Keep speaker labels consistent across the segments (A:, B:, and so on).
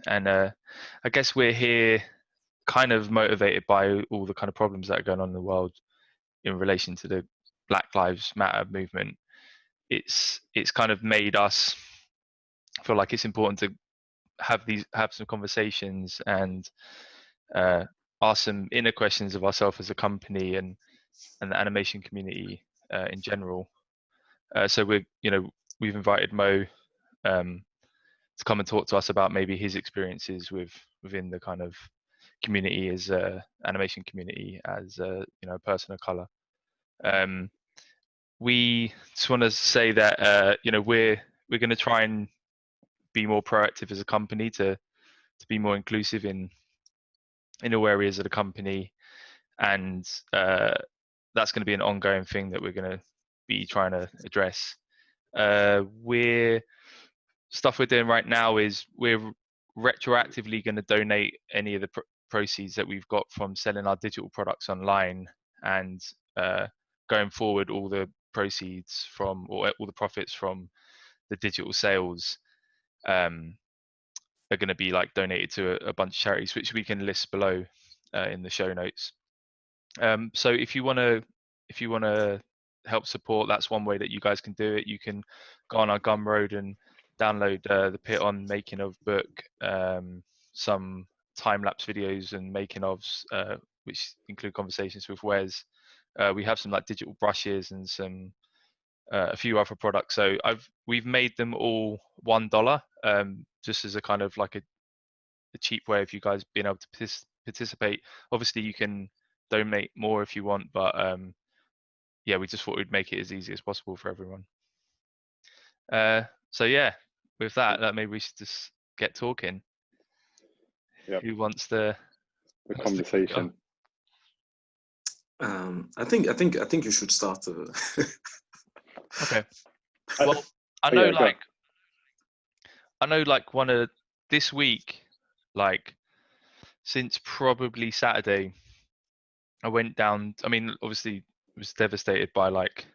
A: And I guess we're here kind of motivated by all the kind of problems that are going on in the world in relation to the Black Lives Matter movement. It's kind of made us feel like it's important to have some conversations and ask some inner questions of ourselves as a company and the animation community in general. So we've invited Mo to come and talk to us about maybe his experiences within the kind of community as animation community as a person of color. We just want to say that we're going to try and be more proactive as a company to be more inclusive in all areas of the company, and that's going to be an ongoing thing that we're going to be trying to address. Stuff we're doing right now is we're retroactively going to donate any of the proceeds that we've got from selling our digital products online, and going forward, all the proceeds from, or all the profits from the digital sales are going to be like donated to a bunch of charities, which we can list below in the show notes. So if you want to help support, that's one way that you guys can do it. You can go on our Gumroad and download the Pit On making of book, some time-lapse videos and making ofs, which include conversations with Wes. We have some like digital brushes and some a few other products. So we've made them all $1, just as a kind of like a cheap way of you guys being able to participate. Obviously, you can donate more if you want, but yeah, we just thought we'd make it as easy as possible for everyone. So yeah, with that, maybe we should just get talking.
B: Yep.
A: Who wants the
B: conversation?
C: I think you should start.
A: Okay. Well, I know like one of this week, like since probably Saturday, I went down. I mean, obviously, was devastated by like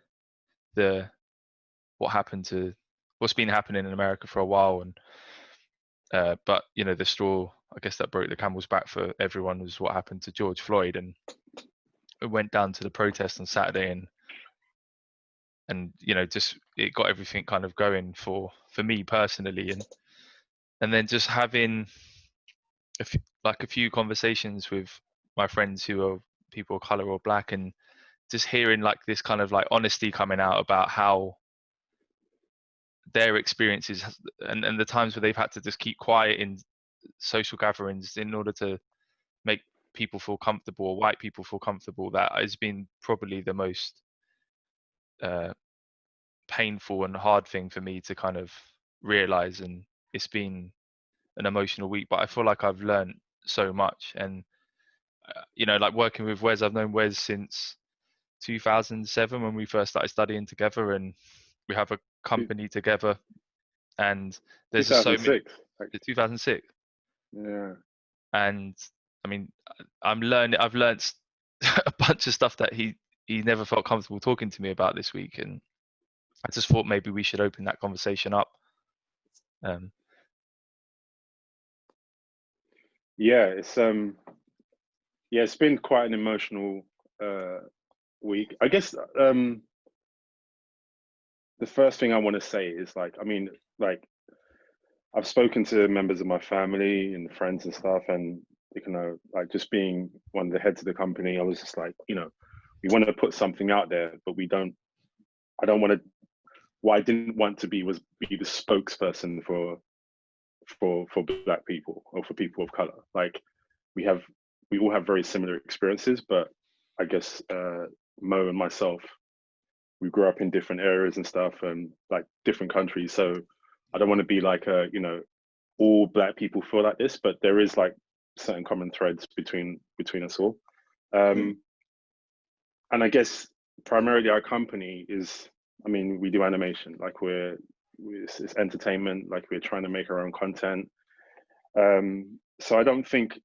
A: what's been happening in America for a while, and but the straw, I guess, that broke the camel's back for everyone was what happened to George Floyd, and I went down to the protest on Saturday, and just it got everything kind of going for me personally, and then just having a few conversations with my friends who are people of color or Black, and just hearing like this kind of like honesty coming out about how their experiences and the times where they've had to just keep quiet in social gatherings in order to make people feel comfortable, or white people feel comfortable. That has been probably the most painful and hard thing for me to kind of realize, and it's been an emotional week, but I feel like I've learned so much. And like working with Wes, I've known Wes since 2007 when we first started studying together, and we have a company together, and there's
B: 2006.
A: Just so many 2006.
B: Yeah.
A: And I mean, I've learned a bunch of stuff that he never felt comfortable talking to me about this week, and I just thought maybe we should open that conversation up.
B: Yeah, it's been quite an emotional week. I guess the first thing I want to say is like, I mean, like I've spoken to members of my family and friends and stuff, and like just being one of the heads of the company, I was just like, we want to put something out there, but I don't want to. What I didn't want to be was the spokesperson for Black people or for people of color. Like we all have very similar experiences, but I guess Mo and myself, we grew up in different areas and stuff, and like different countries. So I don't want to be like all Black people feel like this, but there is like certain common threads between us all. And I guess primarily our company is, I mean, we do animation, like it's entertainment, like we're trying to make our own content. So I don't think,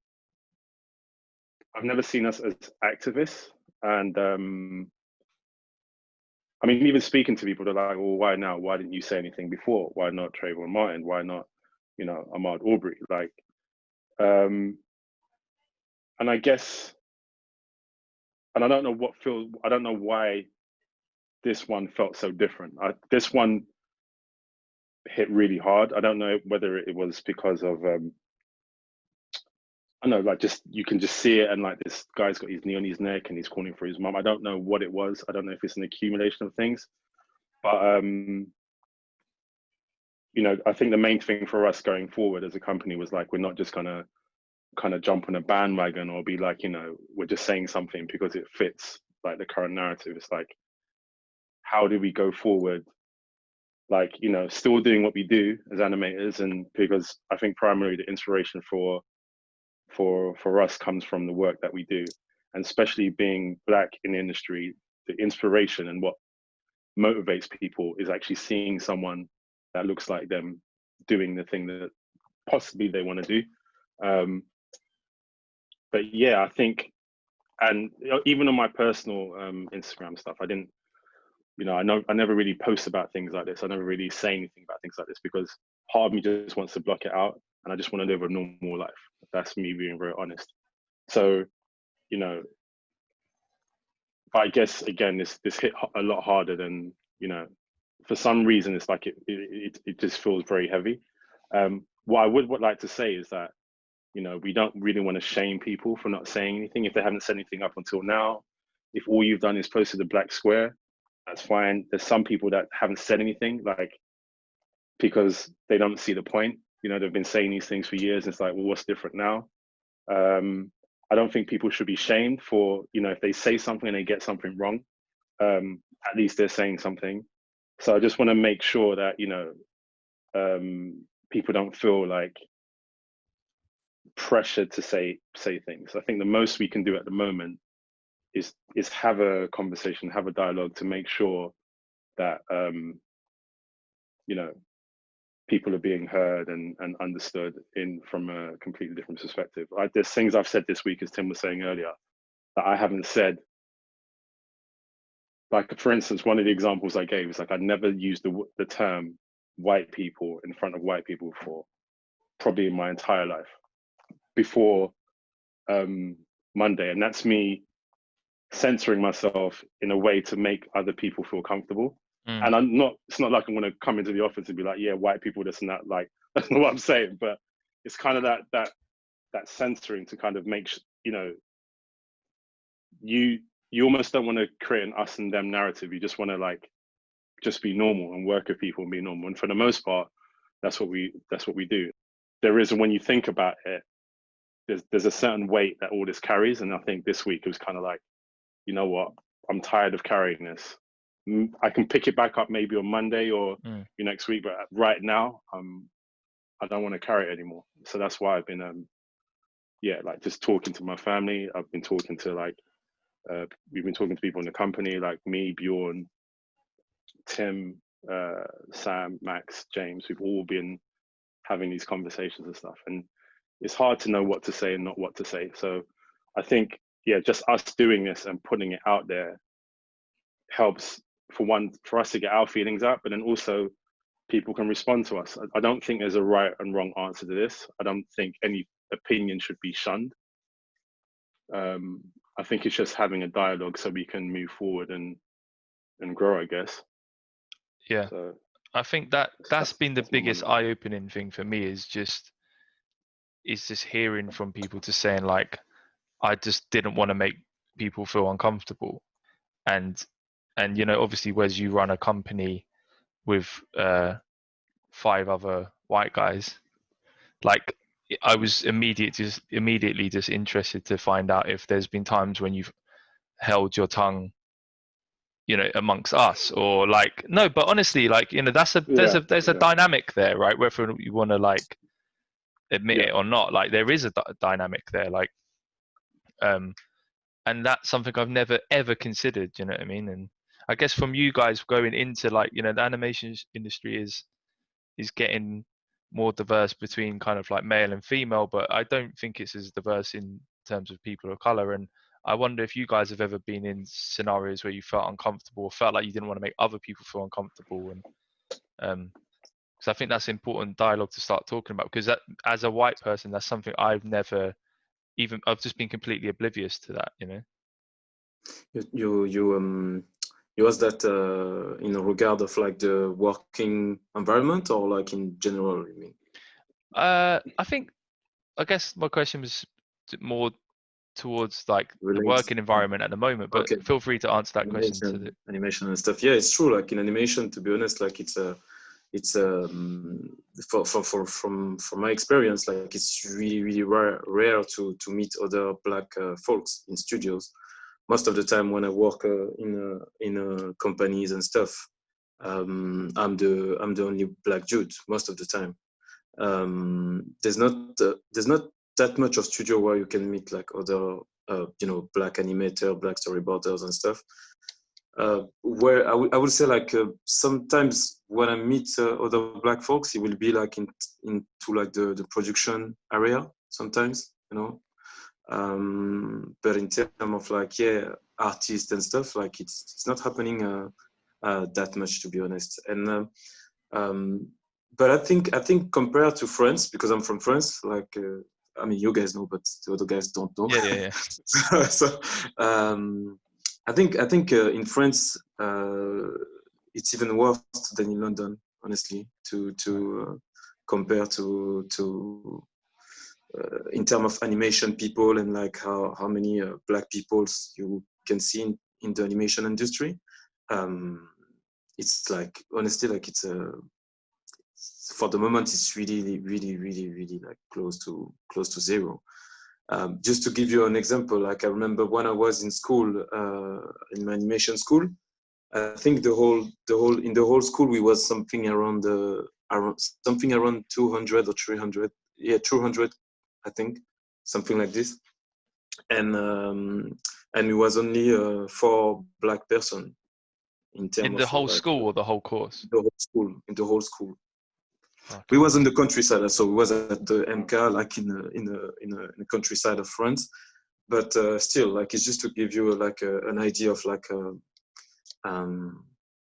B: I've never seen us as activists. And I mean, even speaking to people, they're like, well, why now? Why didn't you say anything before? Why not Trayvon Martin? Why not, Ahmaud Arbery? Like, And I guess, and I don't know why this one felt so different. This one hit really hard. I don't know whether it was because of, I don't know, like just, you can just see it, and like this guy's got his knee on his neck and he's calling for his mum. I don't know what it was. I don't know if it's an accumulation of things, but you know, I think the main thing for us going forward as a company was like, we're not just gonna kind of jump on a bandwagon or be like, you know, we're just saying something because it fits like the current narrative. It's like, how do we go forward? Like, you know, still doing what we do as animators, and because I think primarily the inspiration for us comes from the work that we do, and especially being Black in the industry, the inspiration and what motivates people is actually seeing someone that looks like them doing the thing that possibly they want to do. But yeah, I think, and even on my personal Instagram stuff, I didn't, you know, I never really post about things like this. I never really say anything about things like this because part of me just wants to block it out, and I just want to live a normal life. That's me being very honest. So, you know, I guess again, this hit a lot harder than, you know, for some reason it's like it just feels very heavy. What I would like to say is that, you know, we don't really want to shame people for not saying anything if they haven't said anything up until now. If all you've done is posted a black square, that's fine. There's some people that haven't said anything, like, because they don't see the point. You know, they've been saying these things for years. It's like, well, what's different now? I don't think people should be shamed for, you know, if they say something and they get something wrong, at least they're saying something. So I just want to make sure that, you know, people don't feel like pressured to say things. I think the most we can do at the moment is have a conversation, have a dialogue to make sure that, you know, people are being heard and understood from a completely different perspective. There's things I've said this week, as Tim was saying earlier, that I haven't said. Like, for instance, one of the examples I gave is like, I'd never used the term white people in front of white people before, probably in my entire life, before Monday. And that's me censoring myself in a way to make other people feel comfortable. And it's not like I'm gonna come into the office and be like, yeah, white people, this and that. Like, that's not what I'm saying, but it's kind of that censoring to kind of make, you know, you almost don't want to create an us and them narrative. You just want to like, just be normal and work with people and be normal. And for the most part, that's what we do. There is, when you think about it, there's a certain weight that all this carries. And I think this week it was kind of like, you know what, I'm tired of carrying this. I can pick it back up maybe on Monday or next week, but right now, I don't want to carry it anymore. So that's why I've been, like just talking to my family. I've been talking to like, we've been talking to people in the company, like me, Bjorn, Tim, Sam, Max, James. We've all been having these conversations and stuff. And it's hard to know what to say and not what to say. So I think, yeah, just us doing this and putting it out there helps, for us to get our feelings out, but then also people can respond to us. I don't think there's a right and wrong answer to this. I don't think any opinion should be shunned. I think it's just having a dialogue so we can move forward and grow, I guess.
A: Yeah.
B: So
A: I think that's been the biggest eye-opening thing for me, is just hearing from people just saying like, I just didn't want to make people feel uncomfortable. And you know, obviously, Wes, you run a company with 5 other white guys. Like, I was immediately just interested to find out if there's been times when you've held your tongue, you know, amongst us, or like, no, but honestly, like, you know, there's a dynamic there, right? Whether you want to like admit it or not, like there is a dynamic there, like, and that's something I've never ever considered, you know what I mean? And I guess from you guys going into, like, you know, the animation industry is getting more diverse between kind of like male and female, but I don't think it's as diverse in terms of people of color. And I wonder if you guys have ever been in scenarios where you felt uncomfortable or felt like you didn't want to make other people feel uncomfortable. And So I think that's important dialogue to start talking about, because that, as a white person, that's something I've just been completely oblivious to that, you know.
C: You asked that in regard of like the working environment, or like in general, you mean?
A: I guess my question was more towards like the
C: Relate.
A: working environment at the moment, but
C: Okay.
A: feel free to answer that question.
C: Animation and stuff. Yeah, it's true. Like in animation, to be honest, like it's from my experience, like it's really rare to meet other black folks in studios. Most of the time when I work in companies and stuff, I'm the only black dude most of the time. There's not that much of studio where you can meet like other black animator, black storyboarders and stuff. Where I would say like sometimes when I meet other black folks, it will be like into like the production area sometimes, you know. But in terms of like artists and stuff, like it's not happening that much, to be honest. And but I think compared to France, because I'm from France, like I mean you guys know, but the other guys don't know.
A: Yeah.
C: So I think in France it's even worse than in London, honestly, to compare to in terms of animation people and like how many black peoples you can see in the animation industry. It's like honestly like it's for the moment it's really like close to zero. Just to give you an example, like I remember when I was in school, in my animation school, I think in the whole school we was something around 200 or 300, 200, I think, something like this, and it was only 4 black person in terms
A: in the
C: of
A: whole
C: like,
A: school or the whole course?
C: In the whole school.
A: Okay.
C: We was in the countryside, so we was at the MK, like in the countryside of France. But still, like it's just to give you like an idea of like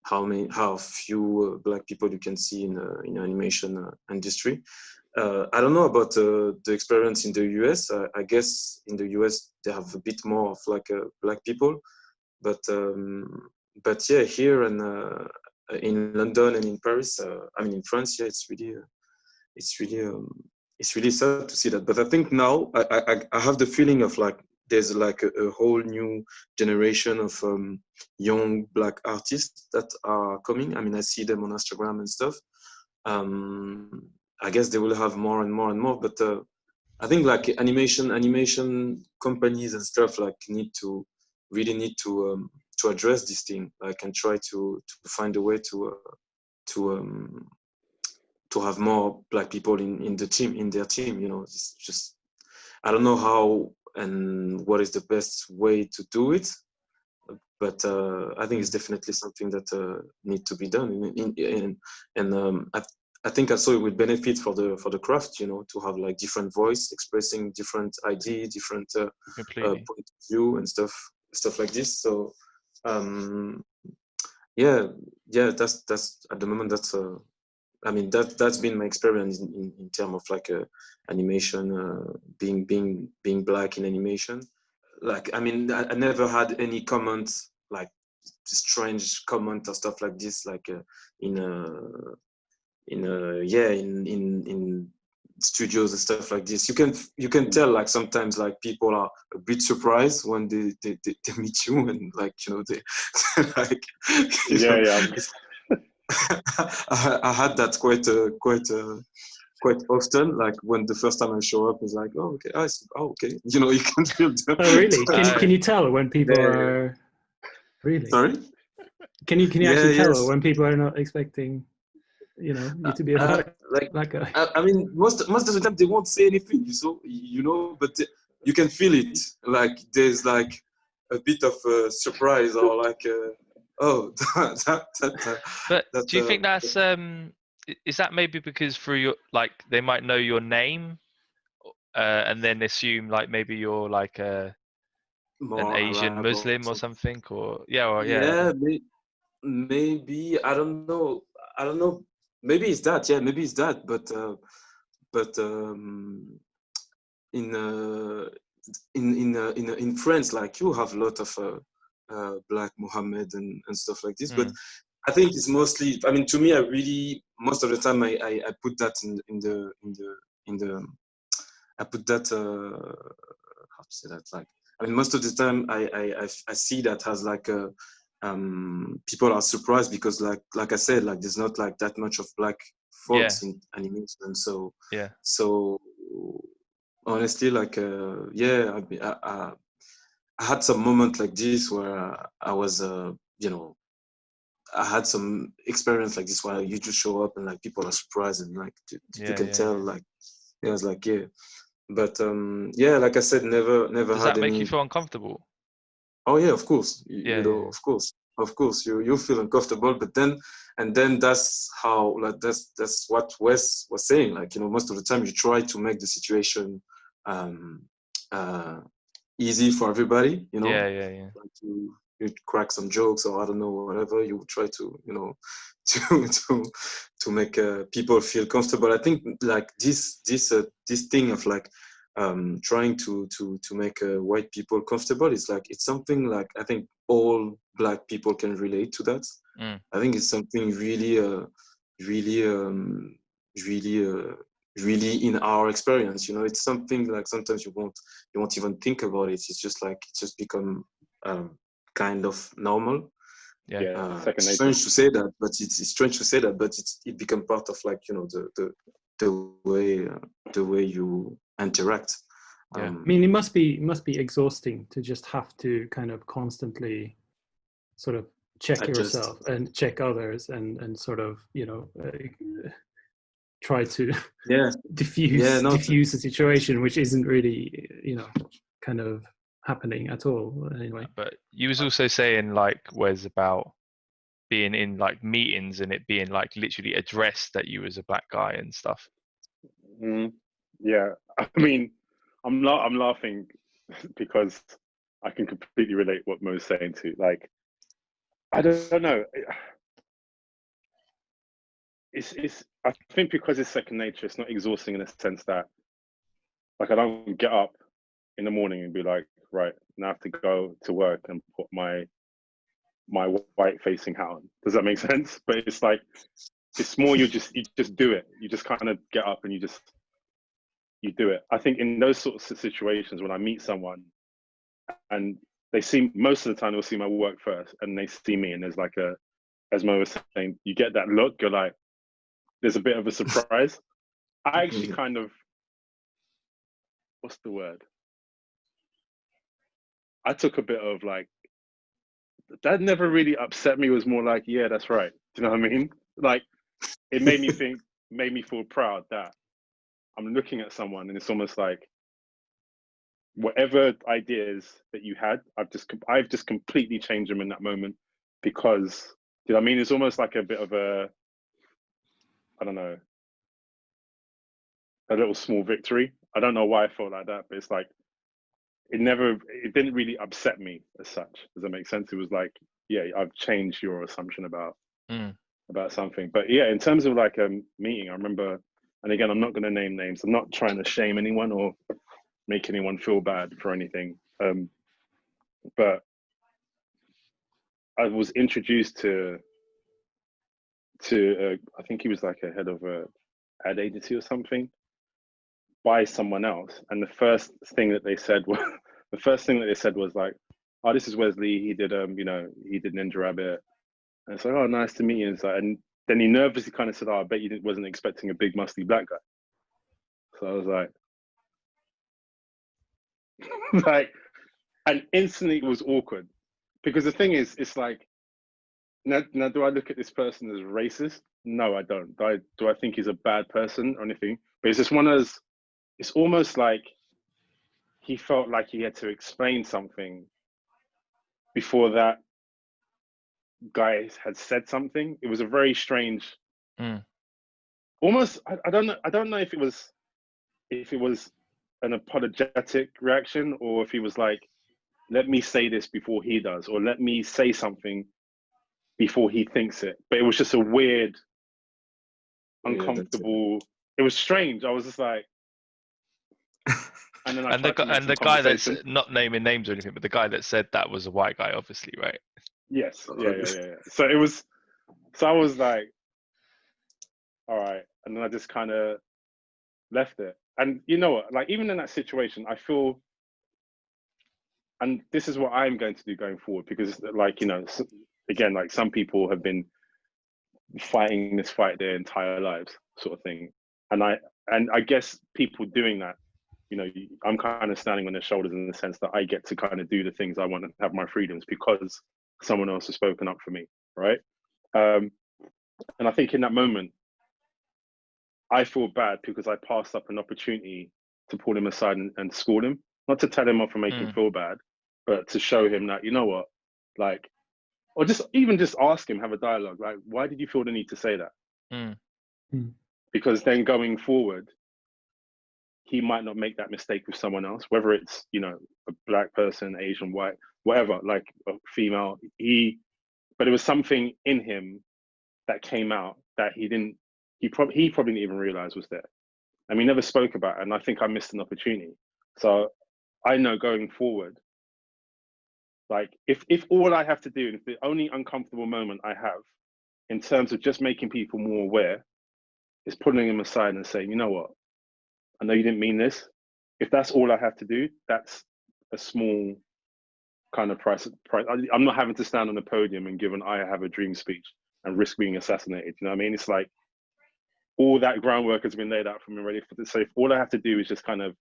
C: how few black people you can see in animation industry. I don't know about the experience in the US. I guess in the US they have a bit more of like black people, but yeah, here and in London and in Paris, I mean in France, yeah, it's really sad to see that. But I think now I have the feeling of like there's like a whole new generation of young black artists that are coming. I mean, I see them on Instagram and stuff. I guess they will have more and more and more, but I think like animation companies and stuff like need to address this thing, like, and try to find a way to have more black people in their team. You know, it's just, I don't know how and what is the best way to do it, but I think it's definitely something that need to be done. I think also it would benefit for the craft, you know, to have like different voice expressing different idea, different point of view and stuff like this. So yeah, that's at the moment that's I mean that's been my experience in terms of like animation, being black in animation. Like, I mean, I never had any comment, like strange comment or stuff like this, like in studios and stuff like this. You can tell like sometimes like people are a bit surprised when they meet you, and like, you know, they like I had that quite often, like when the first time I show up, it's like, oh okay, you know, you can feel them.
D: Oh really? Can you tell when people are really?
C: Sorry?
D: Can you actually tell when people are not expecting, you know, you to be a black guy?
C: I mean, most of the time they won't say anything, so, you know, but you can feel it. Like there's like a bit of a surprise, or like but
A: do you think that's is that maybe because through your, like, they might know your name and then assume like maybe you're like an Asian
C: Arab
A: Muslim or something, or
C: maybe I don't know. maybe it's that, yeah, maybe it's that, but in France, like, you have a lot of Black Mohammed and stuff like this, but I think it's mostly, I mean, to me, I really, most of the time, I put that in the I put that how to say that, like, I mean, most of the time I see that as like people are surprised because like I said, like, there's not like that much of Black folks in animation, so honestly, like, yeah, I had some moment like this where I was you know, I had some experience like this where you just show up and like people are surprised and like you can tell, like, yeah, I was like, yeah, but yeah, like I said, never
A: Does
C: had
A: that make
C: any.
A: you feel uncomfortable?
C: Oh yeah, of course, you know, of course you feel uncomfortable, but then that's how, like, that's what Wes was saying, like, you know, most of the time you try to make the situation easy for everybody, you know, like you crack some jokes, or I don't know, whatever, you try to, you know, to make people feel comfortable. I think like this thing of like trying to make white people comfortable, it's like, it's something like, I think all Black people can relate to that. I think it's something really really in our experience, you know. It's something like sometimes you won't even think about it. It's just like, it's just become kind of normal. It's strange to say that, but it's strange to say that, but it become part of, like, you know, the way you interact.
D: I mean, it must be exhausting to just have to kind of constantly sort of check yourself and check others and sort of, you know, try to diffuse the situation, which isn't really, you know, kind of happening at all anyway.
A: But you was also saying, like, Wes, about being in like meetings and it being like literally addressed that you was a Black guy and stuff.
B: Yeah, I mean, I'm laughing because I can completely relate what Mo's saying to. Like, I don't know. It's I think because it's second nature, it's not exhausting in the sense that, like, I don't get up in the morning and be like, right, now I have to go to work and put my white facing hat on. Does that make sense? But it's like, it's more, you just do it. You just kind of get up and you do it. I think in those sorts of situations, when I meet someone and they see, most of the time they'll see my work first and they see me, and there's like as Mo was saying, you get that look, you're like, there's a bit of a surprise. I actually kind of, what's the word? I took a bit of like, that never really upset me. It was more like, yeah, that's right. Do you know what I mean? Like, it made me think, made me feel proud that I'm looking at someone and it's almost like, whatever ideas that you had, I've just completely changed them in that moment, because, do you know what I mean? It's almost like a bit of a, I don't know, a little small victory. I don't know why I felt like that, but it's like, it didn't really upset me as such. Does that make sense? It was like, yeah, I've changed your assumption about something. But yeah, in terms of like a meeting, I remember, and again, I'm not going to name names. I'm not trying to shame anyone or make anyone feel bad for anything. But I was introduced to I think he was like a head of a ad agency or something, by someone else. And the first thing that they said was like, oh, this is Wesley. He did you know, he did Ninja Rabbit. And it's like, oh, nice to meet you. And then he nervously kind of said, oh, I bet you wasn't expecting a big musty Black guy. So I was like, like, and instantly it was awkward, because the thing is, it's like, now do I look at this person as racist? No, I don't. Do I think he's a bad person or anything? But it's just one of those, it's almost like he felt like he had to explain something before that guy had said something. It was a very strange, almost, I don't know if it was an apologetic reaction, or if he was like, let me say this before he does, or let me say something before he thinks it. But it was just a weird, uncomfortable. It was strange. I was just like, and then
A: and the guy that's not naming names or anything, but the guy that said that was a white guy, obviously, right?
B: Yes. Yeah. So it was. So I was like, all right, and then I just kind of left it. And you know what? Like, even in that situation, I feel, and this is what I'm going to do going forward, because, like, you know, again, like, some people have been fighting this fight their entire lives, sort of thing. And I guess people doing that, you know, I'm kind of standing on their shoulders in the sense that I get to kind of do the things I want to have my freedoms because someone else has spoken up for me, right? And I think in that moment, I feel bad because I passed up an opportunity to pull him aside and school him, not to tell him off or make him feel bad, but to show him that, you know what, like, or just ask him, have a dialogue. Like, why did you feel the need to say that? Because then going forward, he might not make that mistake with someone else, whether it's, you know, a black person, Asian, white, whatever, like a female. But it was something in him that came out that he probably didn't even realize was there. And we never spoke about it. And I think I missed an opportunity. So I know going forward, like, if all I have to do, and if the only uncomfortable moment I have in terms of just making people more aware is putting them aside and saying, you know what, I know you didn't mean this. If that's all I have to do, that's a small kind of price. I'm not having to stand on the podium and give an I have a dream speech and risk being assassinated. You know what I mean? It's like all that groundwork has been laid out for me already. So if all I have to do is just kind of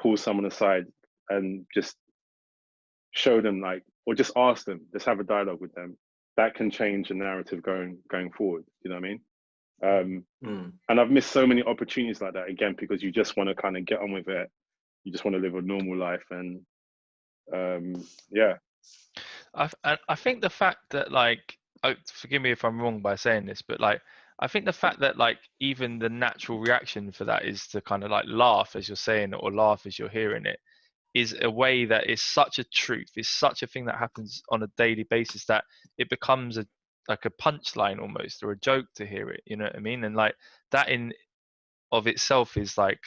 B: pull someone aside and just show them, like, or just ask them, just have a dialogue with them, that can change the narrative going forward. You know what I mean? And I've missed so many opportunities like that, again, because you just want to kind of get on with it. You just want to live a normal life. And yeah.
A: I think the fact that, like, forgive me if I'm wrong by saying this, but, like, I think the fact that, like, even the natural reaction for that is to kind of, like, laugh as you're saying it or laugh as you're hearing it is a way that is such a truth, is such a thing that happens on a daily basis that it becomes like a punchline almost, or a joke to hear it, you know what I mean? And, like, that in of itself is, like,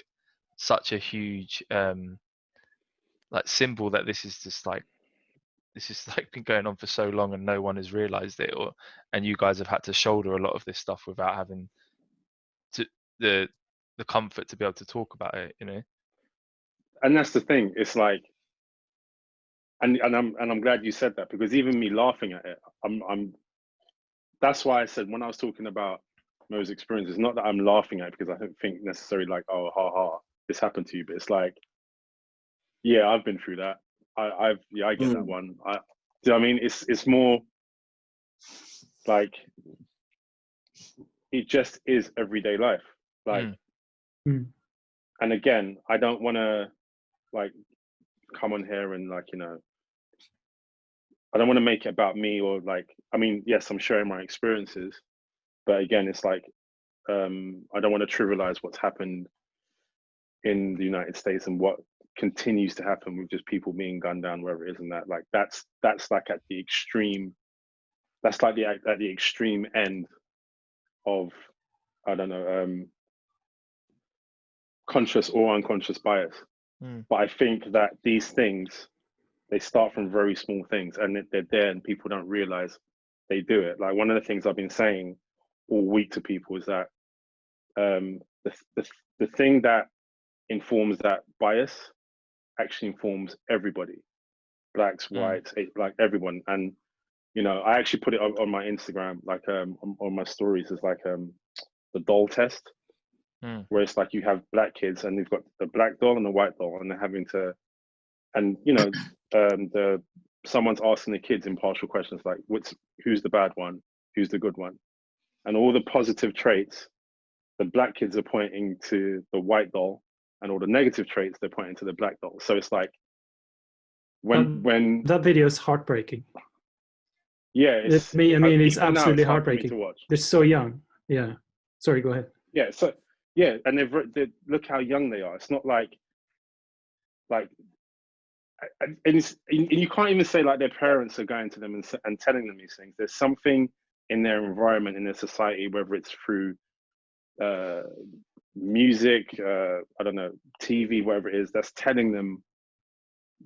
A: such a huge like symbol that this is been going on for so long and no one has realized it, and you guys have had to shoulder a lot of this stuff without having to the comfort to be able to talk about it, you know.
B: And that's the thing. It's like, and I'm glad you said that, because even me laughing at it, I'm that's why I said when I was talking about Mo's experience, it's not that I'm laughing at it because I don't think necessarily like, oh, ha ha, this happened to you, but it's like, yeah, I've been through that. I get that one. Do you know what I mean? It's more like, it just is everyday life. Like, and again, I don't want to, like, come on here and, like, you know, I don't want to make it about me, or, like, I mean, yes, I'm sharing my experiences, but again, it's like, I don't want to trivialize what's happened in the United States and what continues to happen with just people being gunned down wherever it is, and that, like, that's like at the extreme, that's like at the extreme end of, I don't know, conscious or unconscious bias. But I think that these things, they start from very small things, and they're there and people don't realize they do it. Like, one of the things I've been saying all week to people is that the thing that informs that bias actually informs everybody, blacks, whites, like everyone. And, you know, I actually put it on my Instagram, like on my stories, is like the doll test, where it's like you have black kids and they've got the black doll and the white doll, and they're having to, and, you know, someone's asking the kids impartial questions like, who's the bad one, who's the good one, and all the positive traits, the black kids are pointing to the white doll, and all the negative traits, they're pointing to the black doll. So it's like, when
D: that video is heartbreaking.
B: Yeah,
D: I mean, it's absolutely heartbreaking.
B: To watch.
D: They're so young. Yeah. Sorry, go ahead.
B: Yeah. So yeah, and they look how young they are. It's not like, and you can't even say like their parents are going to them and telling them these things. There's something in their environment, in their society, whether it's through music, I don't know, TV, whatever it is, that's telling them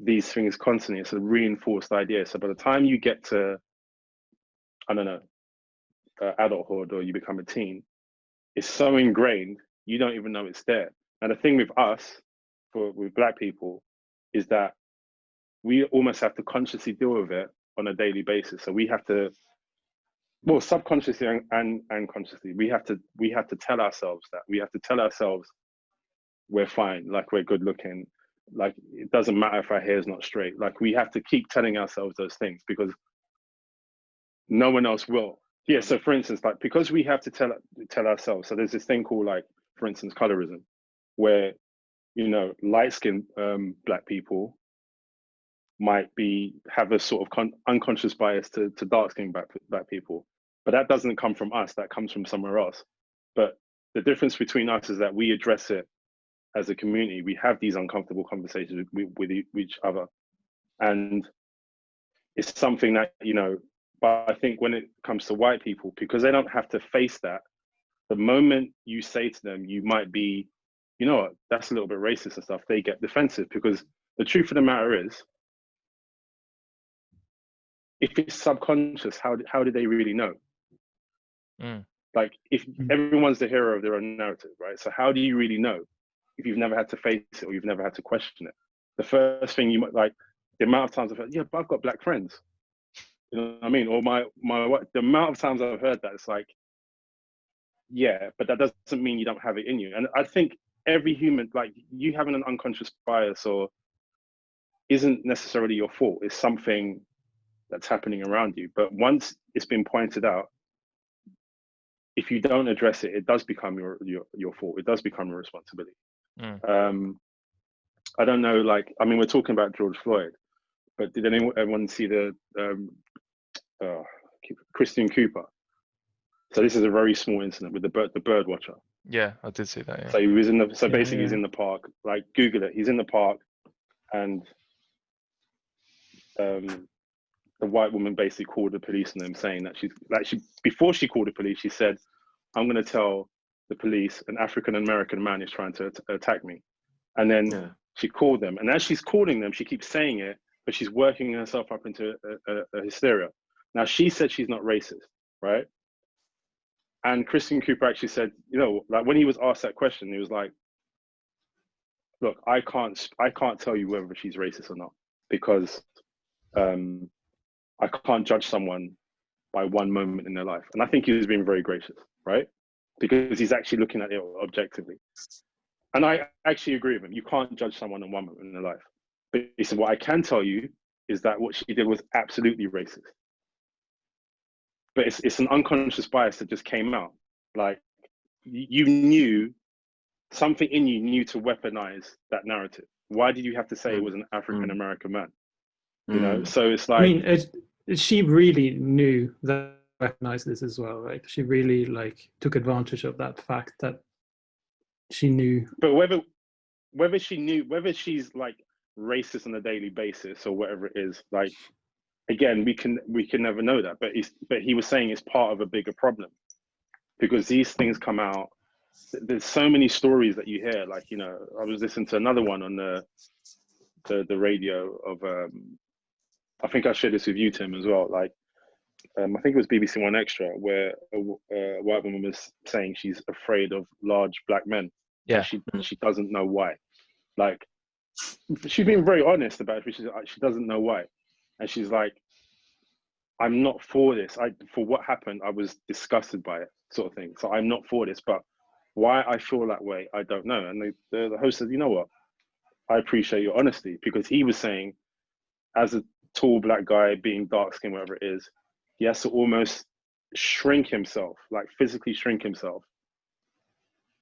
B: these things constantly. It's a reinforced idea. So by the time you get to, I don't know, adulthood, or you become a teen, it's so ingrained, you don't even know it's there. And the thing with us, with Black people, is that we almost have to consciously deal with it on a daily basis. So we have to, well, subconsciously and consciously, we have to tell ourselves that. We have to tell ourselves we're fine, like we're good looking, like it doesn't matter if our hair's not straight. Like we have to keep telling ourselves those things because no one else will. Yeah, so for instance, like because we have to tell ourselves, so there's this thing called, like, for instance, colorism, where, you know, light-skinned Black people might have a sort of unconscious bias to dark-skinned black people. But that doesn't come from us, that comes from somewhere else. But the difference between us is that we address it as a community. We have these uncomfortable conversations with each other. And it's something that, you know, but I think when it comes to white people, because they don't have to face that, the moment you say to them, you might be, you know what, that's a little bit racist and stuff, they get defensive. Because the truth of the matter is, if it's subconscious, how do they really know? Like, if everyone's the hero of their own narrative, right? So how do you really know if you've never had to face it or you've never had to question it? The first thing you might, like, the amount of times I've heard, yeah, but I've got Black friends. You know what I mean? Or the amount of times I've heard that, it's like, yeah, but that doesn't mean you don't have it in you. And I think every human, like, you having an unconscious bias or isn't necessarily your fault. It's something that's happening around you. But once it's been pointed out, if you don't address it, it does become your fault. It does become your responsibility. I don't know, like, I mean, we're talking about George Floyd, but did anyone see the Christian Cooper? So this is a very small incident with the bird watcher.
A: Yeah, I did see that. Yeah.
B: So he was basically he's in the park. Like, Google it. He's in the park, and the white woman basically called the police on him, saying that before she called the police, she said, "I'm going to tell the police an African American man is trying to attack me." And then she called them, and as she's calling them, she keeps saying it, but she's working herself up into a hysteria. Now, she said she's not racist, right? And Christian Cooper actually said, you know, like, when he was asked that question, he was like, "Look, I can't tell you whether she's racist or not, because I can't judge someone by one moment in their life." And I think he was being very gracious, right? Because he's actually looking at it objectively. And I actually agree with him. You can't judge someone in one moment in their life. But he said, what I can tell you is that what she did was absolutely racist. But it's an unconscious bias that just came out. Like, you knew, something in you knew to weaponize that narrative. Why did you have to say it was an African American man? You know, so it's like,
D: I mean, she really knew that, recognized this as well, right? She really, like, took advantage of that fact that she knew.
B: But whether she knew, whether she's, like, racist on a daily basis or whatever it is, like, again, we can never know that. But he was saying it's part of a bigger problem, because these things come out. There's so many stories that you hear. Like, you know, I was listening to another one on the radio of I think I shared this with you, Tim, as well. Like, I think it was BBC One Extra, where a white woman was saying she's afraid of large Black men.
A: Yeah.
B: She doesn't know why. Like, she's been very honest about it. She doesn't know why. And she's like, I'm not for this. For what happened, I was disgusted by it, sort of thing. So I'm not for this. But why I feel that way, I don't know. And the host said, you know what? I appreciate your honesty, because he was saying, as a tall Black guy, being dark skinned, whatever it is, he has to almost shrink himself, like physically shrink himself,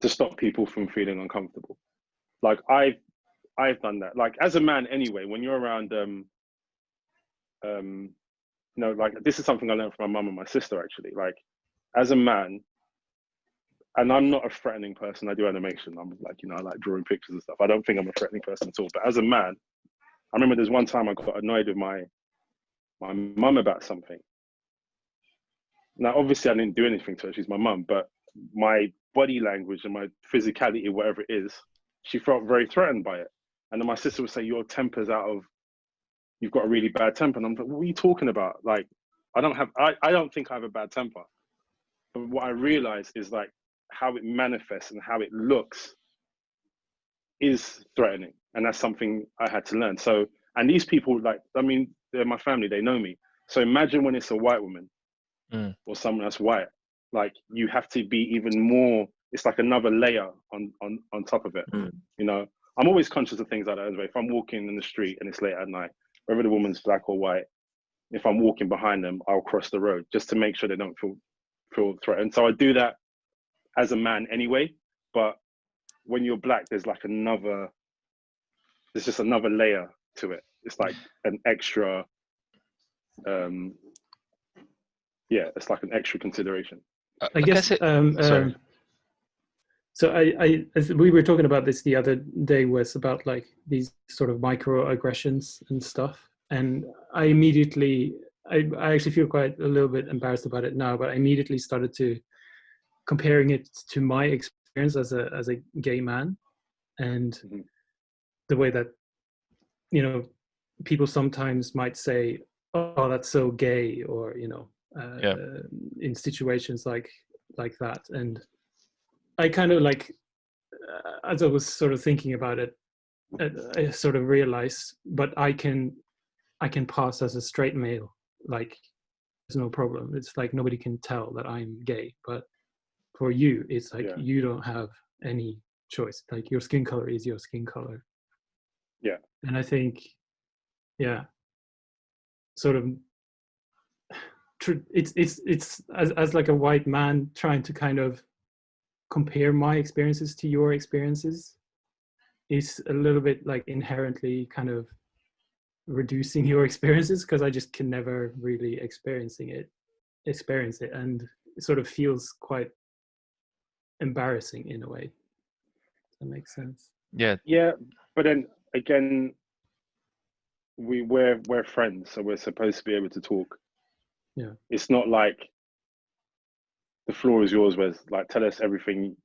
B: to stop people from feeling uncomfortable. Like, I've done that. Like, as a man anyway, when you're around, you know, like, this is something I learned from my mum and my sister, actually. Like, as a man, and I'm not a threatening person, I do animation. I'm like, you know, I like drawing pictures and stuff. I don't think I'm a threatening person at all. But as a man, I remember there's one time I got annoyed with my mum about something. Now, obviously, I didn't do anything to her. She's my mum. But my body language and my physicality, whatever it is, she felt very threatened by it. And then my sister would say, your temper's you've got a really bad temper. And I'm like, what are you talking about? Like, I don't think I have a bad temper. But what I realized is like how it manifests and how it looks is threatening. And that's something I had to learn. So, and these people, like, I mean, they're my family, they know me. So imagine when it's a white woman or someone that's white, like you have to be even more, it's like another layer on top of it. You know, I'm always conscious of things like that. If I'm walking in the street and it's late at night, whether the woman's black or white, if I'm walking behind them, I'll cross the road just to make sure they don't feel threatened. So I do that as a man anyway, but when you're black, there's just another layer to it. It's like an extra, it's like an extra consideration.
D: I guess so as we were talking about this the other day, was about like these sort of microaggressions and stuff. And I actually feel quite a little bit embarrassed about it now, but I immediately started to comparing it to my experience as a gay man, and the way that, you know, people sometimes might say, oh, that's so gay, or, you know, in situations like that. And I kind of like, as I was sort of thinking about it, I sort of realized, but I can pass as a straight male, like there's no problem. It's like nobody can tell that I'm gay. But for you, it's like you don't have any choice. Like your skin color is your skin color.
B: Yeah.
D: And I think, sort of, it's as like a white man trying to kind of compare my experiences to your experiences is a little bit like inherently kind of reducing your experiences, because I just can never really experience it, and it sort of feels quite embarrassing in a way. Does that make sense?
B: Yeah, but then again, we're friends, so we're supposed to be able to talk.
D: Yeah,
B: it's not like the floor is yours, where it's like, tell us everything,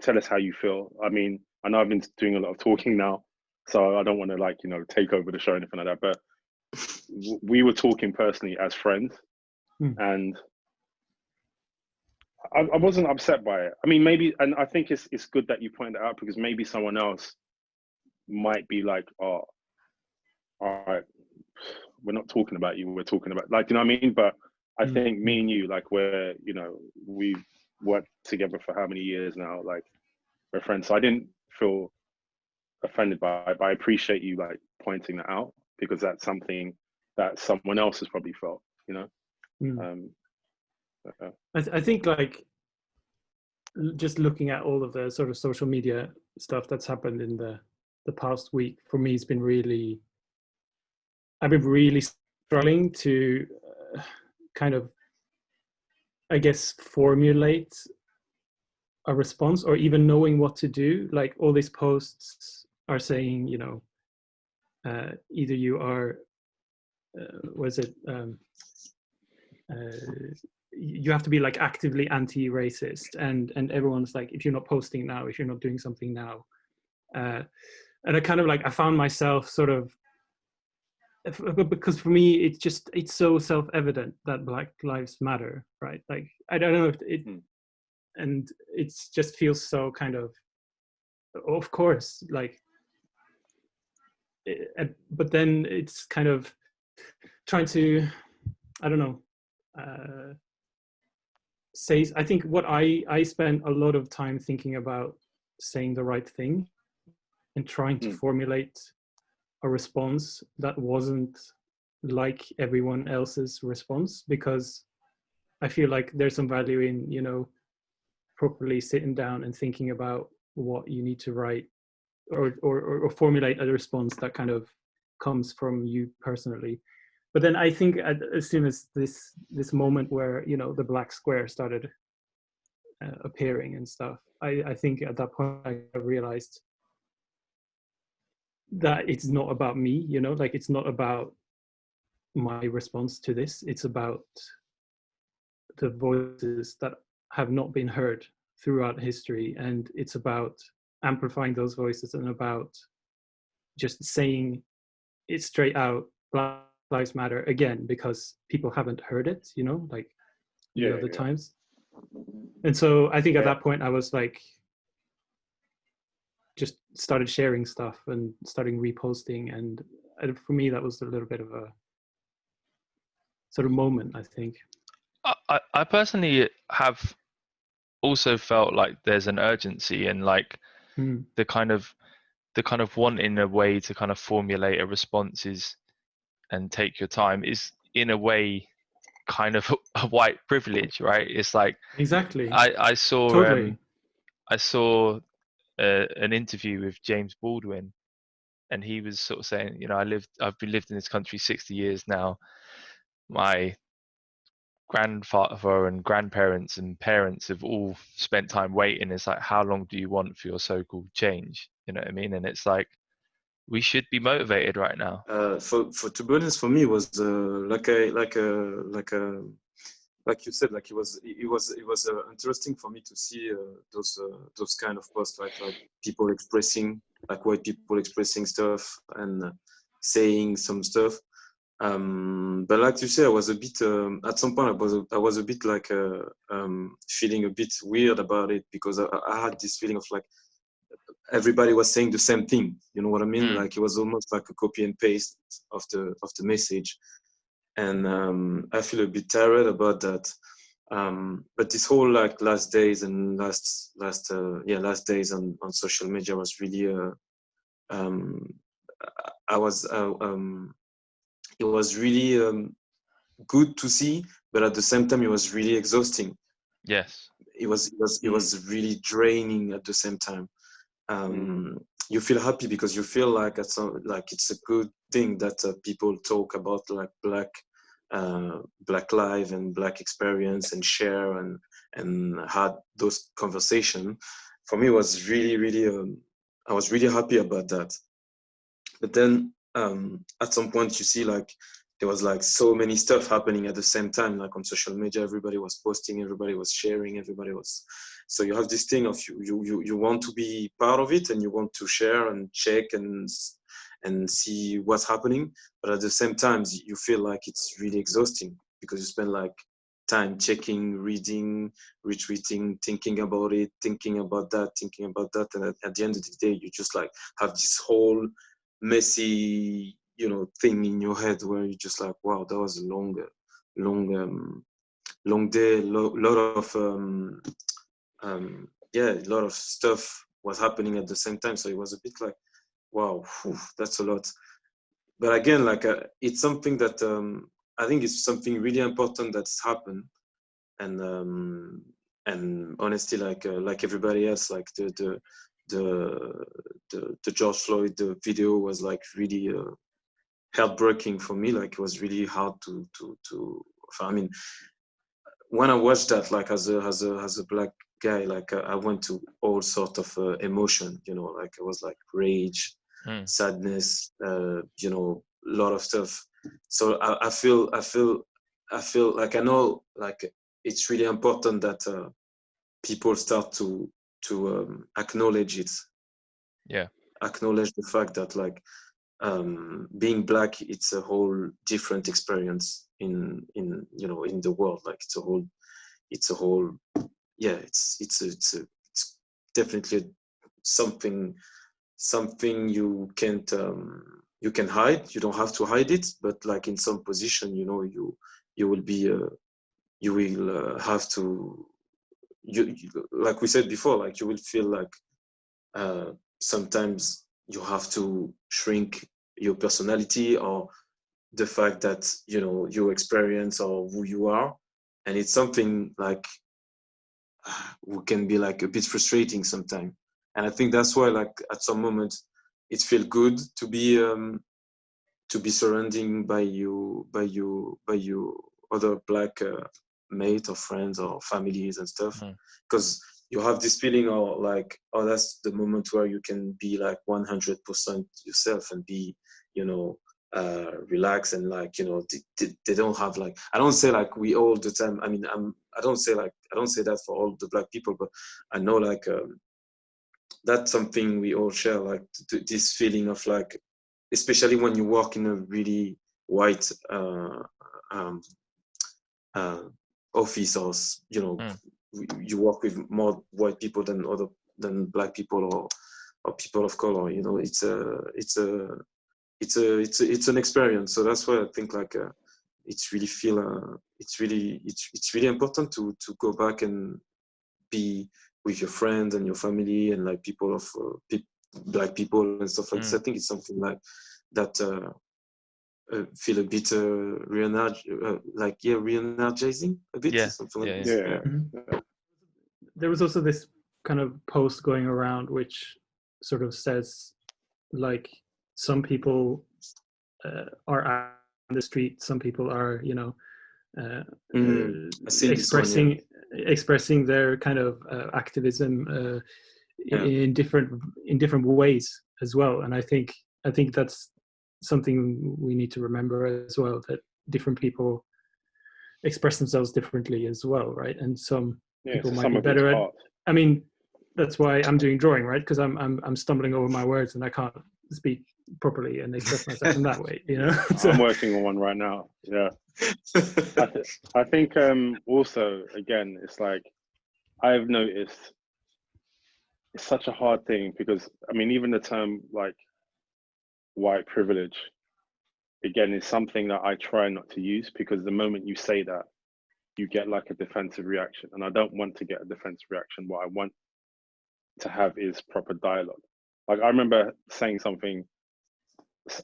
B: tell us how you feel. I mean, I know I've been doing a lot of talking now, so I don't want to, like, you know, take over the show or anything like that, but we were talking personally as friends, and I wasn't upset by it. I mean, maybe, and I think it's good that you pointed it out, because maybe someone else might be like, oh, all right, we're not talking about you, we're talking about, like, you know what I mean? But I think me and you, like, we're, you know, we've worked together for how many years now, like, we're friends. So I didn't feel offended by it, but I appreciate you, like, pointing that out, because that's something that someone else has probably felt, you know?
D: I think, like, just looking at all of the sort of social media stuff that's happened in the past week, for me, I've been really struggling to kind of, I guess, formulate a response, or even knowing what to do. Like, all these posts are saying, you know, either you are, you have to be like actively anti-racist, and everyone's like, if you're not posting now, if you're not doing something now, and I kind of like, I found myself sort of, because for me it's so self-evident that Black Lives Matter, right? Like, I don't know if it, and it just feels so kind of course, like, but then it's kind of trying to, I don't know, I think what I spent a lot of time thinking about saying the right thing and trying to formulate a response that wasn't like everyone else's response, because I feel like there's some value in, you know, properly sitting down and thinking about what you need to write, or formulate a response that kind of comes from you personally. But then I think as soon as this moment where, you know, the black square started appearing and stuff, I think at that point I realized that it's not about me, you know, like, it's not about my response to this, it's about the voices that have not been heard throughout history, and it's about amplifying those voices and about just saying it straight out, Black Lives Matter, again, because people haven't heard it, you know, like the other times. And so I think at that point I was like, just started sharing stuff and starting reposting, and for me that was a little bit of a sort of moment, I think.
A: I personally have also felt like there's an urgency and like the kind of wanting a way to kind of formulate a response and take your time is in a way kind of a white privilege, right? It's like
D: exactly.
A: I saw
D: totally.
A: I saw an interview with James Baldwin, and he was sort of saying, you know, I've been lived in this country 60 years now. My grandfather and grandparents and parents have all spent time waiting. It's like, how long do you want for your so-called change? You know what I mean? And it's like, we should be motivated right now.
C: For to be honest, for me, it was like you said, like it was interesting for me to see those kind of posts, like people expressing, like white people expressing stuff and saying some stuff. But like you say, I was a bit at some point I was a bit like feeling a bit weird about it, because I had this feeling of like everybody was saying the same thing. You know what I mean? Like it was almost like a copy and paste of the message, and I feel a bit tired about that. But this whole like last days on social media was really it was really good to see, but at the same time it was really exhausting.
A: Yes,
C: it was really draining at the same time. You feel happy because you feel like it's a good thing that people talk about like black life and black experience and share and had those conversations. For me, it was really I was really happy about that. But then at some point you see like there was like so many stuff happening at the same time, like on social media. Everybody was posting, everybody was sharing, so you have this thing of you want to be part of it and you want to share and check and see what's happening, but at the same time you feel like it's really exhausting because you spend like time checking, reading, retweeting, thinking about it, thinking about that, and at the end of the day you just like have this whole messy, you know, thing in your head where you're just like, wow, that was a long day, lot of a lot of stuff was happening at the same time, so it was a bit like, wow, that's a lot. But again, like it's something that I think it's something really important that's happened, and honestly, like everybody else, like the George Floyd the video was like really heartbreaking for me. Like it was really hard to I mean, when I watched that, like as a black guy, like I went to all sort of emotion, you know, like it was like rage, sadness, you know, a lot of stuff. So I feel like I know like it's really important that people start to acknowledge it.
A: Yeah.
C: Acknowledge the fact that like being black, it's a whole different experience in you know, in the world. Like it's a whole yeah, it's definitely something you can't you can hide. You don't have to hide it, but like in some position, you know, you will be you will have to you like we said before, like you will feel like sometimes you have to shrink your personality or the fact that, you know, your experience or who you are, and it's something like who can be like a bit frustrating sometimes. And I think that's why like at some moment it feels good to be surrounding by you other black mate or friends or families and stuff, because you have this feeling of like, oh, that's the moment where you can be like 100% yourself and be, you know, relax and like, you know, they don't have like, I don't say like we all the time, I mean, I don't say that for all the Black people, but I know like that's something we all share, like this feeling of like, especially when you work in a really white office, or you know, you work with more white people than Black people or people of color. You know, it's an experience. So that's why I think like it's really important to go back and be with your friends and your family and like people of Black people and stuff like this. I think it's something like that feel a bit re-energizing a bit, something like this.
B: Yeah.
D: Mm-hmm. There was also this kind of post going around which sort of says like some people are out on the street, some people are, you know, expressing their kind of activism in different ways as well. And I think that's something we need to remember as well, that different people express themselves differently as well, right? And some people might be better at. I mean, that's why I'm doing drawing, right? Because I'm stumbling over my words and I can't speak properly and express myself in that way, you know.
B: So, I'm working on one right now. Yeah, I think also again, it's like I've noticed it's such a hard thing because I mean, even the term like white privilege, again, is something that I try not to use, because the moment you say that, you get like a defensive reaction, and I don't want to get a defensive reaction. What I want to have is proper dialogue. Like I remember saying something,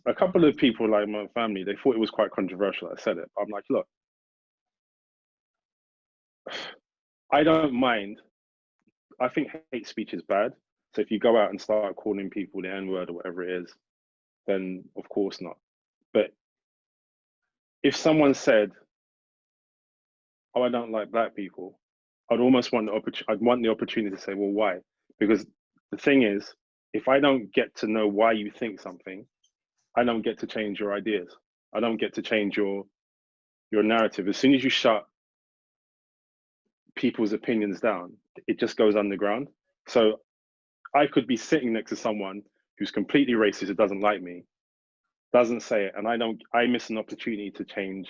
B: a couple of people like my family, they thought it was quite controversial. I said it. I'm like, look, I don't mind. I think hate speech is bad. So if you go out and start calling people the N-word or whatever it is, then of course not. But if someone said, oh, I don't like Black people, I'd almost want I'd want the opportunity to say, well, why? Because the thing is, if I don't get to know why you think something, I don't get to change your ideas. I don't get to change your narrative. As soon as you shut people's opinions down, it just goes underground. So I could be sitting next to someone who's completely racist, who doesn't like me, doesn't say it, and I miss an opportunity to change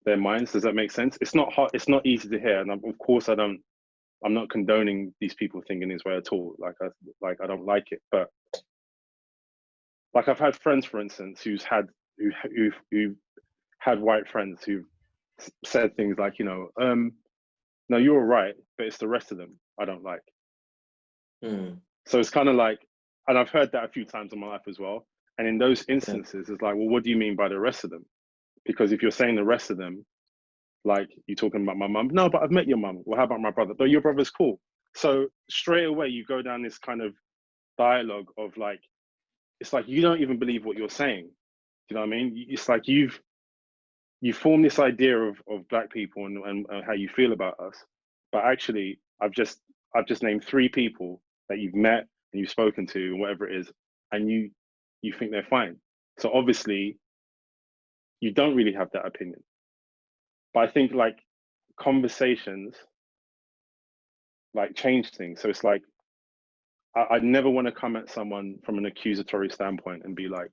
B: their minds. Does that make sense? It's not hard, it's not easy to hear, and of course I'm not condoning these people thinking this way at all. I don't like it, but like I've had friends, for instance, who've had white friends who've said things like, you know, no, you're right, but it's the rest of them I don't like. So it's kind of like, and I've heard that a few times in my life as well. And in those instances, it's like, well, what do you mean by the rest of them? Because if you're saying the rest of them, like you're talking about my mum, no, but I've met your mum. Well, how about my brother? But your brother's cool. So straight away, you go down this kind of dialogue of like, it's like you don't even believe what you're saying. Do you know what I mean? It's like you form this idea of Black people and how you feel about us, but actually, I've just named 3 people that you've met and you've spoken to, and whatever it is, and you think they're fine. So obviously, you don't really have that opinion. But I think like conversations like change things. So it's like I'd never want to come at someone from an accusatory standpoint and be like,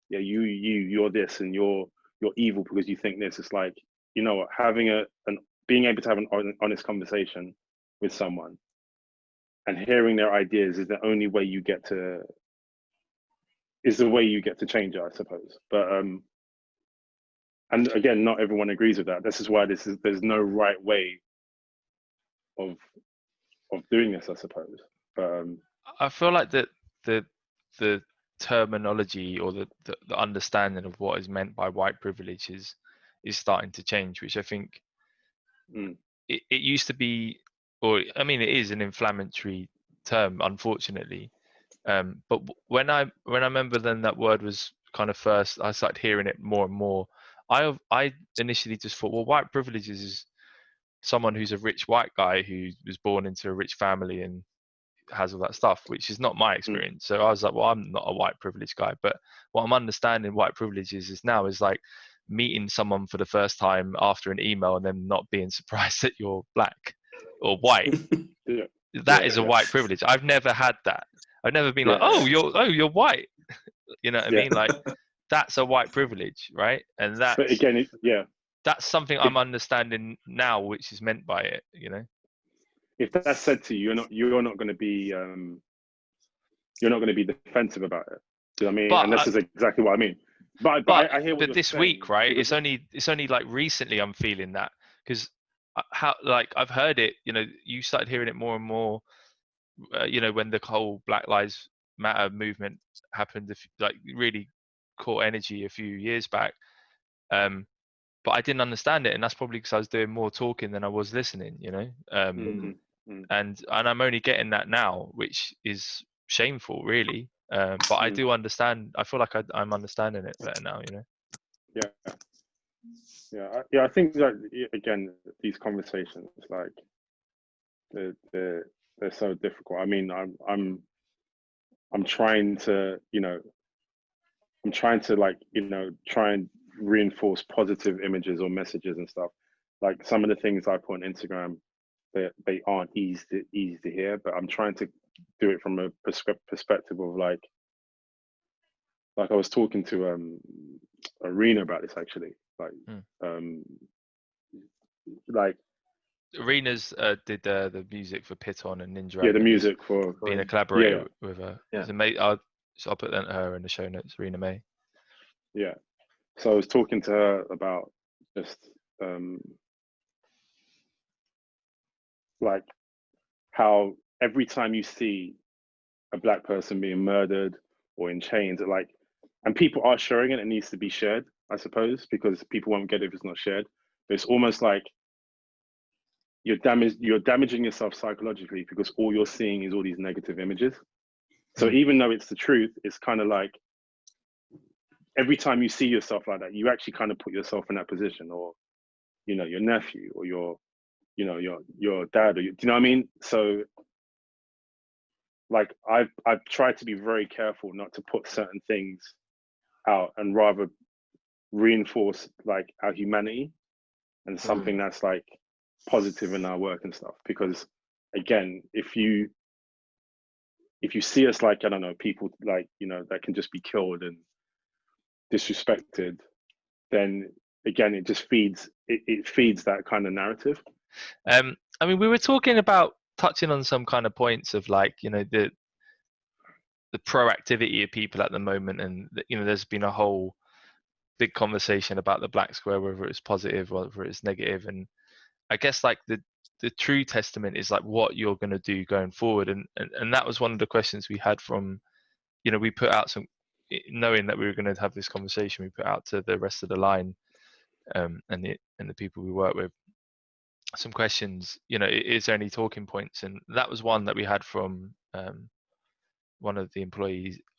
B: yeah, you're this and you're evil because you think this. It's like, you know what, having being able to have an honest conversation with someone and hearing their ideas is the only way you get to change it, I suppose. But and again, not everyone agrees with that. This is why there's no right way of doing this, I suppose. But
A: I feel like the terminology or the understanding of what is meant by white privilege is starting to change, which I think it used to be, or I mean, it is an inflammatory term, unfortunately. But when I remember then that word was kind of first, I started hearing it more and more. I initially just thought, well, white privilege is someone who's a rich white guy who was born into a rich family and has all that stuff, which is not my experience. So I was like, well, I'm not a white privileged guy, but what I'm understanding white privilege is now is like meeting someone for the first time after an email and then not being surprised that you're black or white. That is a white privilege. I've never had that. I've never been like, you're white. You know what I mean? Like, that's a white privilege, right? And that's,
B: but again,
A: that's something I'm understanding now, which is meant by it, you know.
B: If that's said to you, you're not going to be defensive about it. Do you know what I mean?
A: But,
B: and this is exactly what I mean. But I hear what you're
A: this
B: saying,
A: week, right? It's only like recently I'm feeling that, because I've heard it. You know, you started hearing it more and more. You know, when the whole Black Lives Matter movement happened, like really caught energy a few years back. But I didn't understand it, and that's probably because I was doing more talking than I was listening. You know, and I'm only getting that now, which is shameful, really. But I do understand. I feel like I'm understanding it better now. You know.
B: I think that again, these conversations, like they're so difficult. I mean, I'm trying to, try and reinforce positive images or messages and stuff. Like some of the things I put on Instagram, they aren't easy to hear, but I'm trying to do it from a perspective of like I was talking to Arena about this actually, like
A: Arena's did the music for Piton and Ninja.
B: Yeah, the music for
A: being a collaborator with her. Yeah. I'll put that her in the show notes. Arena May.
B: Yeah. So I was talking to her about just like how every time you see a black person being murdered or in chains, and people are sharing it, it needs to be shared, I suppose, because people won't get it if it's not shared. But it's almost like you're damaging yourself psychologically because all you're seeing is all these negative images. So even though it's the truth, it's kind of like every time you see yourself like that, you actually kind of put yourself in that position, or your nephew or your dad, or do you know what I mean? So like I've tried to be very careful not to put certain things out and rather reinforce like our humanity and something that's like positive in our work and stuff. Because again, if you see us like, I don't know, people like, that can just be killed and disrespected, then again, it just feeds that kind of narrative.
A: I mean, we were talking about touching on some kind of points of like, the proactivity of people at the moment, and there's been a whole big conversation about the Black Square, whether it's positive or whether it's negative. And I guess like the true testament is like what you're going to do going forward. And that was one of the questions we had from, we put out some, knowing that we were going to have this conversation, we put out to the rest of the line and the people we work with some questions, is there any talking points? And that was one that we had from one of the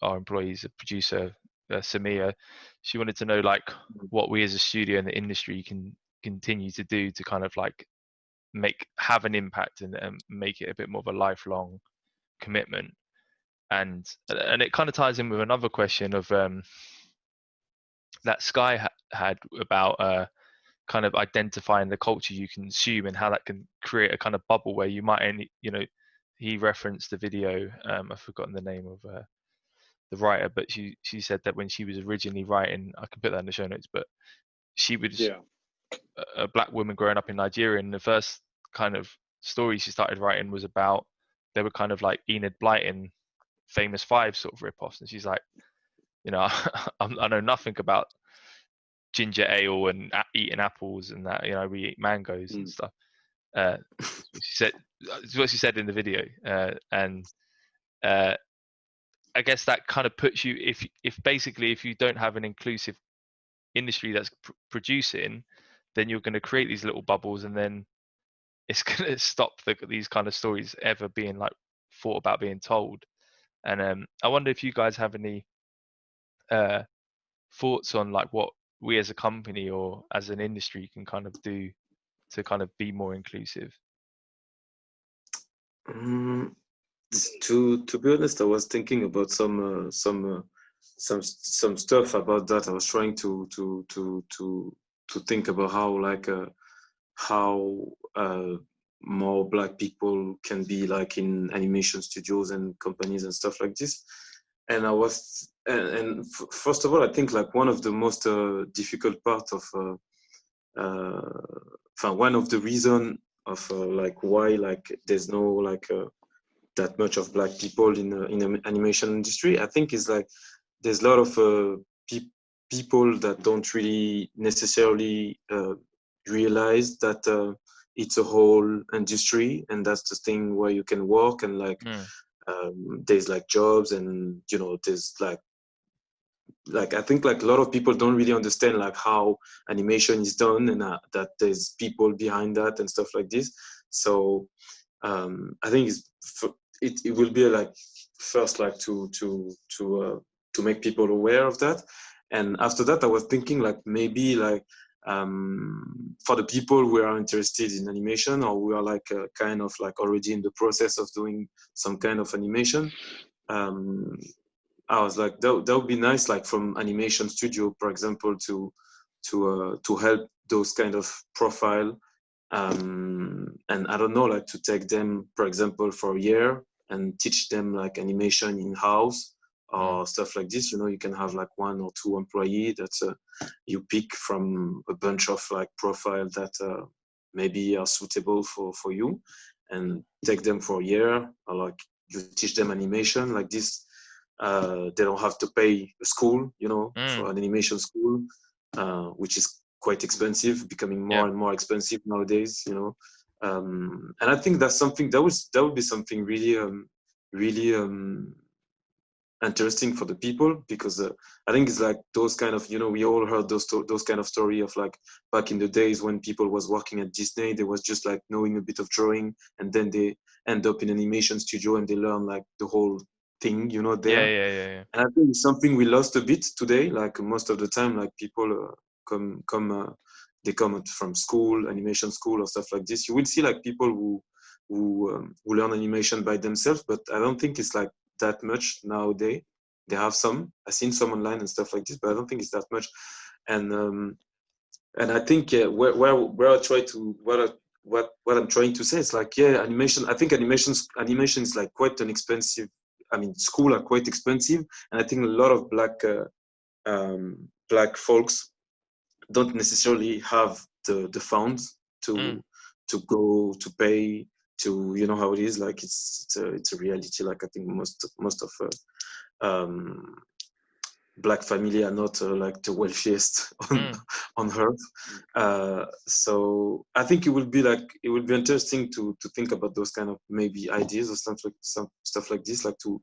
A: our employees, a producer, Samia. She wanted to know like what we as a studio in the industry can continue to do to kind of like have an impact and make it a bit more of a lifelong commitment. And it kind of ties in with another question of that Sky had about kind of identifying the culture you consume and how that can create a kind of bubble where you might only, he referenced the video, I've forgotten the name of the writer, but she said that when she was originally writing, I can put that in the show notes, but she was a black woman growing up in Nigeria, and the first kind of story she started writing was about, they were kind of like Enid Blyton Famous Five sort of rip-offs, and she's like, I know nothing about ginger ale and eating apples and that, we eat mangoes and stuff. What she said in the video, and I guess that kind of puts you, if basically if you don't have an inclusive industry that's producing, then you're going to create these little bubbles, and then it's going to stop these kind of stories ever being like thought about being told. And I wonder if you guys have any thoughts on like what we as a company or as an industry can kind of do to kind of be more inclusive.
C: To be honest, I was thinking about some stuff about that. I was trying to think about how more Black people can be like in animation studios and companies and stuff like this. And first of all, I think like one of the most difficult part of one of the reason of like why like there's no like that much of Black people in the animation industry, I think is like there's a lot of people that don't really necessarily realize that it's a whole industry, and that's the thing where you can work and like there's like jobs, and you know there's like I think like a lot of people don't really understand like how animation is done, and that there's people behind that and stuff like this. So I think it will be like first like to make people aware of that, and after that I was thinking like maybe like for the people who are interested in animation, or who are like kind of like already in the process of doing some kind of animation, I was like that would be nice, like from animation studio, for example, to help those kind of profile, and I don't know, like to take them, for example, for a year and teach them like animation in house or stuff like this. You know, you can have like 1 or 2 employees that you pick from a bunch of like profile that maybe are suitable for you, and take them for a year, or like you teach them animation like this. They don't have to pay a school, you know, for an animation school, which is quite expensive, becoming more and more expensive nowadays, you know. And I think that's something that would be something really, really interesting for the people, because I think it's like those kind of, you know, we all heard those kind of story of like back in the days when people was working at Disney, they was just like knowing a bit of drawing, and then they end up in an animation studio and they learn like the whole thing, you know, there.
A: Yeah.
C: And I think it's something we lost a bit today. Like most of the time, like people they come from school, animation school or stuff like this. You will see like people who learn animation by themselves, but I don't think it's like that much nowadays. They have some. I've seen some online and stuff like this, but I don't think it's that much. And I think where I try to what I'm trying to say is like, animation. I think animation is like quite an expensive. I mean, school are quite expensive, and I think a lot of black folks don't necessarily have the funds to go to pay to, you know how it is, like it's a reality. Like I think most of Black family are not like the wealthiest on earth. So I think it will be interesting to think about those kind of maybe ideas or some stuff like this, like to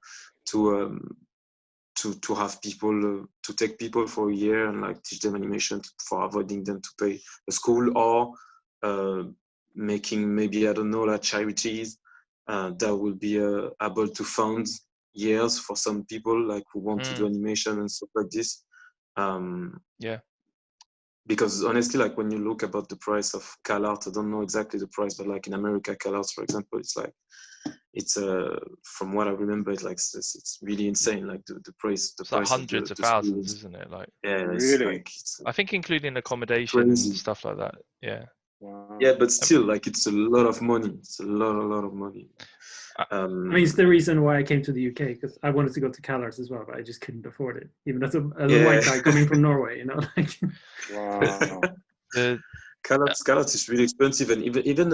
C: have people to take people for a year and like teach them animation for avoiding them to pay a school, or making maybe, I don't know, like charities that will be able to fund years for some people like who want to do animation and stuff like this. Because honestly, like when you look about the price of CalArt, I don't know exactly the price, but like in America, CalArt, for example, it's from what I remember, it's really insane. Like the price,
A: it's like hundreds of thousands, isn't it? Like,
B: really?
A: I think including accommodation and stuff like that. Yeah.
B: Wow.
C: Yeah, but still, like it's a lot of money. It's a lot of money.
D: I mean, it's the reason why I came to the UK, because I wanted to go to CalArts as well, but I just couldn't afford it, even as a white guy coming from Norway, you know. Like,
B: wow.
C: CalArts is really expensive, and even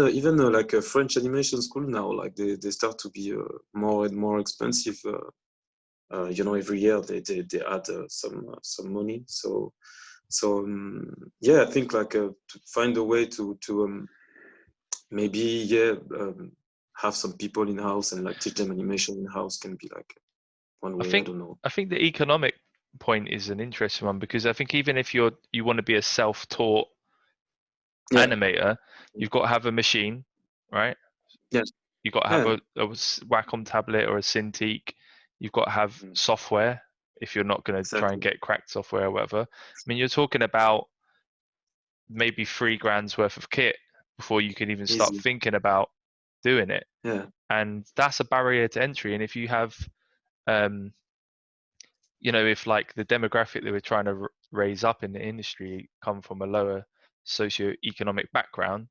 C: like a French animation school now, like they start to be more and more expensive. You know, every year they add some money. So I think like to find a way to maybe have some people in house and like teach them animation in house can be like one way. I don't know.
A: I think the economic point is an interesting one, because I think even if you want to be a self-taught animator, you've got to have a machine, right?
C: Yes.
A: You've got to have a Wacom tablet or a Cintiq. You've got to have software if you're not going to try and get cracked software or whatever. I mean, you're talking about maybe $3,000 worth of kit before you can even start thinking about doing it.
C: Yeah.
A: and that's a barrier to entry. And if you have you know, if like the demographic that we're trying to raise up in the industry come from a lower socio-economic background,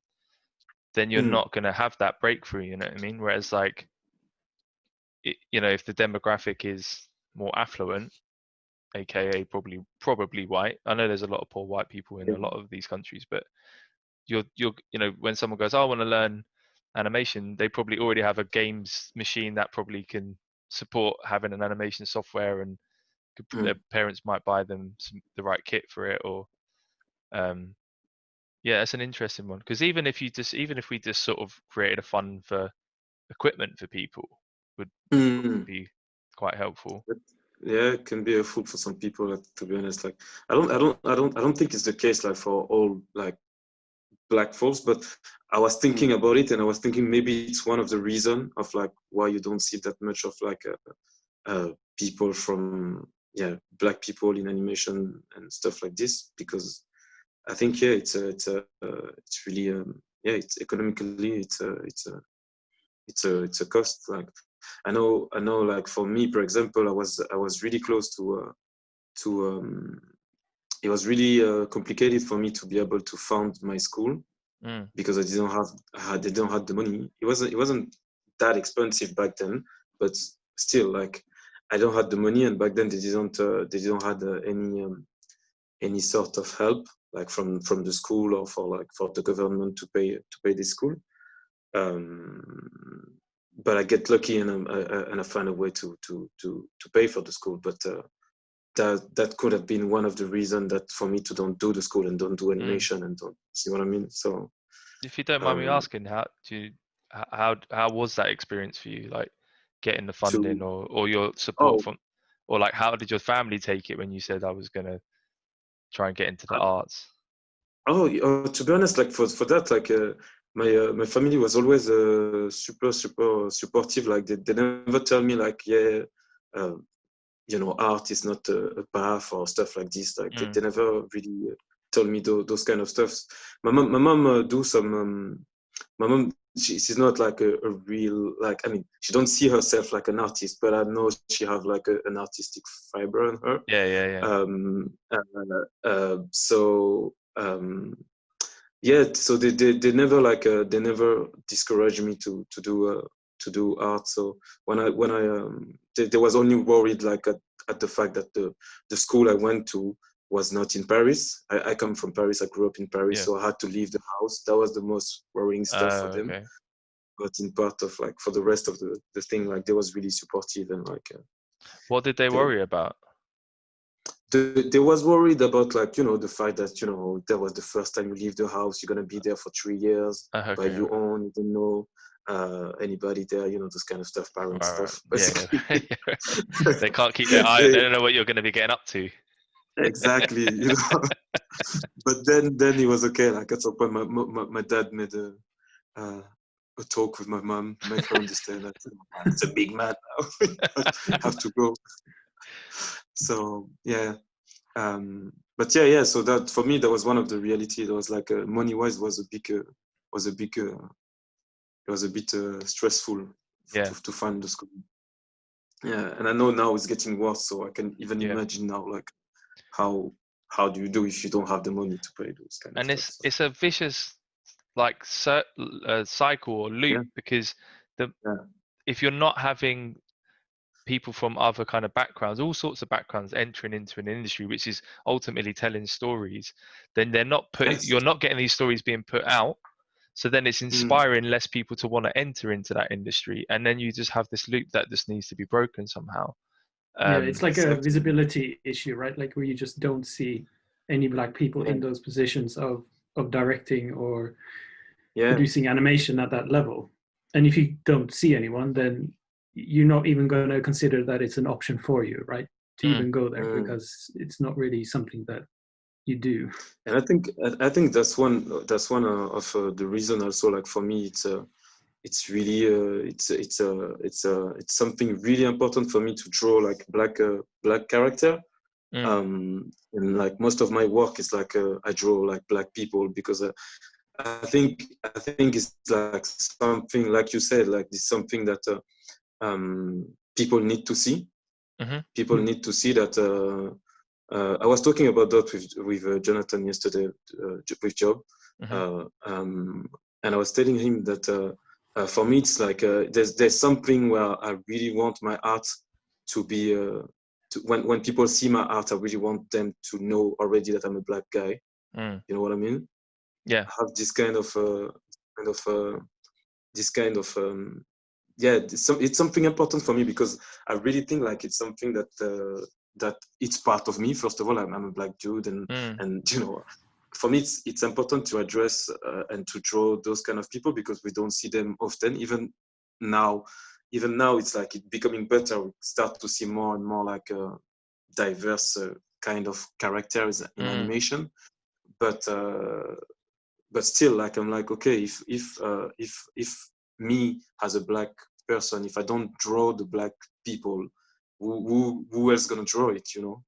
A: then you're not going to have that breakthrough, you know what I mean? Whereas like, you know, if the demographic is more affluent, aka probably white, I know there's a lot of poor white people in a lot of these countries, but you're you know, when someone goes, oh, I want to learn animation, they probably already have a games machine that probably can support having an animation software, and their parents might buy them the right kit for it, or yeah, that's an interesting one, because even if we just sort of created a fund for equipment for people, would be quite helpful.
C: Yeah, it can be helpful for some people. Like, to be honest, like I don't think it's the case like for all like black folks, but I was thinking about it, and I was thinking maybe it's one of the reason of like why you don't see that much of like people from black people in animation and stuff like this, because I think it's really it's economically it's a cost. Like I know like for me, for example, I was really close to it was really complicated for me to be able to fund my school because I didn't have the money. It wasn't that expensive back then, but still, like I don't have the money, and back then they didn't have any sort of help like from the school or for the government to pay the school. But I get lucky and I find a way to pay for the school. But that could have been one of the reasons that for me to don't do the school and don't do animation and don't see what I mean. So,
A: if you don't mind me asking, how was that experience for you? Like getting the funding or your support from, or like how did your family take it when you said I was gonna try and get into the arts?
C: To be honest, like for that, like my family was always super supportive. Like they never tell me like art is not a path or stuff like this. Like they never really told me those kind of stuffs. My mom do some. My mom, she's not like a real, like, I mean, she don't see herself like an artist, but I know she have like an artistic fiber in her. So they never like they never discouraged me to do art. So when I they was only worried like at the fact that the school I went to was not in Paris. I come from Paris. I grew up in Paris, so I had to leave the house. That was the most worrying stuff for them. Okay. But in part of like for the rest of the thing, like they was really supportive and like.
A: What did they worry about?
C: They was worried about like the fact that that was the first time you leave the house. You're gonna be there for 3 years by your own. You don't know anybody there. Those kind of stuff, parent stuff. Basically.
A: Yeah. They can't keep their eye. They don't know what you're gonna be getting up to.
C: Exactly. But then it was okay. Like at some point, my dad made a talk with my mom, make her understand that it's a big man now. Have to go. So yeah, but yeah. So that for me, that was one of the reality. That was like money-wise was a bit stressful to find the school. Yeah, and I know now it's getting worse. So I can even imagine now, like how do you do if you don't have the money to pay those kind of stuff.
A: And it's a vicious like cycle or loop because if you're not having people from other kind of backgrounds, all sorts of backgrounds entering into an industry which is ultimately telling stories, then they're not you're not getting these stories being put out, so then it's inspiring less people to want to enter into that industry, and then you just have this loop that just needs to be broken somehow.
D: It's like a visibility issue, right? Like where you just don't see any black people in those positions of directing or producing animation at that level. And if you don't see anyone, then you're not even going to consider that it's an option for you, right? To even go there because it's not really something that you do.
C: And I think that's one of the reason also. Like for me, it's really it's something really important for me to draw like black character. And like most of my work is like I draw like black people because I think it's like something, like you said, like it's something that people need to see.
A: Mm-hmm.
C: People need to see that. I was talking about that with Jonathan yesterday with Job, and I was telling him that for me it's like there's something where I really want my art to be. When people see my art, I really want them to know already that I'm a black guy. You know what I mean?
A: Yeah.
C: Have this kind of it's something important for me, because I really think like it's something that that it's part of me. First of all, I'm a black dude, and you know, for me it's important to address and to draw those kind of people, because we don't see them often. Even now it's like it's becoming better. We start to see more and more like diverse kind of characters in animation, but still, like I'm like, okay, if me as a black person, if I don't draw the black people, who else gonna draw it? You know,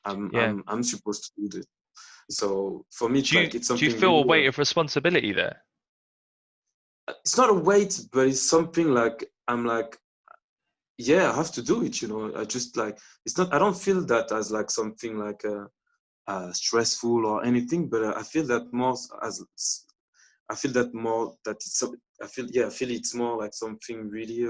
C: I'm supposed to do this. So for me, it's like it's something.
A: Do you feel
C: really,
A: a weight of responsibility there?
C: It's not a weight, but it's something like I'm like, yeah, I have to do it. You know, I just like it's not. I don't feel that as like something like stressful or anything, but I feel that more as. I feel that more that it's. I feel it's more like something really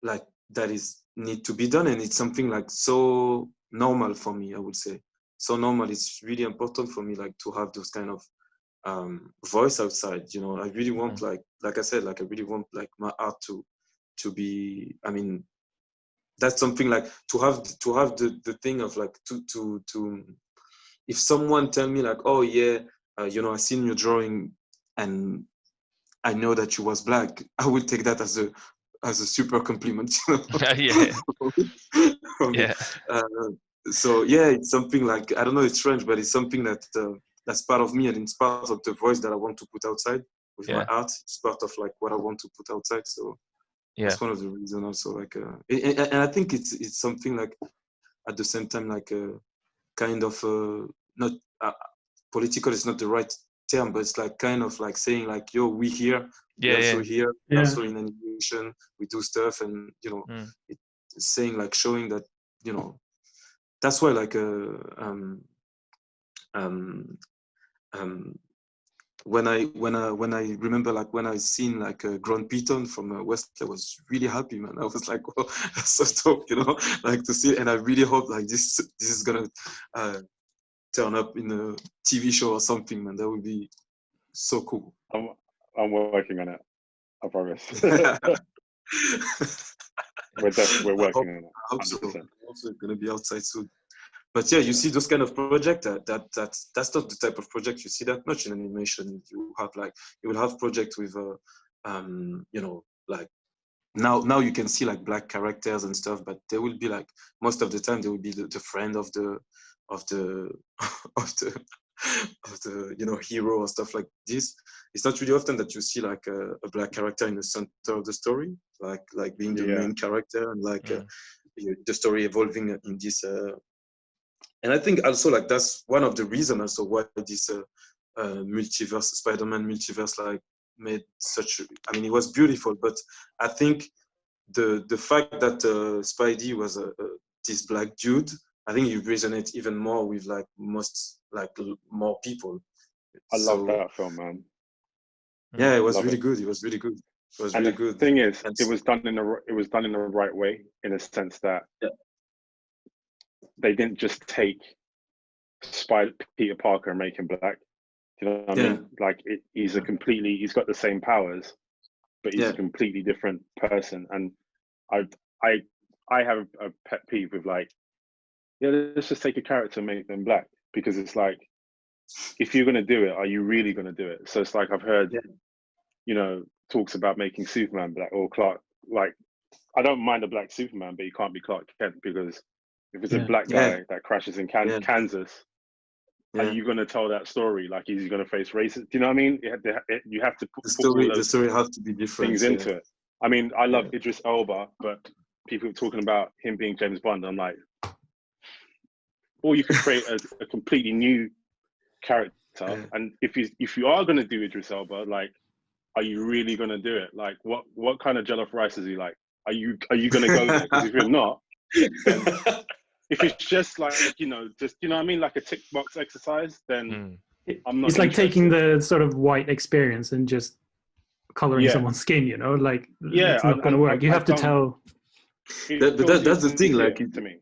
C: like that is need to be done, and it's something like so normal for me. I would say so normal. It's really important for me, like to have those kind of voice outside. You know, I really want like I said, like I really want like my art to be. I mean, that's something like to have the thing of like to if someone tell me like, oh yeah, you know, I seen your drawing and I know that you was black, I will take that as a super compliment. You know?
A: Yeah.
C: So yeah, it's something like, I don't know, it's strange, but it's something that that's part of me, and it's part of the voice that I want to put outside with my art. It's part of like what I want to put outside. So that's one of the reasons also, like and I think it's something like at the same time like kind of not political is not the right term, but it's like kind of like saying like, yo, we here, we also here, also in animation, we do stuff, and you know, it's saying like showing that, you know, that's why like when I remember like when I seen like Grand Piton from West, I was really happy, man. I was like, oh, that's so dope, you know, like to see, and I really hope like this is gonna turn up in a TV show or something, man. That would be so cool.
B: I'm working on it. I promise. we're working on it.
C: I hope so. Also gonna be outside soon. But yeah, you see those kind of projects that's not the type of project you see that much in animation. You will have projects with you know, like now you can see like black characters and stuff, but they will be like, most of the time they will be the friend of the you know, hero or stuff like this. It's not really often that you see like a black character in the center of the story, like being the main character, and like the story evolving in this and I think also like that's one of the reasons also why this multiverse, Spider-Man multiverse, like made such. I mean, it was beautiful, but I think the fact that Spidey was this black dude, I think it resonates even more with like more people.
B: I love that film, man.
C: Yeah, it was really good. It was really good. It was really good.
B: The thing is, it was done in the right way, in a sense that they didn't just take Peter Parker and make him black. Do you know what I mean? Like he's got the same powers, but he's a completely different person. And I have a pet peeve with like, let's just take a character and make them black, because it's like, if you're gonna do it, are you really gonna do it? So it's like I've heard, you know, talks about making Superman black or Clark. Like, I don't mind a black Superman, but he can't be Clark Kent, because if it's a black guy that crashes in Kansas, are you going to tell that story? Like, is he going to face racism? Do you know what I mean? You have to put
C: the story has to be different
B: things into it. I mean, I love Idris Elba, but people talking about him being James Bond, I'm like, or you could create a completely new character and if you are going to do Idris Elba, like, are you really going to do it? Like, what kind of jollof rice is he like? Are you going to go there? Because if you're not, then if it's just like, just, what I mean, like a tick box exercise, then I'm not
D: It's like taking
B: interested.
D: the sort of white experience and just coloring someone's skin, like, it's not going to work. You have to tell.
C: But that's the thing, like,
B: to me.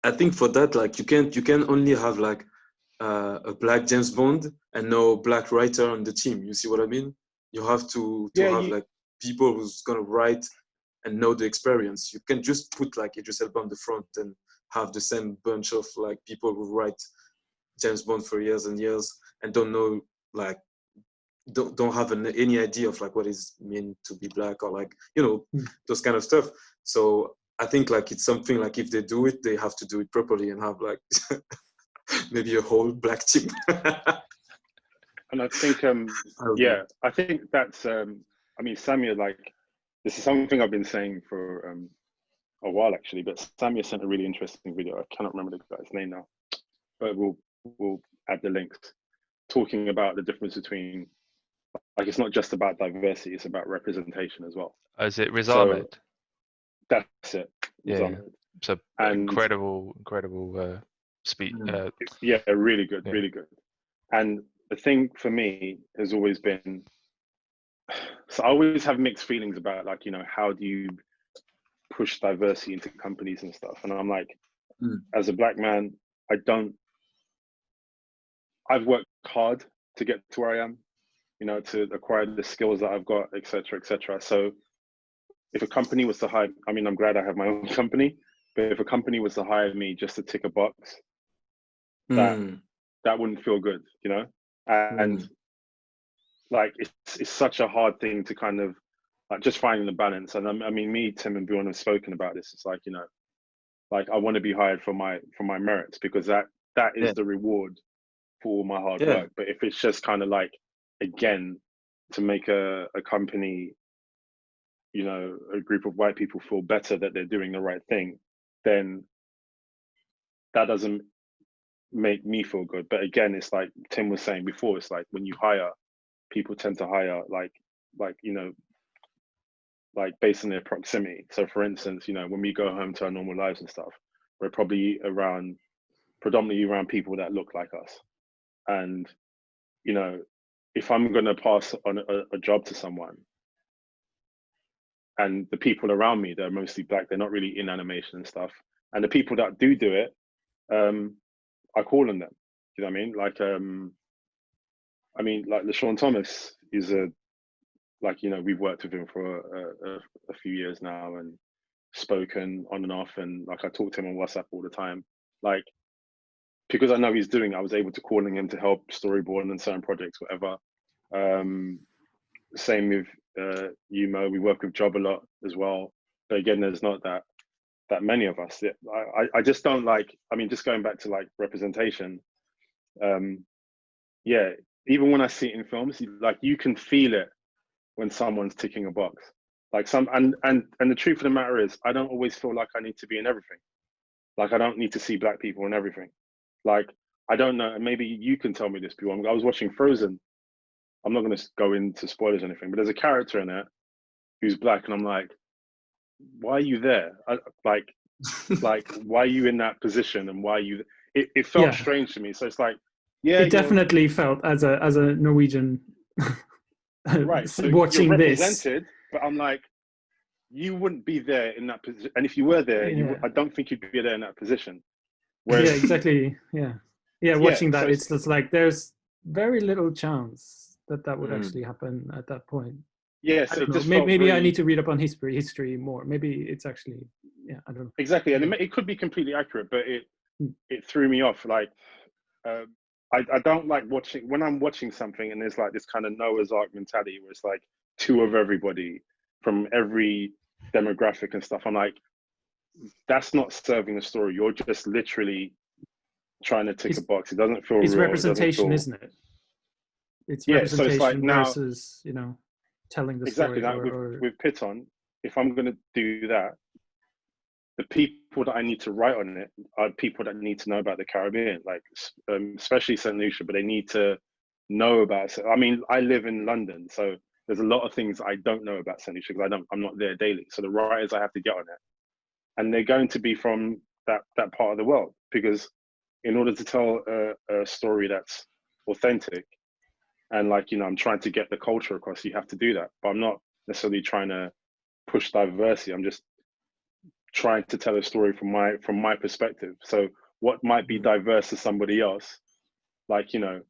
C: I think for that, like, you can only have like a black James Bond and no black writer on the team. You see what I mean? You have to have like people who's gonna write and know the experience. You can just put like Idris Elba on the front and have the same bunch of like people who write James Bond for years and years and don't know, like, don't have any idea of like what it mean to be black, or like, those kind of stuff. So I think like it's something like, if they do it, they have to do it properly and have like maybe a whole black team.
B: And I think, I think that's, I mean, Samia, like, this is something I've been saying for a while actually, but Samia sent a really interesting video. I cannot remember the guy's name now, but we'll add the links, talking about the difference between, like, it's not just about diversity, it's about representation as well.
A: Is it Riz Ahmed?
B: That's it.
A: Yeah. So incredible speech.
B: Yeah, really good, really good. And the thing for me has always been, so I always have mixed feelings about, like, how do you push diversity into companies and stuff? And I'm like, as a black man, I've worked hard to get to where I am, to acquire the skills that I've got, et cetera, et cetera. So if a company was to hire, I mean, I'm glad I have my own company, but if a company was to hire me just to tick a box, that wouldn't feel good, And like, it's such a hard thing to kind of, like, just finding the balance. And I mean, me, Tim, and Bjorn have spoken about this. It's like, like, I want to be hired for my merits, because that is the reward for all my hard work. But if it's just kind of like, again, to make a company, a group of white people feel better that they're doing the right thing, then that doesn't make me feel good. But again, it's like Tim was saying before, it's like, when you hire, people tend to hire like based on their proximity. So for instance, when we go home to our normal lives and stuff, we're probably predominantly around people that look like us. And if I'm going to pass on a job to someone, and the people around me, they're mostly black, they're not really in animation and stuff, and the people that do it, I call on them. You know what I mean? Like, I mean, like LaShawn Thomas is we've worked with him for a few years now, and spoken on and off, and like, I talk to him on WhatsApp all the time. Like, because I know he's doing, I was able to call on him to help storyboard on certain projects, whatever. Same with Yumo. We work with Job a lot as well, but again, there's not that many of us. I just don't like, I mean, just going back to like representation, even when I see it in films, like, you can feel it when someone's ticking a box. Like, and the truth of the matter is, I don't always feel like I need to be in everything. Like, I don't need to see black people in everything. Like, I don't know, and maybe you can tell me this, Bjorn. I was watching Frozen. I'm not going to go into spoilers or anything, but there's a character in it who's black, and I'm like, why are you there? Like, why are you in that position, and why are you? It felt strange to me. So it's like,
D: it definitely felt as a Norwegian,
B: right? So
D: watching
B: you're
D: this,
B: represented, but I'm like, you wouldn't be there in that position, and if you were there, I don't think you'd be there in that position. Whereas,
D: exactly. Watching that, it's just like, there's very little chance that would actually happen at that point.
B: Yes,
D: maybe I need to read up on history more. Maybe it's actually, I don't know.
B: Exactly, and it could be completely accurate, but it threw me off. Like, I don't like watching, when I'm watching something and there's like this kind of Noah's Ark mentality where it's like two of everybody from every demographic and stuff. I'm like, that's not serving the story. You're just literally trying to tick a box. It doesn't feel real.
D: It's representation, isn't it? It's representation, so it's like, now, versus, telling the story.
B: Exactly, with Piton, if I'm going to do that, the people that I need to write on it are people that need to know about the Caribbean, like especially St. Lucia, but they need to know about. I mean, I live in London, so there's a lot of things I don't know about St. Lucia because I'm not there daily. So the writers I have to get on it, and they're going to be from that part of the world, because in order to tell a story that's authentic, and like, you know, I'm trying to get the culture across, you have to do that. But I'm not necessarily trying to push diversity. I'm just trying to tell a story from my perspective. So what might be diverse to somebody else, like, you know,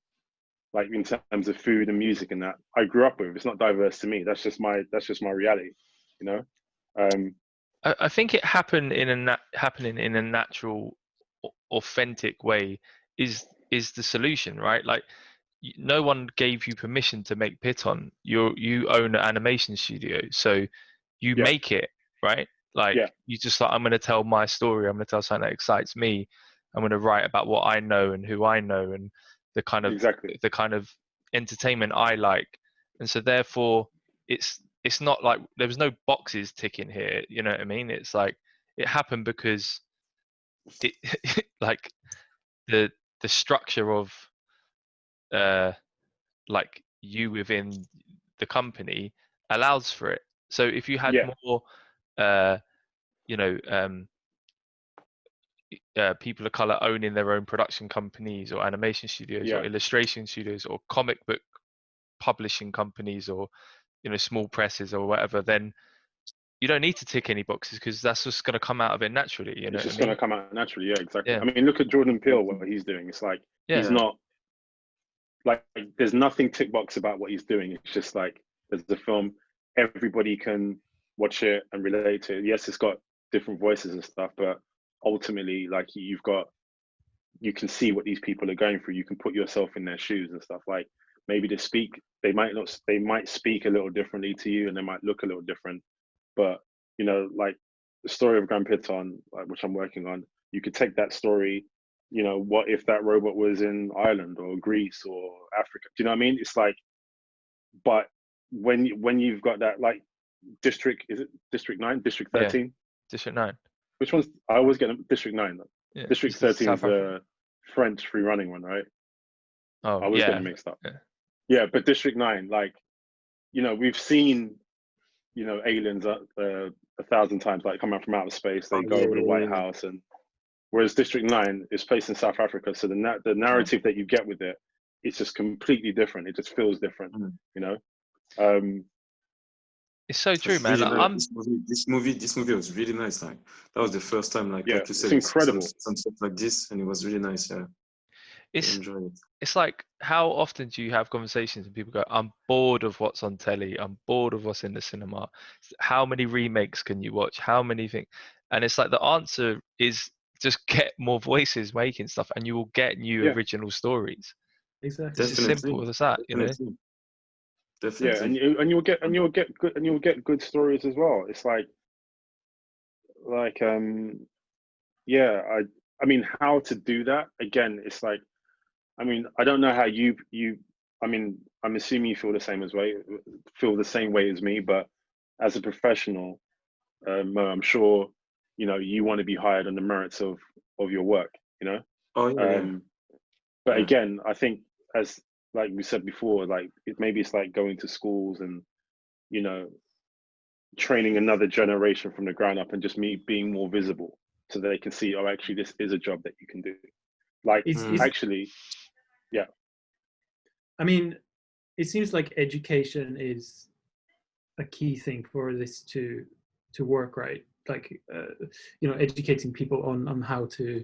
B: like in terms of food and music and that I grew up with, it's not diverse to me. That's just my reality, you know.
A: I think it happening in a natural, authentic way is the solution, right? Like, no one gave you permission to make Piton. You own an animation studio, so you
B: Yeah.
A: make it, right? Like,
B: Yeah.
A: you just like, I'm going to tell my story. I'm going to tell something that excites me. I'm going to write about what I know and who I know and the kind of entertainment I like. And so therefore, it's not like there was no boxes ticking here. You know what I mean? It's like it happened because it like the structure of like you within the company allows for it. So if you had more you know people of color owning their own production companies or animation studios or illustration studios or comic book publishing companies or, you know, small presses or whatever, then you don't need to tick any boxes because that's just going to come out of it naturally. You know,
B: it's just
A: what I
B: going
A: mean?
B: to come out naturally. Yeah, exactly.
A: Yeah.
B: I mean, look at Jordan Peele, what he's doing. It's like he's not like, there's nothing tick box about what he's doing. It's just like, there's a film, everybody can watch it and relate to it. Yes, it's got different voices and stuff, but ultimately, like, you can see what these people are going through. You can put yourself in their shoes and stuff. Like, maybe they might speak a little differently to you, and they might look a little different. But, you know, like the story of Grand Piton, like, which I'm working on, you could take that story, you know, what if that robot was in Ireland or Greece or Africa? Do you know what I mean? It's like, but when you've got that, like, is it District 9, District 13?
A: Yeah. District 9.
B: Which one's, I always get District 9.
A: Yeah.
B: District 13 is the French free running one, right?
A: Oh,
B: I was getting mixed up. Yeah, but District 9, like, you know, we've seen, you know, aliens 1,000 times, like, come out from outer space. They go over the White House, and whereas District 9 is placed in South Africa, so the narrative that you get with it, it's just completely different. It just feels different, you know.
A: It's so true, man.
C: Really nice. This movie was really nice. Like, that was the first time, like you said,
B: it's incredible.
C: Some stuff like this, and it was really nice. Yeah, I enjoyed it.
A: It's like, how often do you have conversations and people go, I'm bored of what's on telly, I'm bored of what's in the cinema, how many remakes can you watch, how many things? And it's like, the answer is just get more voices making stuff and you will get new original stories.
D: Exactly.
A: It's as simple as that, you know.
C: Definitely.
B: Yeah, and you'll get good stories as well. It's like I mean, how to do that, again, it's like, I mean, I don't know how you I mean, I'm assuming you feel the same way as me, but as a professional, Mo, I'm sure, you know, you want to be hired on the merits of your work, you know. But again, I think, as like we said before, like, maybe it's like going to schools and, you know, training another generation from the ground up, and just being more visible so that they can see, oh, actually, this is a job that you can do. Like, actually, yeah.
D: I mean, it seems like education is a key thing for this to work, right? Like, you know, educating people on how to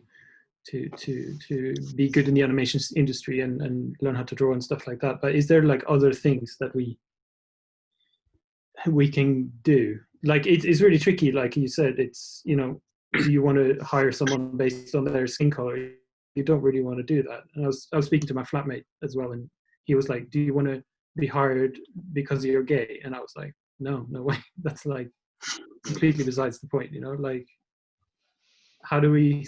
D: be good in the animation industry and learn how to draw and stuff like that. But is there like other things that we can do? Like, it's really tricky. Like you said, it's, you know, do you want to hire someone based on their skin color? You don't really want to do that. And I was speaking to my flatmate as well, and he was like, do you want to be hired because you're gay? And I was like, no way. That's like completely besides the point, you know. Like, how do we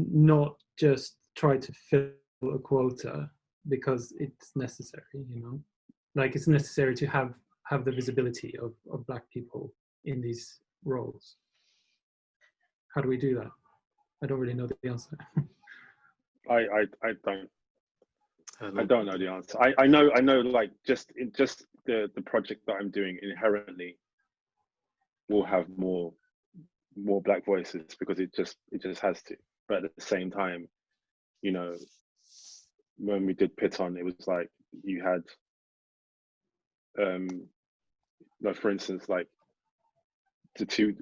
D: not just try to fill a quota because it's necessary, you know? Like, it's necessary to have the visibility of Black people in these roles. How do we do that? I don't really know the answer.
B: I don't know the answer. I know like just the project that I'm doing inherently will have more black voices because it just has to. But at the same time, you know, when we did Piton, it was like you had like for instance, like the two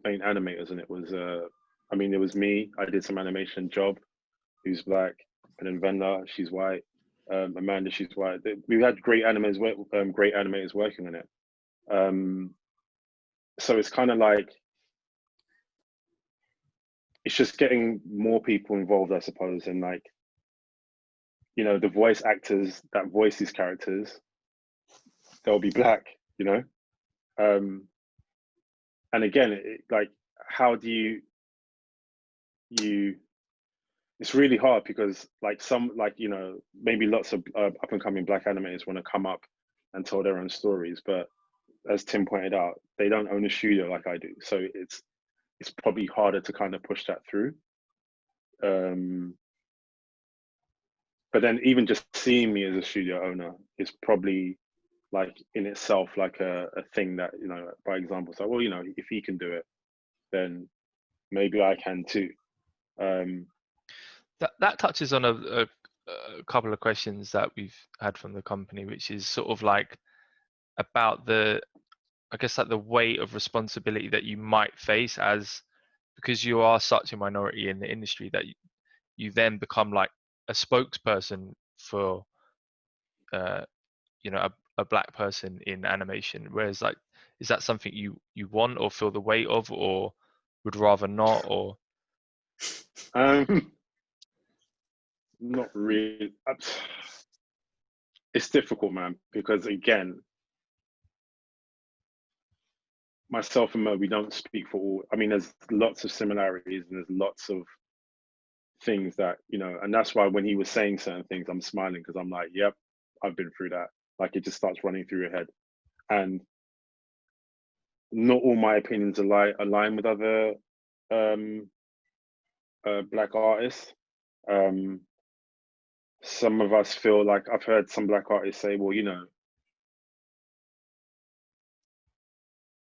B: main animators, and it was I mean, it was me. I did some animation. Job, who's black, and then Venda, she's white. Amanda, she's white. We had great animators working on it. So it's kind of like it's just getting more people involved, I suppose, and like, you know, the voice actors that voice these characters, they'll be black, you know. And again, like, how do you? It's really hard because, like, you know, maybe lots of up and coming black animators want to come up and tell their own stories, but as Tim pointed out, they don't own a studio like I do, so it's probably harder to kind of push that through. But then even just seeing me as a studio owner is probably like in itself like a thing that, you know, by example, so, well, you know, if he can do it, then maybe I can too.
A: That touches on a couple of questions that we've had from the company, which is sort of like about the, I guess, like the weight of responsibility that you might face as, because you are such a minority in the industry, that you then become like a spokesperson for you know, a black person in animation. Whereas, like, is that something you want or feel the weight of, or would rather not? Or
B: not really. It's difficult, man, because again, myself and Mo, we don't speak for all. I mean, there's lots of similarities and there's lots of things that, you know, and that's why when he was saying certain things, I'm smiling because I'm like, yep, I've been through that. Like, it just starts running through your head. And not all my opinions align with other black artists. Some of us feel like, I've heard some black artists say, well, you know,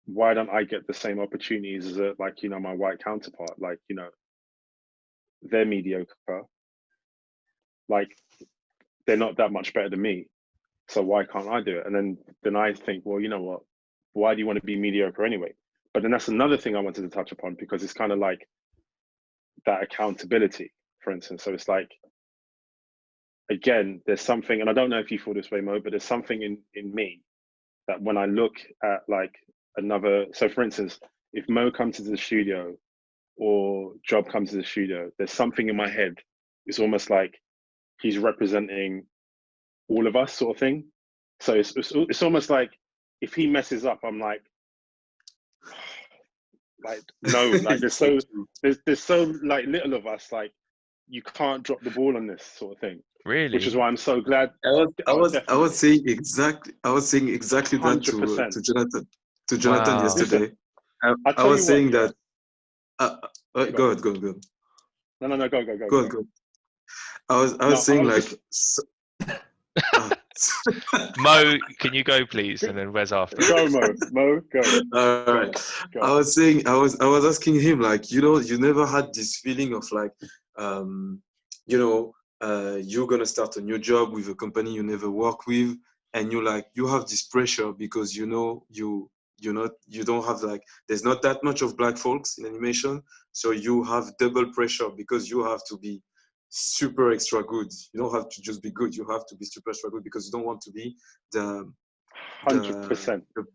B: why don't I get the same opportunities as like, you know, my white counterpart? Like, you know, they're mediocre. Like, they're not that much better than me. So why can't I do it? And then I think, well, you know what? Why do you want to be mediocre anyway? But then that's another thing I wanted to touch upon, because it's kind of like that accountability, for instance. So it's like, again, there's something, and I don't know if you feel this way, Mo, but there's something in me that when I look at like another, so for instance, if Mo comes to the studio or Job comes to the studio, there's something in my head. It's almost like he's representing all of us, sort of thing. So it's almost like if he messes up, I'm like no, like there's so like little of us, like you can't drop the ball on this sort of thing.
A: really,
B: which is why I'm so glad.
C: I was saying exactly that to Jonathan
A: Wow.
C: yesterday. I was saying that. Go ahead.
B: No, go.
C: I was saying like.
A: Mo, can you go please? And then Wes after.
B: Go, Mo, go.
C: All right. Go. I was asking him, like, you know, you never had this feeling of like, you know, you're gonna start a new job with a company you never work with, and you have this pressure because you know you don't have, like, there's not that much of black folks in animation, so you have double pressure because you have to be super extra good. You don't have to just be good, you have to be super extra good because you don't want to be the
B: 100%
C: the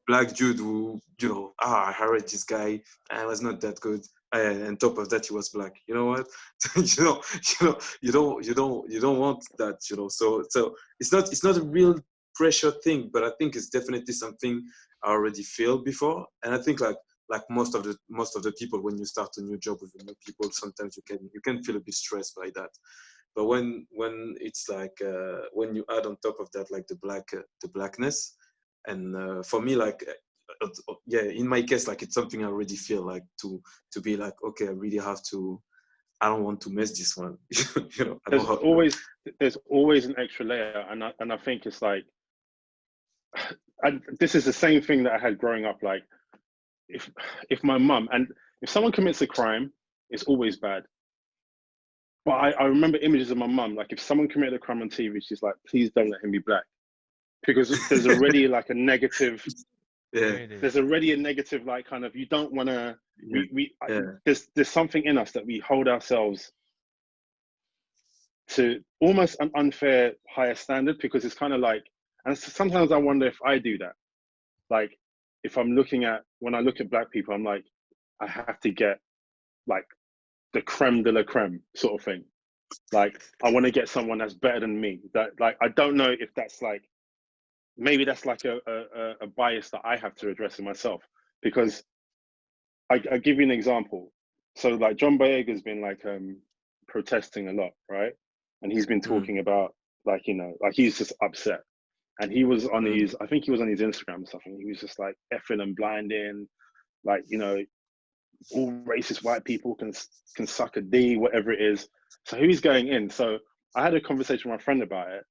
C: black dude who, you know, I hired this guy, I was not that good, and on top of that he was black. You know what? you don't want that, you know. So it's not a real pressure thing, but I think it's definitely something I already felt before. And I think like most of the people, when you start a new job with new people, sometimes you can feel a bit stressed by that. But when it's like when you add on top of that like the blackness, and for me, like yeah, in my case, like it's something I already feel like to be like, okay, I really have to I don't want to miss this one. You know,
B: there's always an extra layer, and I think it's like, this is the same thing that I had growing up. Like, if my mum, and if someone commits a crime, it's always bad. But I remember images of my mum, like if someone committed a crime on TV, she's like, please don't let him be black, because there's already like a negative.
C: Yeah.
B: There's already a negative, like, kind of, you don't want to. There's something in us that we hold ourselves to almost an unfair higher standard, because it's kind of like, and sometimes I wonder if I do that. Like, if when I look at black people, I'm like, I have to get like the creme de la creme sort of thing. Like, I want to get someone that's better than me. That, like, I don't know if that's like, maybe that's like a bias that I have to address in myself, because I give you an example. So like John Boyega's been like protesting a lot, right? And he's been talking about, like, you know, like, he's just upset. And he was on his, I think he was on his Instagram and stuff, and he was just like effing and blinding, like, you know, all racist white people can suck a D, whatever it is. So he's going in. So I had a conversation with my friend about it.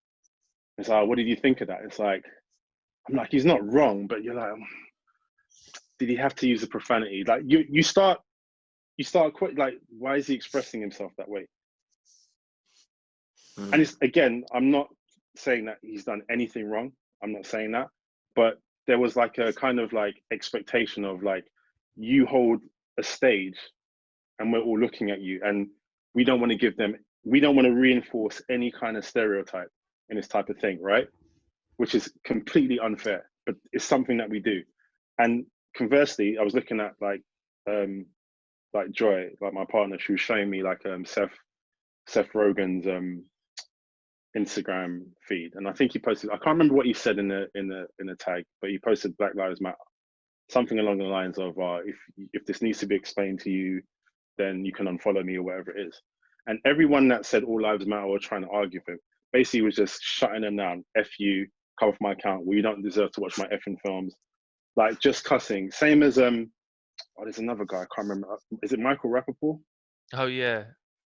B: It's like, what did you think of that? It's like, I'm like, he's not wrong, but you're like, did he have to use the profanity? Like, you start quite like, why is he expressing himself that way? And it's, again, I'm not saying that he's done anything wrong. I'm not saying that, but there was like a kind of like expectation of like, you hold a stage and we're all looking at you, and we don't want to reinforce any kind of stereotype in this type of thing, right? Which is completely unfair, but it's something that we do. And conversely, I was looking at like Joy, like my partner, she was showing me like Seth Rogen's Instagram feed, and I think he posted, I can't remember what he said in the tag, but he posted Black Lives Matter, something along the lines of, if this needs to be explained to you, then you can unfollow me, or whatever it is. And everyone that said all lives matter or trying to argue with him basically was just shutting them down. F you, come off my account. Well, you don't deserve to watch my effing films. Like, just cussing. Same as there's another guy, I can't remember. Is it Michael Rappaport?
A: Oh yeah.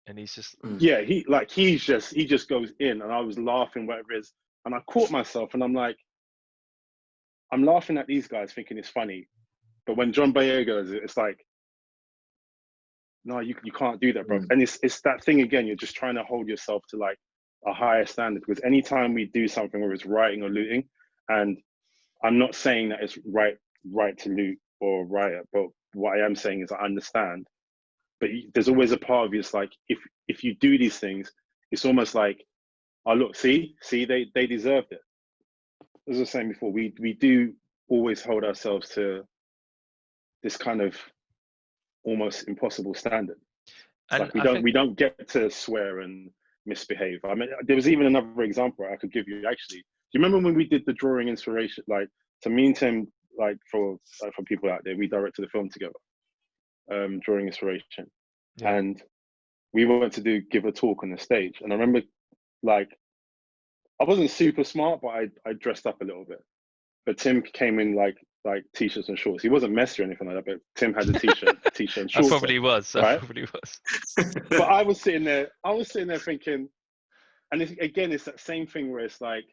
A: And he's just
B: yeah, he just goes in, and I was laughing, whatever it is, and I caught myself, and I'm like, I'm laughing at these guys thinking it's funny, but when John Boyega does it, it's like, no, you can't do that, bro. And it's that thing again, you're just trying to hold yourself to like a higher standard, because anytime we do something, whether it's rioting or looting, and I'm not saying that it's right to loot or riot, but what I am saying is I understand. But there's always a part of you, it's like, if you do these things, it's almost like, oh look, see, they deserved it. As I was saying before, we do always hold ourselves to this kind of almost impossible standard. And like we don't get to swear and misbehave. I mean, there was even another example I could give you actually. Do you remember when we did the drawing inspiration? Like, to me and Tim, like for people out there, we directed the film together, drawing inspiration, and we went to give a talk on the stage. And I remember, like, I wasn't super smart, but I dressed up a little bit. But Tim came in like t-shirts and shorts. He wasn't messy or anything like that, but Tim had a t-shirt and shorts.
A: I probably was.
B: But I was sitting there thinking, and it's that same thing where it's like,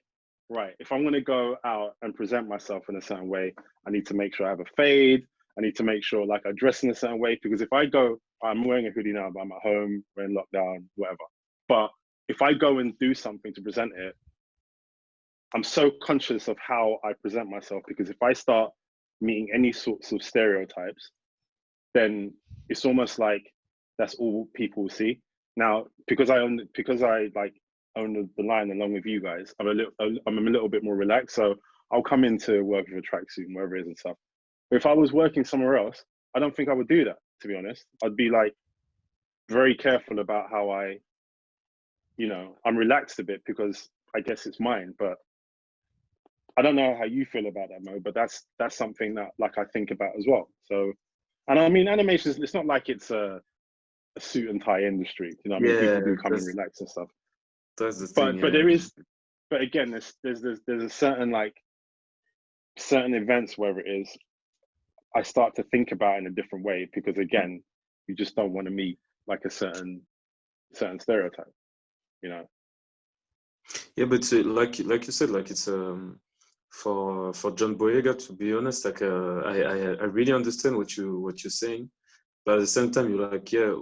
B: right, if I'm gonna go out and present myself in a certain way, I need to make sure I have a fade. I need to make sure like I dress in a certain way, because if I go, I'm wearing a hoodie now, but I'm at home, we're in lockdown, whatever. But if I go and do something to present it, I'm so conscious of how I present myself, because if I start meeting any sorts of stereotypes, then it's almost like that's all people see. Now, because I own the line along with you guys, I'm a little bit more relaxed. So I'll come into work with a tracksuit and whatever it is and stuff. But if I was working somewhere else, I don't think I would do that, to be honest. I'd be like very careful about how I'm relaxed a bit, because I guess it's mine. But I don't know how you feel about that, Mo, but that's something that like I think about as well. So, and I mean, animations, it's not like it's a suit and tie industry. You know what I mean? People do come and relax and stuff.
C: That's the thing.
B: But there is, but again, there's a certain events, wherever it is, I start to think about it in a different way, because again, you just don't want to meet like a certain certain stereotype, you know.
C: Yeah, but like you said, like it's for John Boyega, to be honest, like I really understand what you're saying, but at the same time you're like, yeah,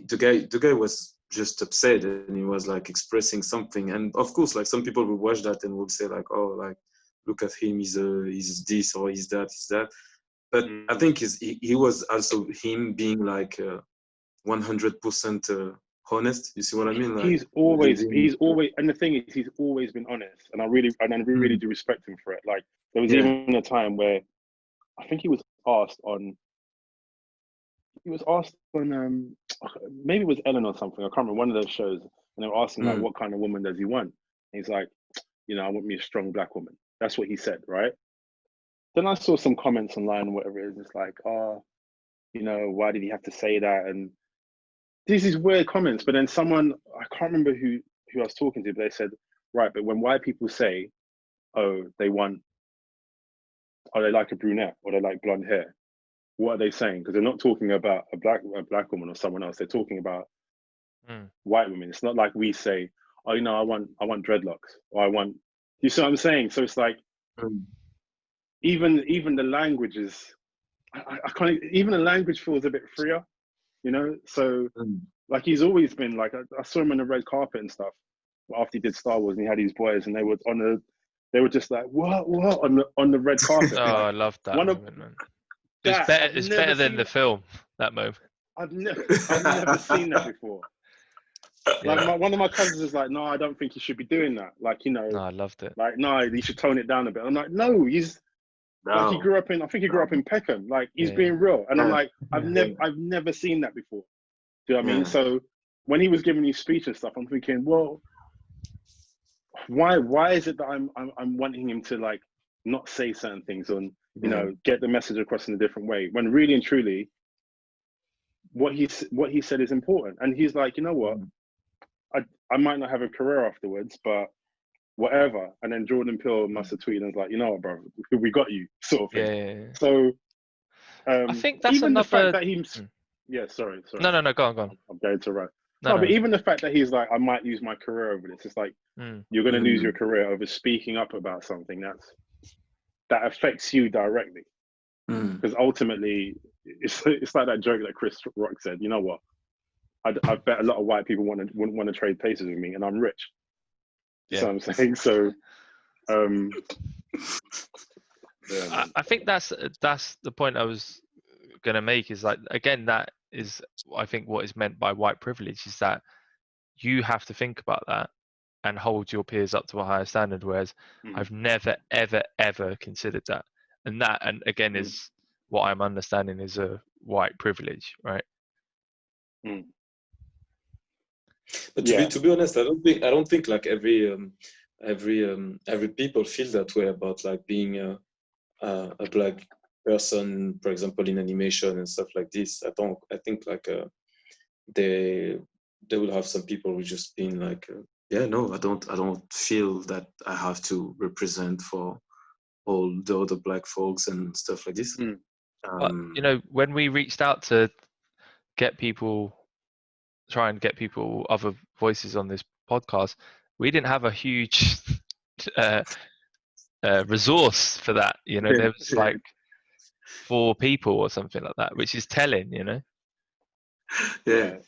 C: the guy was just upset and he was like expressing something, and of course like some people will watch that and will say like, oh, like look at him, he's this or he's that, but I think he was also him being like 100% honest. You see what I mean? Like
B: he's always, and the thing is, he's always been honest, and I really do respect him for it. Like there was even a time where I think he was asked on maybe it was Ellen or something. I can't remember, one of those shows, and they were asking like, what kind of woman does he want? And he's like, you know, I want me a strong black woman. That's what he said, right? Then I saw some comments online, whatever it is. It's like, oh, you know, why did he have to say that? And these weird comments. But then someone, I can't remember who I was talking to, but they said, right, but when white people say, oh, they like a brunette or they like blonde hair, what are they saying? Because they're not talking about a black woman or someone else. They're talking about white women. It's not like we say, oh, you know, I want dreadlocks, or I want. You see what I'm saying? So it's like, even the language is, I can't. Even the language feels a bit freer, you know. So like he's always been like, I saw him on the red carpet and stuff after he did Star Wars, and he had these boys, and they were just like, what on the red carpet.
A: Oh, I love that moment, man. It's better than the film. That moment.
B: I've never seen that before. Like one of my cousins is like, no, I don't think you should be doing that. Like, you know,
A: no, I loved it.
B: Like, no, you should tone it down a bit. I'm like, no, like he grew up in, I think he grew up in Peckham. Like he's being real, and I'm like, I've never seen that before. Do you know what I mean? So when he was giving his speech and stuff, I'm thinking, well, why is it that I'm wanting him to like not say certain things and you know get the message across in a different way, when really and truly what he said is important. And he's like, you know what, I might not have a career afterwards, but whatever. And then Jordan Peele must have tweeted and was like, you know what, bro, we got you, sort of thing. Yeah. So
A: I think that's
B: even
A: another...
B: the fact that he's sorry.
A: No, go on.
B: I'm going to right. No, but even the fact that he's like, I might lose my career over this. It's like, you're going to lose your career over speaking up about something that affects you directly. Because ultimately, it's like that joke that Chris Rock said. You know what? I bet a lot of white people wouldn't want to trade places with me, and I'm rich. Yeah. So I'm saying so.
A: I think that's the point I was going to make. Is like, again, that is, I think, what is meant by white privilege is that you have to think about that and hold your peers up to a higher standard, whereas I've never ever considered that, and again is what I'm understanding is a white privilege, right?
C: But to be honest, I don't think like every people feel that way about like being a black person, for example, in animation and stuff like this. I think like they will have some people who just being like, I don't feel that I have to represent for all the other black folks and stuff like this.
A: But, you know, when we reached out to try and get people other voices on this podcast, we didn't have a huge resource for that. You know, there was like 4 people or something like that, which is telling, you know.
C: Yeah.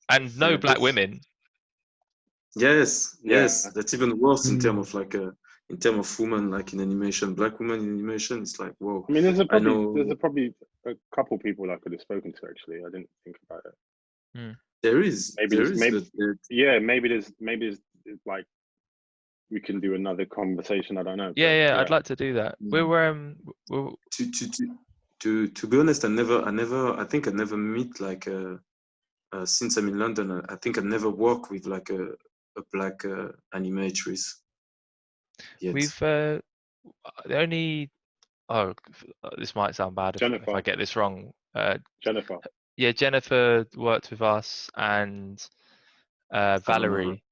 A: And no black women.
C: Yes. That's even worse in terms of like in terms of women, like in animation, black women in animation. It's like, whoa.
B: I mean, there's probably a couple people I could have spoken to. Actually, I didn't think about it.
C: There is.
B: Maybe there's like we can do another conversation. I don't know.
A: Yeah. I'd like to do that.
C: To be honest, I think I never meet like since I'm in London. I think I never worked with like a black animatrix yet.
A: We've the only. Oh, this might sound bad if I get this wrong.
B: Jennifer.
A: Yeah, Jennifer worked with us, and Valerie.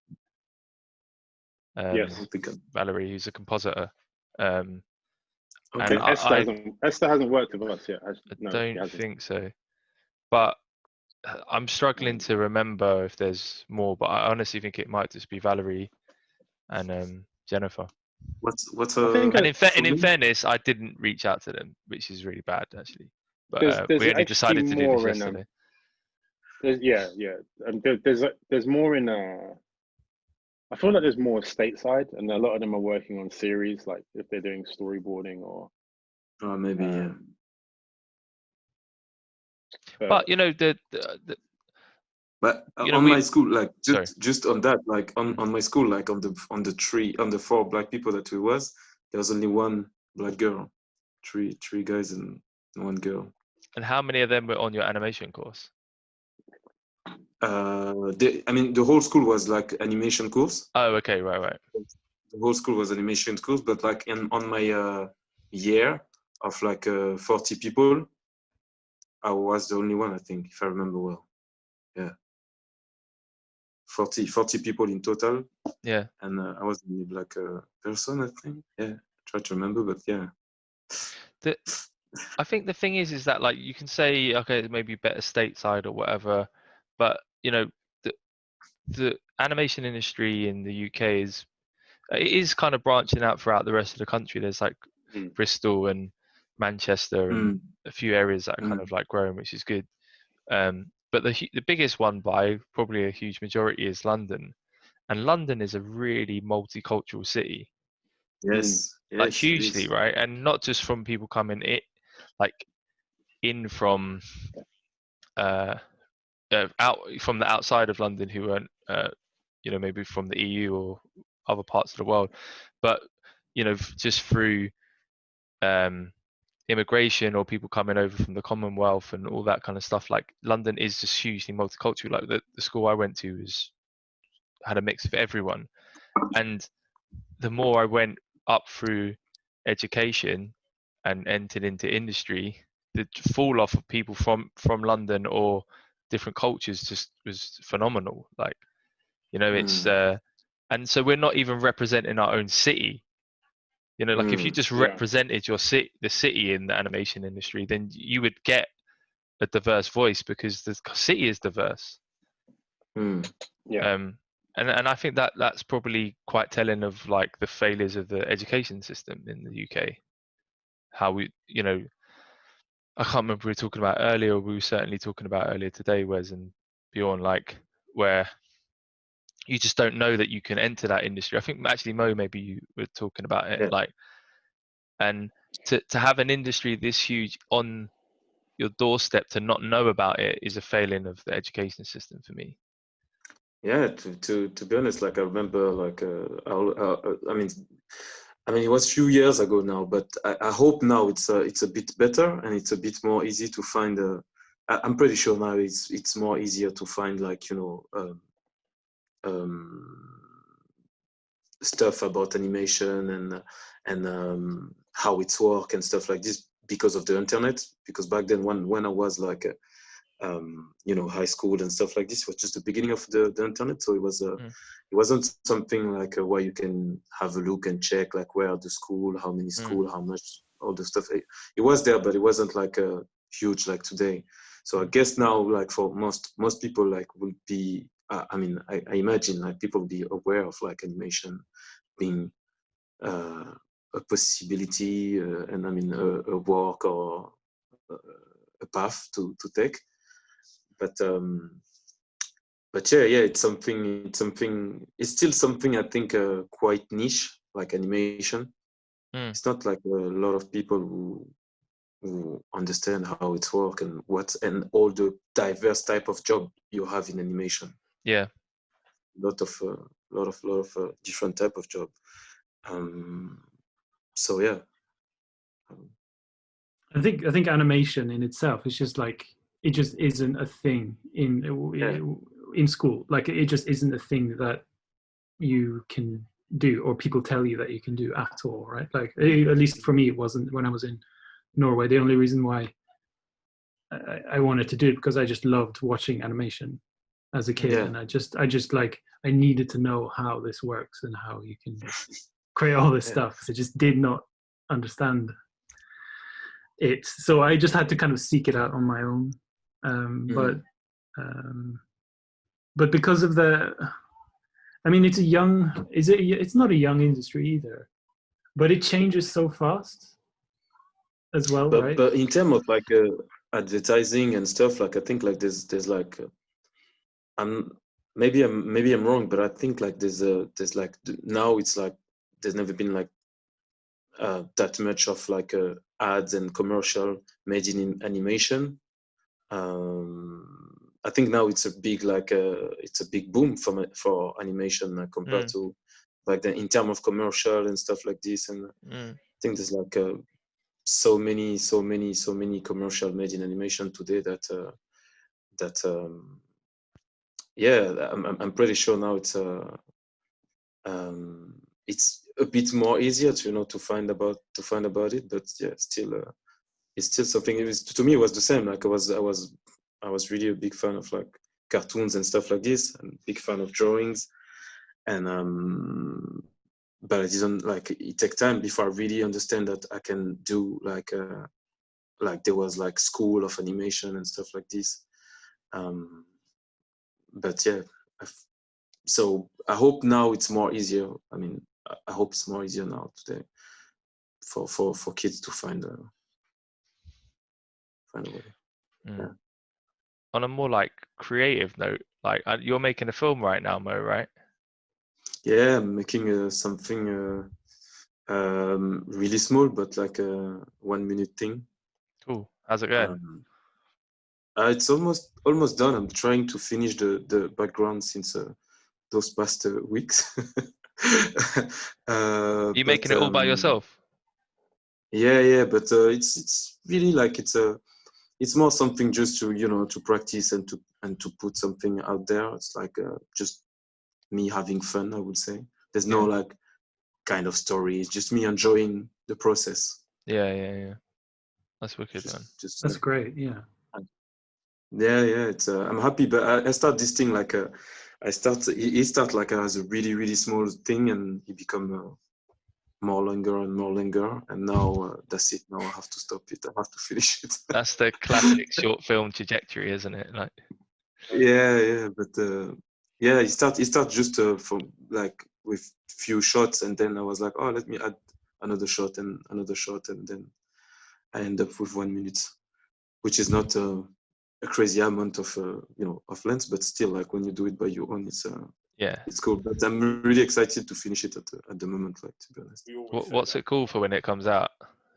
B: Yes,
A: Valerie, who's a compositor.
B: Okay. Esther hasn't worked with us yet.
A: I don't think so. But I'm struggling to remember if there's more, but I honestly think it might just be Valerie and Jennifer.
C: What's
B: I think
A: And in fairness, I didn't reach out to them, which is really bad actually. But
B: there's
A: we only
B: actually
A: decided to do this
B: more in
A: yesterday.
B: there's more in I feel like there's more stateside, and a lot of them are working on series, like if they're doing storyboarding or
C: maybe yeah.
A: But you know
C: But
A: you know,
C: on my school, like
A: Sorry.
C: just on that, like on my school, like on the 4 black people that we was, there was only 1 black girl, three guys and 1 girl.
A: And how many of them were on your animation course?
C: The whole school was like animation course.
A: Oh, okay, right.
C: The whole school was animation course, but like on my year of like 40 people, I was the only one, I think, if I remember well. Yeah. 40 people in total.
A: Yeah.
C: And I was the black person, I think. Yeah, try to remember, but yeah.
A: I think the thing is that like you can say, okay, it may be better stateside or whatever, but you know, the animation industry in the UK is kind of branching out throughout the rest of the country. There's like Bristol and Manchester and a few areas that are kind of like growing, which is good. But the biggest one by probably a huge majority is London, and London is a really multicultural city.
C: Yes,
A: like hugely, right? And not just from people coming in from out from the outside of London who weren't maybe from the EU or other parts of the world, but just through immigration or people coming over from the Commonwealth and all that kind of stuff. Like London is just hugely multicultural. Like the school I went to had a mix of everyone, and the more I went up through education and entered into industry, the fall off of people from London or different cultures just was phenomenal. Like, it's and so we're not even representing our own city. Like if you just represented your the city in the animation industry, then you would get a diverse voice because the city is diverse. And I think that's probably quite telling of like the failures of the education system in the UK. How we, I can't remember we were talking about earlier. We were certainly talking about earlier today, Wes and Bjorn, like where you just don't know that you can enter that industry. I think actually Mo, maybe you were talking about it, like, and to have an industry this huge on your doorstep to not know about it is a failing of the education system for me.
C: Yeah, to be honest, like I remember, like I mean, it was a few years ago now, but I hope now it's a bit better and it's a bit more easy to find. I'm pretty sure now it's more easier to find like stuff about animation and how it's work and stuff like this because of the internet. Because back then, when I was like high school and stuff like this, was just the beginning of the internet, so it wasn't something like where you can have a look and check like where the school, how many school, how much, all the stuff. It was there, but it wasn't like huge like today. So I guess now, like for most people, like will be I imagine like people will be aware of like animation being a possibility and a work or a path to take. But yeah, it's still something I think quite niche, like animation. It's not like a lot of people who understand how it's work and all the diverse type of job you have in animation.
A: Yeah,
C: lot of different type of job. So yeah,
D: I think animation in itself is just like, it just isn't a thing in school. Like it just isn't a thing that you can do or people tell you that you can do at all, right? Like at least for me, it wasn't when I was in Norway. The only reason why I wanted to do it because I just loved watching animation as a kid, and I just like, I needed to know how this works and how you can create all this stuff. So I just did not understand it, so I just had to kind of seek it out on my own. But But because of I mean, it's it's not a young industry either, but it changes so fast as well, right?
C: But in terms of like advertising and stuff, like I think like there's like maybe I'm wrong, but I think like there's like now it's like there's never been like that much of like ads and commercial made in animation. I think now it's a big like it's a big boom for animation compared to like in terms of commercial and stuff like this. And I think there's like so many commercial made in animation today that yeah, I'm pretty sure now it's a bit more easier to to find about it, but yeah, still it's still something. It was, to me, it was the same. Like I was really a big fan of like cartoons and stuff like this, and big fan of drawings, and but I didn't like it. Take time before I really understand that I can do like there was like school of animation and stuff like this. But yeah, so I hope now it's more easier. I mean, I hope it's more easier now today for kids to find a way. Yeah.
A: On a more like creative note, like you're making a film right now, Mo, right?
C: Yeah, I'm making something really small, but like a 1 minute thing.
A: Cool. How's it going?
C: It's almost done. I'm trying to finish the background since those past weeks.
A: You making it all by yourself?
C: Yeah, but it's really like it's more something just to to practice and to put something out there. It's like just me having fun, I would say. There's no like kind of story. It's just me enjoying the process.
A: Yeah. That's wicked, man.
D: That's great. Yeah.
C: Yeah. It's I'm happy, but I start this thing like he start like as a really small thing, and he become more longer, and now that's it. Now I have to stop it. I have to finish it.
A: That's the classic short film trajectory, isn't it? Like.
C: Yeah, but yeah, he start just from like with few shots, and then I was like, oh, let me add another shot, and then I end up with 1 minute, which is not a crazy amount of of length, but still, like when you do it by your own, it's cool. But I'm really excited to finish it at the moment, like, to be honest.
A: What's it called for when it comes out?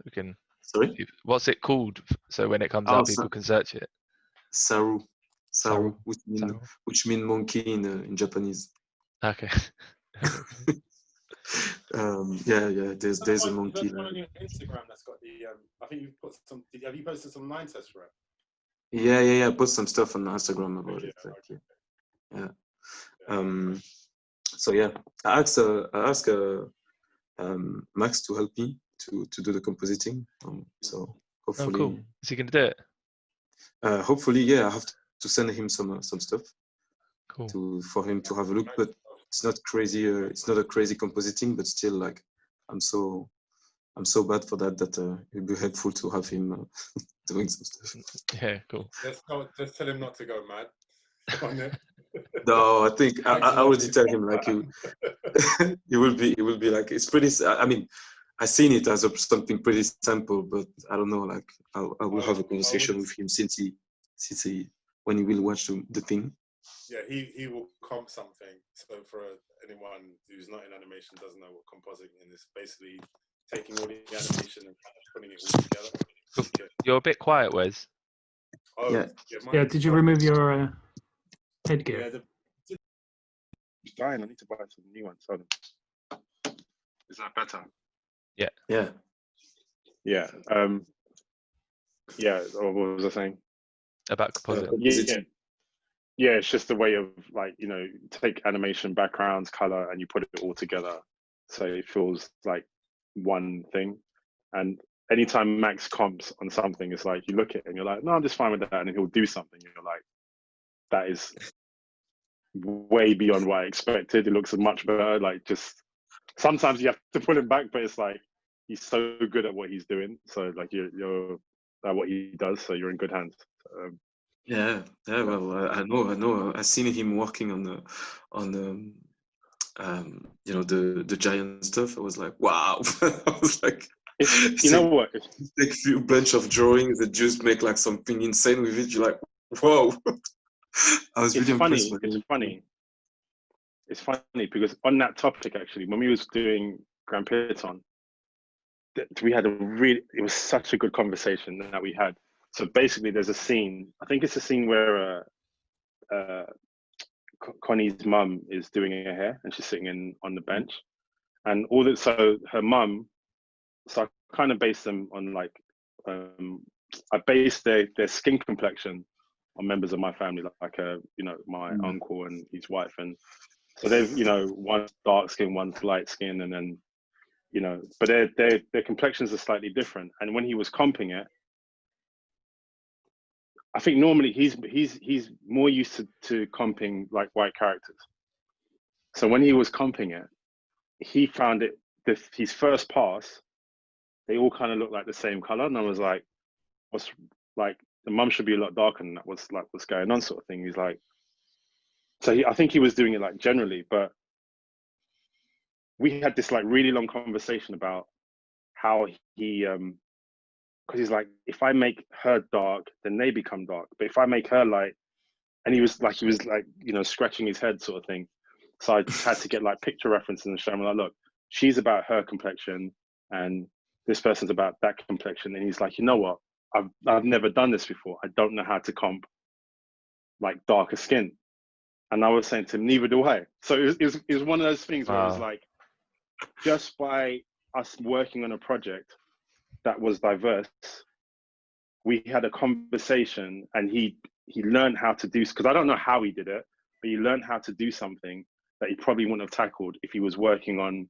A: We can.
C: Sorry.
A: What's it called so when it comes out, people can search it?
C: Saru, which mean monkey in Japanese.
A: Okay.
C: Yeah. There's a monkey.
B: There's one on your Instagram that's got the. I think you've put some. Have you posted some line tests for it?
C: Yeah. I put some stuff on Instagram about it. Like, yeah. So yeah, I asked Max to help me to do the compositing. So hopefully.
A: Oh, cool. Is he gonna do it?
C: Hopefully, yeah. I have to send him some stuff.
A: Cool.
C: For him to have a look, but it's not crazy. It's not a crazy compositing, but still, like, I'm so bad for that it'd be helpful to have him doing some stuff.
A: Yeah, cool.
B: Just tell him not to go mad on it.
C: No, I think I already tell him like it will be like it's pretty. I mean, I seen it as something pretty simple, but I don't know. Like I will have a conversation with him since he when he will watch the thing.
B: Yeah, he will comp something. So for anyone who's not in animation doesn't know what compositing is, basically taking all the animation and kind of putting it all together.
A: Cool. You're a bit quiet, Wes.
B: Oh,
D: yeah. Did you remove your headgear?
B: Yeah, it's dying. I need to buy some new ones. Hold on. Is that better?
A: Yeah.
C: Yeah.
B: Yeah. What was I saying?
A: About compositing.
B: Yeah, it's just a way of like, take animation backgrounds, color, and you put it all together so it feels like one thing. And anytime Max comps on something, it's like you look at it and you're like, no, I'm just fine with that, and then he'll do something. You're like, that is way beyond what I expected. It looks much better. Like, just sometimes you have to pull him back, but it's like he's so good at what he's doing. So like you're at what he does, so you're in good hands.
C: Yeah, yeah. Well, I know. I seen him working on the you know, the giant stuff. I was like, wow. I was like,
B: You know what?
C: take a few bunch of drawings and just make like something insane with it. You're like, whoa. I was really impressed with
B: It's
C: him.
B: funny. It's funny because on that topic, actually, when we was doing Grand Piton, we had it was such a good conversation that we had. So basically, there's a scene. I think it's a scene where Connie's mum is doing her hair and she's sitting on the bench, and so her mum. So I kind of based them on like I based their skin complexion on members of my family, like my uncle and his wife, and so they've one's dark skin, one's light skin, and then but their complexions are slightly different. And when he was comping it, I think normally he's more used to comping like white characters. So when he was comping it, he found it his first pass, they all kind of look like the same color, and I was like, what's like the mum should be a lot darker than that. What's going on, sort of thing. He's like, so I think he was doing it like generally, but we had this like really long conversation about how he because he's like, if I make her dark, then they become dark, but if I make her light, and he was like scratching his head, sort of thing. So I had to get like picture references and show him like, look, she's about her complexion and this person's about that complexion. And he's like, you know what, I've never done this before, I don't know how to comp like darker skin. And I was saying to him, neither do I. So it was one of those things where it was like, just by us working on a project that was diverse, we had a conversation, and he learned how to do, because I don't know how he did it, but he learned how to do something that he probably wouldn't have tackled if he was working on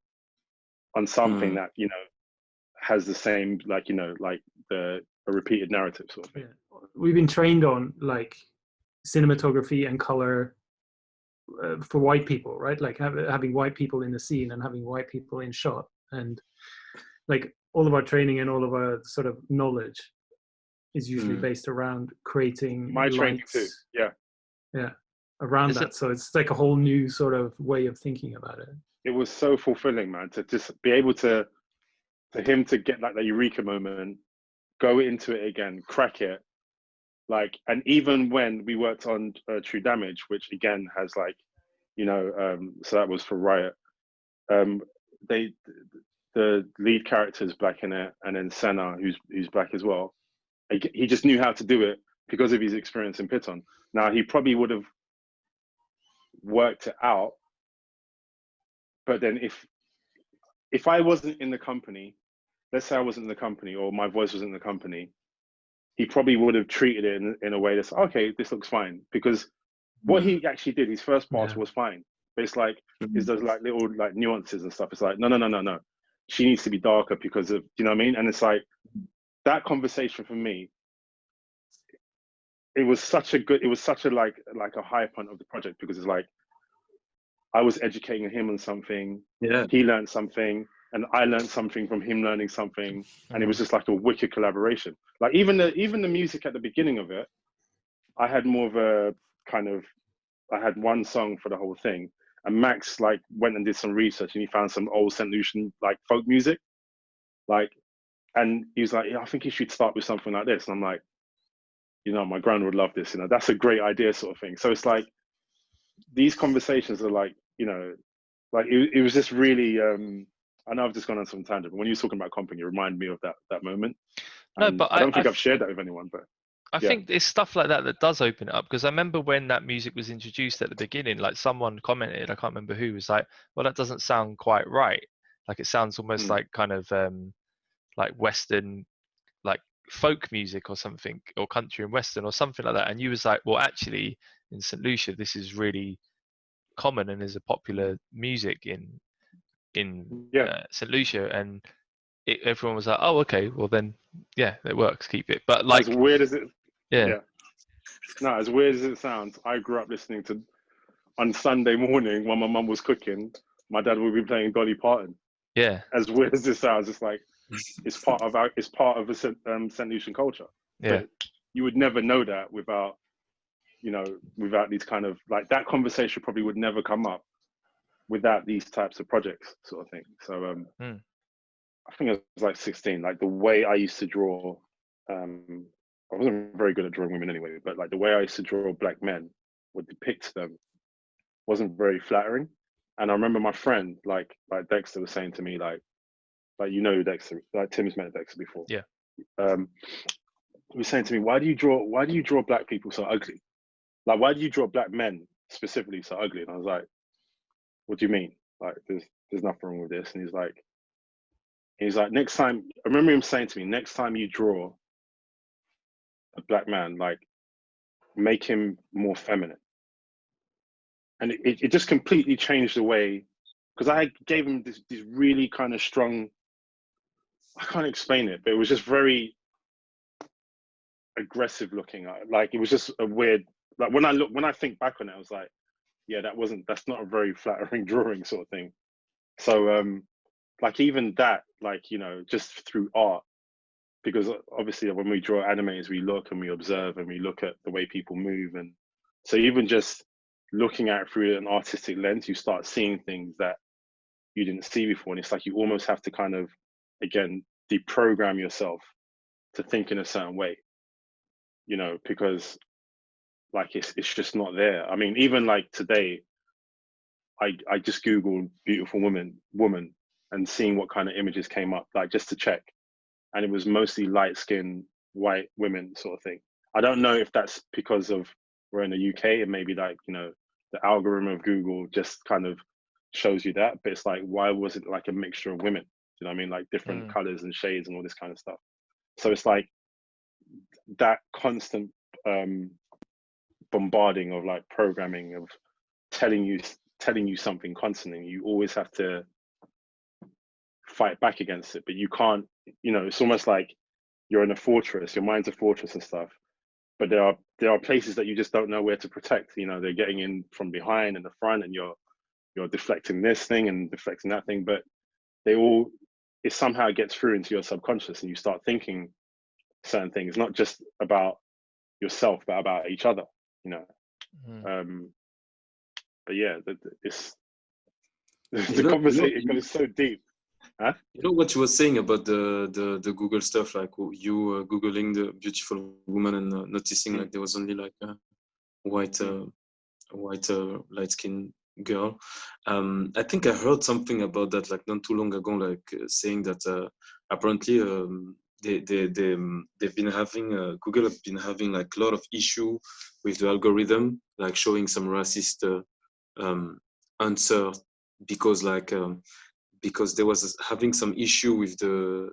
B: something that has the same like a repeated narrative sort of thing.
D: Yeah. We've been trained on like cinematography and color for white people, right? Like having white people in the scene and having white people in shot, and like all of our training and all of our sort of knowledge is usually based around creating
B: my training too. Yeah,
D: around that. So it's like a whole new sort of way of thinking about it.
B: It was so fulfilling, man, to just be able to for him to get like the eureka moment, go into it again, crack it, like. And even when we worked on True Damage, which again has like so that was for Riot, the lead character is black in it, and then Senna, who's black as well. He just knew how to do it because of his experience in Piton. Now he probably would have worked it out, but then if I wasn't in the company, let's say I wasn't in the company, or my voice was in the company, he probably would have treated it in a way that's okay, this looks fine, because what he actually did, his first pass was fine, but it's like is those like little like nuances and stuff. It's like no, she needs to be darker because of, you know what I mean? And it's like that conversation for me, it was such a like a high point of the project, because it's like I was educating him on something, he learned something, and I learned something from him learning something, and it was just like a wicked collaboration. Like even the music at the beginning of it, I had more of a kind of, I had one song for the whole thing, and Max like went and did some research, and he found some old St. Lucian like folk music, like, and he was like, yeah, I think you should start with something like this. And I'm like, my grand would love this, that's a great idea, sort of thing. So it's like these conversations are like, like it was just really I know I've just gone on some tangent, but when you were talking about comping, it reminded me of that moment.
A: No, but
B: I don't think I've shared that with anyone, but
A: I think it's stuff like that does open it up, because I remember when that music was introduced at the beginning, like someone commented, I can't remember who, was like, well, that doesn't sound quite right. Like it sounds almost like kind of like Western, like folk music or something, or country and Western or something like that. And you was like, well, actually in St. Lucia, this is really common and is a popular music in St. Lucia. And everyone was like, oh, okay, well then, yeah, it works, keep it. But like,
B: as weird as it,
A: yeah.
B: No, as weird as it sounds, I grew up listening to, on Sunday morning when my mum was cooking, my dad would be playing Dolly Parton.
A: Yeah.
B: As weird as it sounds, it's like it's part of a St. Lucian culture.
A: Yeah.
B: But you would never know that without you know, without these kind of, like, that conversation probably would never come up without these types of projects, sort of thing. So I think I was like 16. Like, the way I used to draw, I wasn't very good at drawing women anyway, but like the way I used to draw black men or depict them wasn't very flattering. And I remember my friend, like Dexter, was saying to me, like you know Dexter, like Tim's met Dexter before.
A: Yeah.
B: He was saying to me, why do you draw black people so ugly? Like, why do you draw black men specifically so ugly? And I was like, what do you mean? Like, there's nothing wrong with this. And he's like, next time, I remember him saying to me, next time you draw a black man, like, make him more feminine. And it just completely changed the way, because I gave him this really kind of strong, I can't explain it, but it was just very aggressive looking. Like, it was just a weird, like, when I think back on it, I was like, yeah, that's not a very flattering drawing, sort of thing. So like, even that, like, you know, just through art, because obviously when we draw animators, we look and we observe and we look at the way people move. And so even just looking at it through an artistic lens, you start seeing things that you didn't see before. And it's like, you almost have to kind of, again, deprogram yourself to think in a certain way, you know, because like, it's just not there. I mean, even like today, I just Googled beautiful woman and seeing what kind of images came up, like, just to check. And it was mostly light-skinned white women, sort of thing. I don't know if that's because of we're in the UK and maybe, like, you know, the algorithm of Google just kind of shows you that. But it's like, why was it like a mixture of women? You know what I mean? Like, different colors and shades and all this kind of stuff. So it's like that constant bombarding of, like, programming, of telling you something constantly. You always have to fight back against it, but you can't, you know, it's almost like you're in a fortress, your mind's a fortress and stuff, but there are places that you just don't know where to protect. You know, they're getting in from behind and the front, and you're deflecting this thing and deflecting that thing, but it somehow gets through into your subconscious, and you start thinking certain things, not just about yourself, but about each other, you know. But yeah, it's the conversation, it goes so deep. Huh?
C: You know what you were saying about the Google stuff, like you Googling the beautiful woman and noticing like there was only like a white light-skinned girl. I think I heard something about that like not too long ago, like saying that apparently they've been having Google have been having like a lot of issue with the algorithm, like showing some racist answer, because like because there was having some issue with the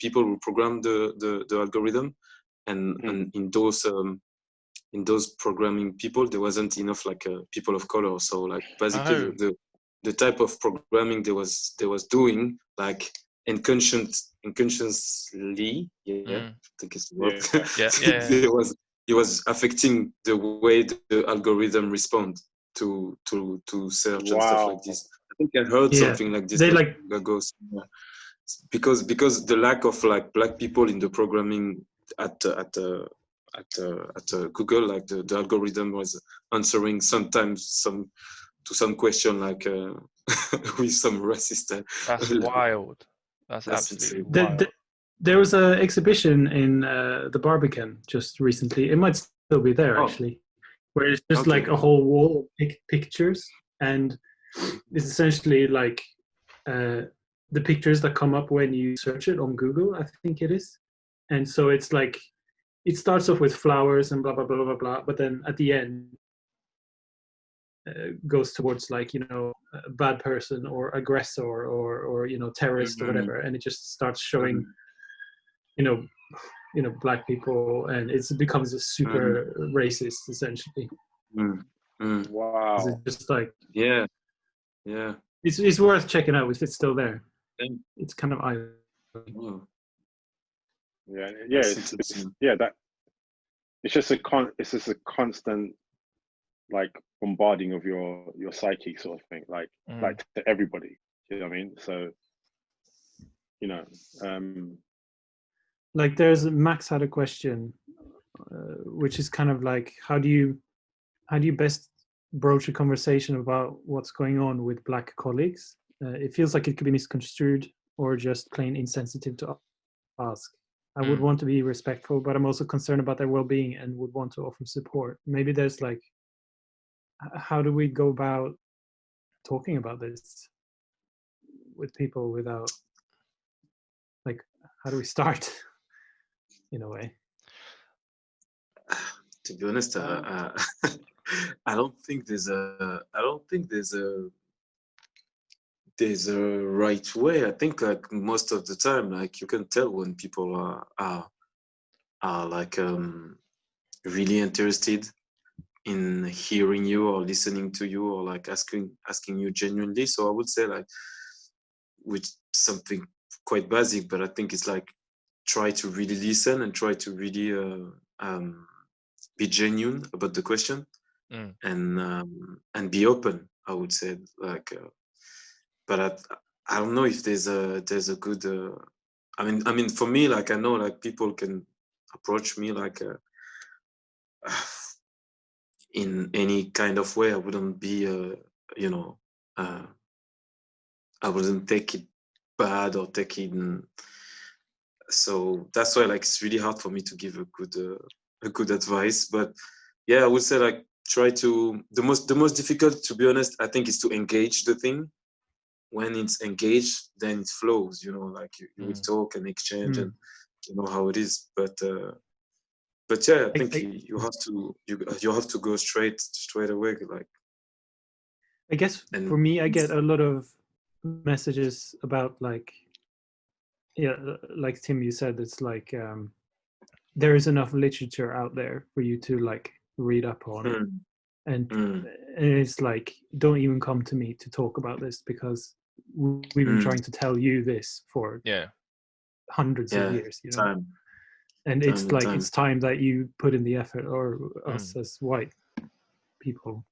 C: people who programmed the algorithm, and in those programming people there wasn't enough like people of color. So like basically the type of programming they was doing, like unconsciously, I think it's the word. It was affecting the way the algorithm respond to search and stuff like this. I think I heard something like this ago. Because the lack of like black people in the programming at Google, like the algorithm was answering sometimes to some question like with some racist.
A: That's wild. That's absolutely wild.
D: There was an exhibition in the Barbican just recently. It might still be there actually, where it's just like a whole wall of pictures, and it's essentially like the pictures that come up when you search it on Google, I think it is. And so it's like, it starts off with flowers and blah, blah, blah, blah, blah, but then at the end goes towards like, you know, a bad person or aggressor or you know, terrorist or whatever. And it just starts showing, you know, black people, and it becomes a super racist essentially.
B: Wow.
D: It's just like,
C: yeah.
D: It's worth checking out if it's still there. It's kind of eye-opening.
B: It's just a constant like bombarding of your psyche, sort of thing, like to everybody. You know what I mean? So, you know,
D: like there's Max had a question which is kind of like, how do you best broach a conversation about what's going on with Black colleagues? It feels like it could be misconstrued or just plain insensitive to ask. I would want to be respectful, but I'm also concerned about their well-being and would want to offer support. Maybe there's like, how do we go about talking about this with people without, like, how do we start in a way?
C: To be honest, I don't think there's a right way. I think like most of the time, like you can tell when people are like really interested in hearing you or listening to you or like asking you genuinely. So I would say like with something quite basic, but I think it's like try to really listen and try to really be genuine about the question and be open. I would say like, but I don't know if there's a good. I mean, for me, like I know like people can approach me like in any kind of way. I wouldn't be, you know, I wouldn't take it bad or take it. So that's why like it's really hard for me to give a good advice. But yeah, I would say like try to the most difficult, to be honest, I think, is to engage the thing. When it's engaged, then it flows. You know, like you will talk and exchange, and you know how it is. But yeah, I think you have to go straight away. Like,
D: I guess for me, I get a lot of messages about like, yeah, like Tim, you said, it's like there is enough literature out there for you to like read up on, and it's like, don't even come to me to talk about this because we've been trying to tell you this for hundreds of years, you know. And it's like it's time that you put in the effort, or us as white people.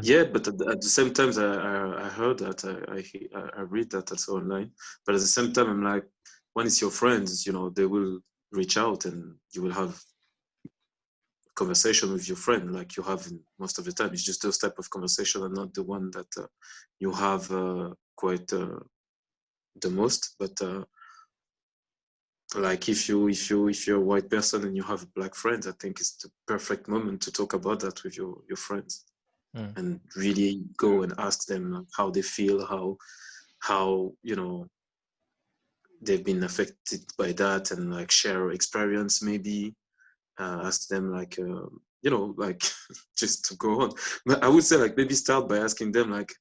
C: Yeah, but at the same time, I heard that, I read that also online. But at the same time, I'm like, when it's your friends, you know, they will reach out and you will have conversation with your friend like you have most of the time. It's just those type of conversation and not the one that you have quite the most. But like if you're a white person and you have Black friends, I think it's the perfect moment to talk about that with your friends. And really go and ask them how they feel, how you know they've been affected by that, and like share experience, maybe ask them like you know, like just to go on. But I would say like maybe start by asking them like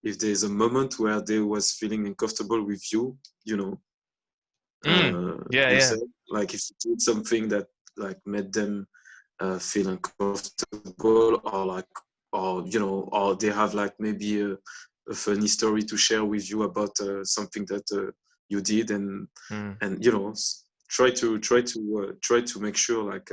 C: if there's a moment where they was feeling uncomfortable with you, you know. Like if you did something that like made them feel uncomfortable, or like, or you know, or they have like maybe a funny story to share with you about something that you did, and you know, try to make sure like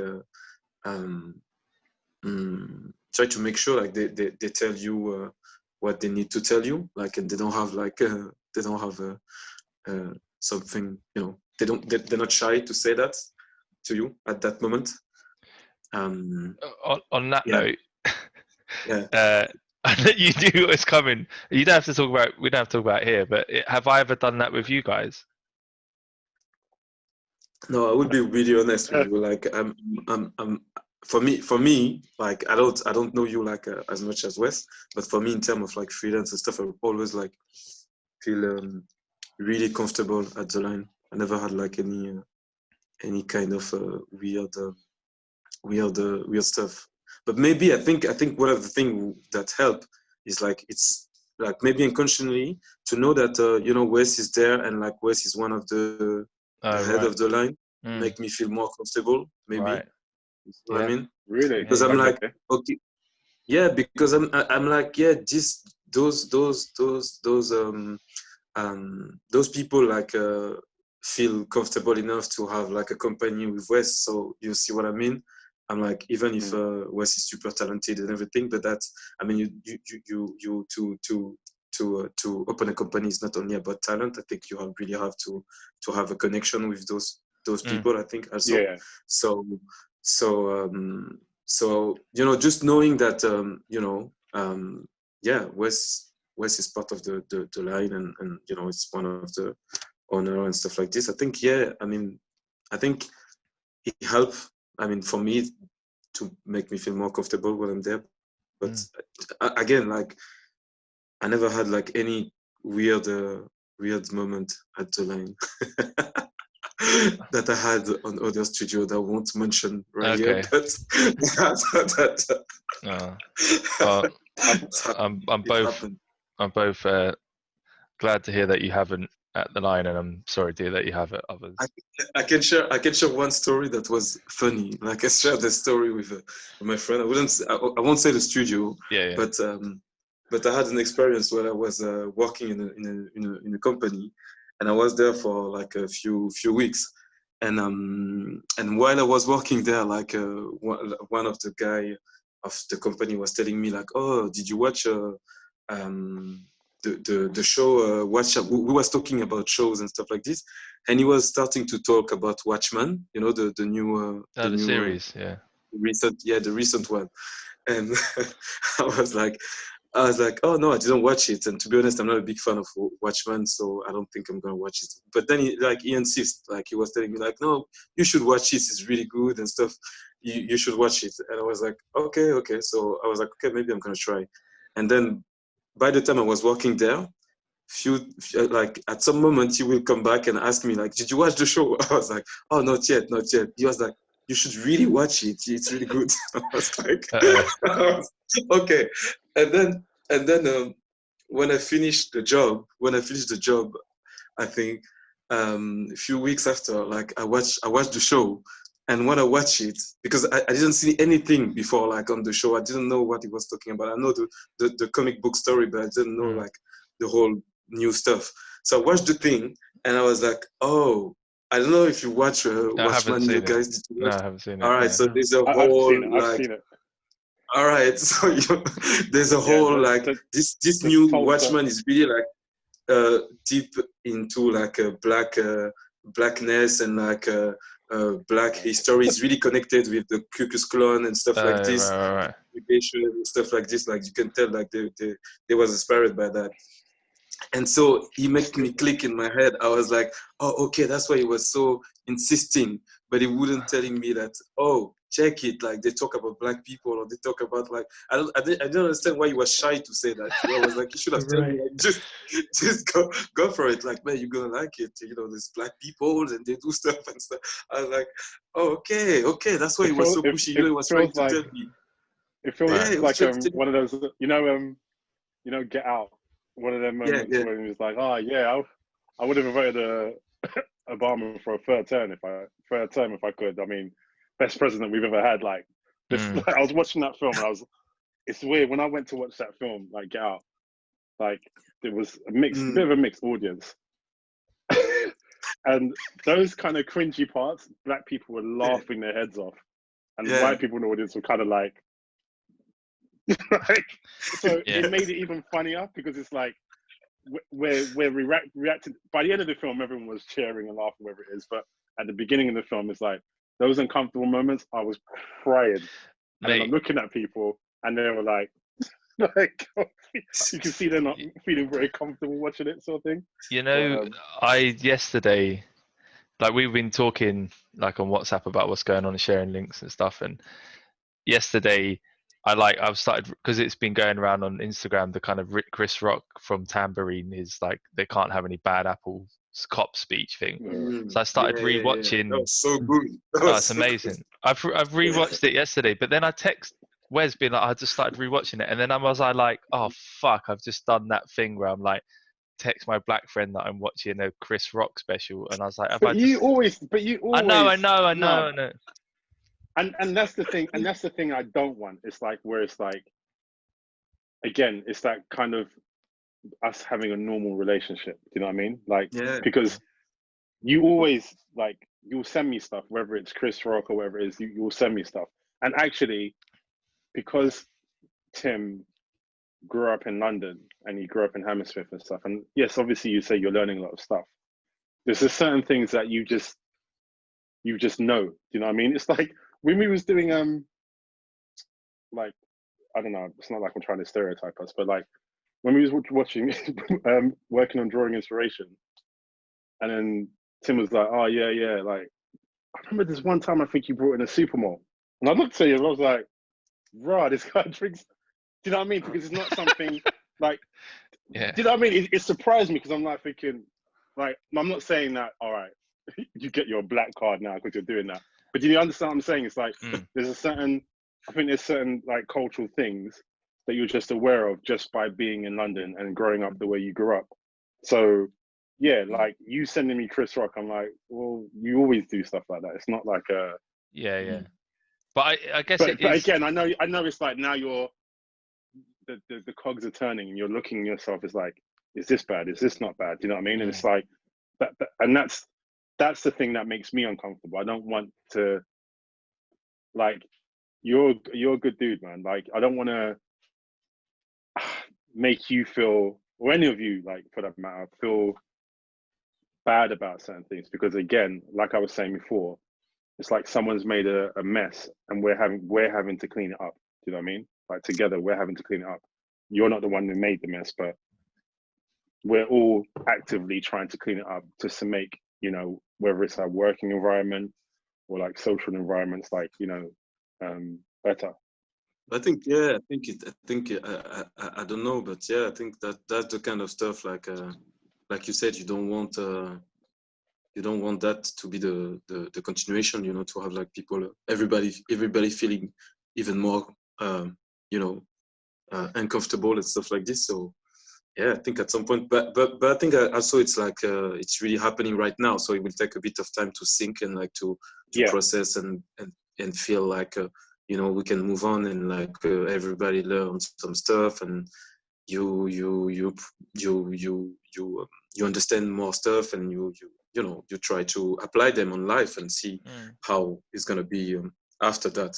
C: try to make sure like they tell you what they need to tell you, like, and they don't have like they don't have something, you know, they're not shy to say that to you at that moment.
A: On that note,
C: yeah.
A: I know you knew what was coming. You don't have to talk about. We don't have to talk about it here. But have I ever done that with you guys?
C: No, I would be really honest with you. Like, for me, like, I don't know you like as much as Wes, but for me, in terms of like freelance and stuff, I always like feel really comfortable at the line. I never had like any kind of weird stuff. But maybe I think one of the things that help is like, it's like maybe unconsciously to know that you know, Wes is there, and like Wes is one of the head of the line, make me feel more comfortable, maybe. You know what I mean?
B: Really?
C: Because I'm like, okay, yeah, because I'm like, yeah, just those people like feel comfortable enough to have like a company with Wes. So you see what I mean? I'm like, even if Wes is super talented and everything, but that's, I mean, you to open a company is not only about talent. I think you really have to have a connection with those those people, I think also.
B: Yeah.
C: So just knowing that Wes is part of the line, and it's one of the owner and stuff like this. I think I think it helped. For me to make me feel more comfortable when I'm there. But again, like I never had like any weird moment at the line that I had on other studio that I won't mention right here. But
A: I'm both glad to hear that you haven't at the line, and I'm sorry to hear that you have at others.
C: I can share one story that was funny. Like I shared the story with my friend. I won't say the studio.
A: Yeah.
C: But I had an experience where I was working in a company, and I was there for like a few weeks. And while I was working there, like one of the guy of the company was telling me like, "Oh, did you watch the show we was talking about shows and stuff like this," and he was starting to talk about Watchmen, the new
A: the
C: new
A: series,
C: the recent one. And I was like, oh no, I didn't watch it, and to be honest, I'm not a big fan of Watchmen, so I don't think I'm gonna watch it. But then he insists, like he was telling me like, no, you should watch it, it's really good and stuff, you should watch it. And I was like, okay, so I was like, okay, maybe I'm gonna try. And then by the time I was working there, like at some moment he will come back and ask me like, did you watch the show? I was like, oh, not yet. He was like, you should really watch it, it's really good. I was like, okay. And then when I finished the job, I think a few weeks after, like I watched the show. And when I watch it, because I didn't see anything before, like on the show, I didn't know what he was talking about. I know the comic book story, but I didn't know like the whole new stuff. So I watched the thing, and I was like, oh, I don't know if you watch Watchmen, you guys. Did you watch?
A: No, I haven't seen it.
C: All right, so there's a whole
B: I've seen it.
C: All right, so there's a whole this new Watchmen is really like deep into like a blackness and like black history. Is really connected with the Ku Klux Klan and stuff like this,
A: right.
C: and stuff like this. Like you can tell, like they was inspired by that. And so he made me click in my head. I was like, oh, okay, that's why he was so insisting, but he wouldn't telling me that, oh, check it, like they talk about black people, or they talk about like, I don't understand why he was shy to say that. I was like, you should have told me, like, just go for it. Like, man, you're gonna like it. There's black people and they do stuff and stuff. I was like, oh, okay, that's why he was so pushy. He was trying to tell me.
B: It feels like one of those, Get Out. One of them moments where he was like, "Oh yeah, I would have voted Obama for a third term if I could. I mean, best president we've ever had." Like this, I was watching that film, and it's weird when I went to watch that film, like Get Out. Like it was a bit of a mixed audience, and those kind of cringy parts, black people were laughing their heads off, and white people in the audience were kind of like. It made it even funnier because it's like we're reacting. By the end of the film, everyone was cheering and laughing, whatever it is. But at the beginning of the film, it's like those uncomfortable moments. I was crying, and I'm looking at people, and they were like, you can see they're not feeling very comfortable watching it, sort of thing.
A: Yesterday, like we've been talking like on WhatsApp about what's going on and sharing links and stuff, and yesterday. I've started because it's been going around on Instagram. The kind of Chris Rock from Tambourine is like they can't have any bad apples cop speech thing. So I started rewatching.
C: That was so good.
A: It's amazing. I've rewatched it yesterday, but then I text Wes being like, I just started rewatching it, and then I was like, oh fuck, I've just done that thing where I'm like, text my black friend that I'm watching a Chris Rock special, and I was like,
B: you always. I
A: know.
B: And that's the thing. And that's the thing I don't want. It's like where it's like, again, it's that kind of us having a normal relationship. You know what I mean? Like, because you always like you'll send me stuff, whether it's Chris Rock or whatever it is. You'll send me stuff. And actually, because Tim grew up in London and he grew up in Hammersmith and stuff. And yes, obviously, you say you're learning a lot of stuff. There's just certain things that you just you just know. Do you know what I mean? It's like when we was doing like, I don't know, it's not like I'm trying to stereotype us, but like when we was watching working on Drawing Inspiration, and then Tim was like, oh yeah, like I remember this one time I think you brought in a supermodel, and I looked at you and I was like, right, this guy drinks. Do you know what I mean? Because it's not something like,
A: Yeah.
B: do you know what I mean? It surprised me because I'm like thinking, like, I'm not saying that, all right, you get your black card now because you're doing that. But do you understand what I'm saying? It's like, there's a certain, I think there's certain like cultural things that you're just aware of just by being in London and growing up the way you grew up. So yeah, like you sending me Chris Rock, I'm like, well, you always do stuff like that. It's not like a,
A: yeah. But I guess
B: but,
A: it
B: but
A: is.
B: again, I know it's like now you're, the cogs are turning and you're looking at yourself as like, is this bad? Is this not bad? Do you know what I mean? And it's like that, and that's the thing that makes me uncomfortable. I don't want to, like, you're a good dude, man. Like, I don't want to make you feel, or any of you, like, for that matter, feel bad about certain things, because again, like I was saying before, it's like someone's made a mess and we're having to clean it up. Do you know what I mean? Like, together we're having to clean it up. You're not the one who made the mess, but we're all actively trying to clean it up just to make, you know, whether it's our working environment or like social environments, like, you know, better.
C: I think, I don't know, but yeah, I think that's the kind of stuff, like you said, you don't want that to be the continuation, you know, to have like people, everybody feeling even more, you know, uncomfortable and stuff like this. So yeah, I think at some point, but I think also it's like it's really happening right now. So it will take a bit of time to sink and like to process and feel like you know, we can move on and like everybody learns some stuff, and you understand more stuff, and you know, you try to apply them on life and see how it's gonna be after that.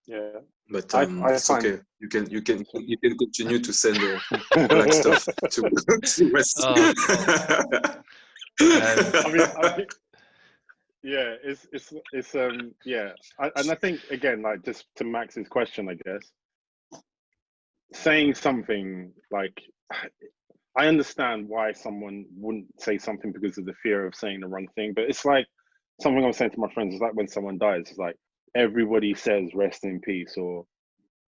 B: Yeah,
C: but it's okay. You can continue to send black stuff to the rest.
B: I mean, yeah, it's yeah, and I think again, like, just to Max's question, I guess, saying something like, I understand why someone wouldn't say something because of the fear of saying the wrong thing, but it's like something I was saying to my friends, is like when someone dies, it's like everybody says rest in peace, or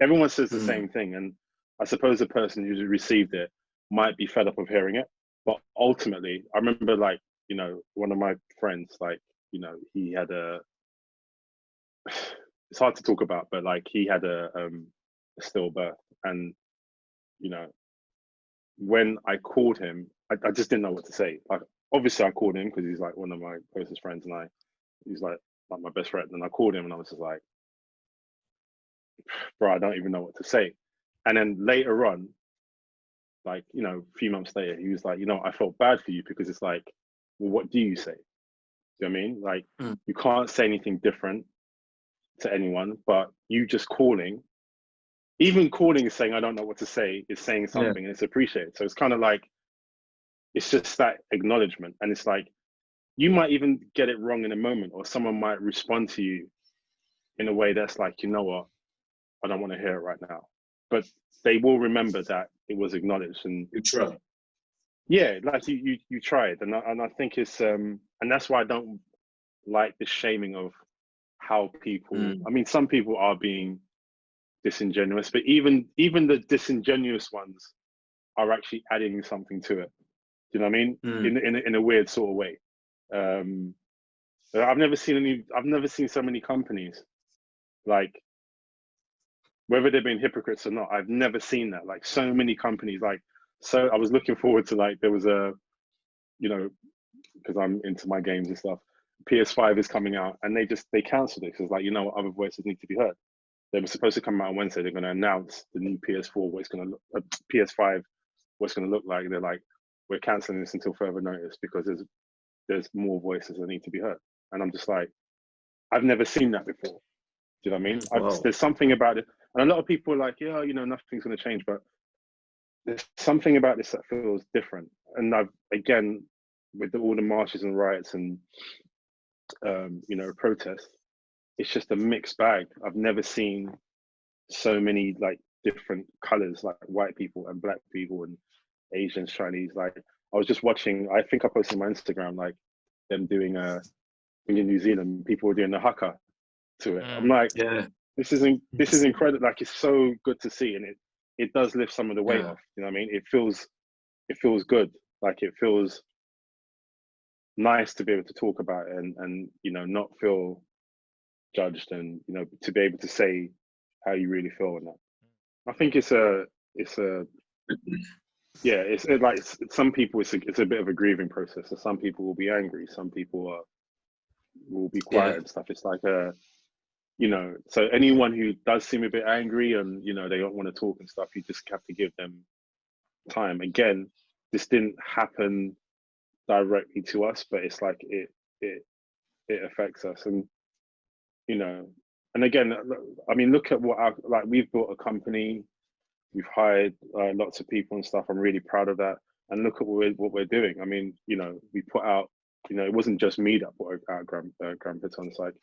B: everyone says the same thing, and I suppose the person who received it might be fed up of hearing it, but ultimately, I remember, like, you know, one of my friends, like, you know, he had it's hard to talk about, but like he had a stillbirth, and you know, when I called him, I just didn't know what to say. Like, obviously I called him because he's like one of my closest friends, and he's like my best friend, and I called him and I was just like, bro, I don't even know what to say. And then later on, like, you know, a few months later, he was like, you know, I felt bad for you, because it's like, well, what do you say? Do you know what I mean? Like, you can't say anything different to anyone, but you just calling, even calling is saying, I don't know what to say, is saying something, and it's appreciated. So it's kind of like, it's just that acknowledgement. And it's like, you might even get it wrong in a moment, or someone might respond to you in a way that's like, you know what, I don't want to hear it right now. But they will remember that it was acknowledged, and
C: you try.
B: Yeah, like you tried, and I think it's and that's why I don't like the shaming of how people. I mean, some people are being disingenuous, but even the disingenuous ones are actually adding something to it. Do you know what I mean? In a weird sort of way. I've never seen so many companies, like, whether they've been hypocrites or not, I've never seen that. Like, so many companies, like, so I was looking forward to, like, there was a, you know, because I'm into my games and stuff, PS5 is coming out, and they cancelled it. Because, like, you know, other voices need to be heard. They were supposed to come out on Wednesday. They're going to announce the new PS4, what it's going to look, PS5, what it's going to look like. They're like, we're cancelling this until further notice, because there's more voices that need to be heard. And I'm just like, I've never seen that before. Do you know what I mean?
C: Wow.
B: There's something about it. And a lot of people are like, yeah, you know, nothing's going to change. But there's something about this that feels different. And I've, again, with all the marches and riots and you know, protest, it's just a mixed bag. I've never seen so many like different colors, like white people and black people and Asians, Chinese. Like I was just watching, I think I posted on my Instagram, like them doing in New Zealand, people were doing the haka to it. I'm like,
C: Yeah.
B: this is incredible. Like it's so good to see, and it does lift some of the weight off. You know what I mean? It feels good. Like it feels nice to be able to talk about it and you know, not feel judged, and you know, to be able to say how you really feel. And that, I think it's like some people it's a bit of a grieving process. So some people will be angry, some people will be quiet and stuff. It's like you know, so anyone who does seem a bit angry and you know they don't want to talk and stuff, you just have to give them time. Again, this didn't happen directly to us, but it's like it affects us. And you know, and again, I mean, look at what like we've built a company, we've hired lots of people and stuff. I'm really proud of that. And look at what we're doing. I mean, you know, we put out, you know, it wasn't just me that put out Grand Piton. It's like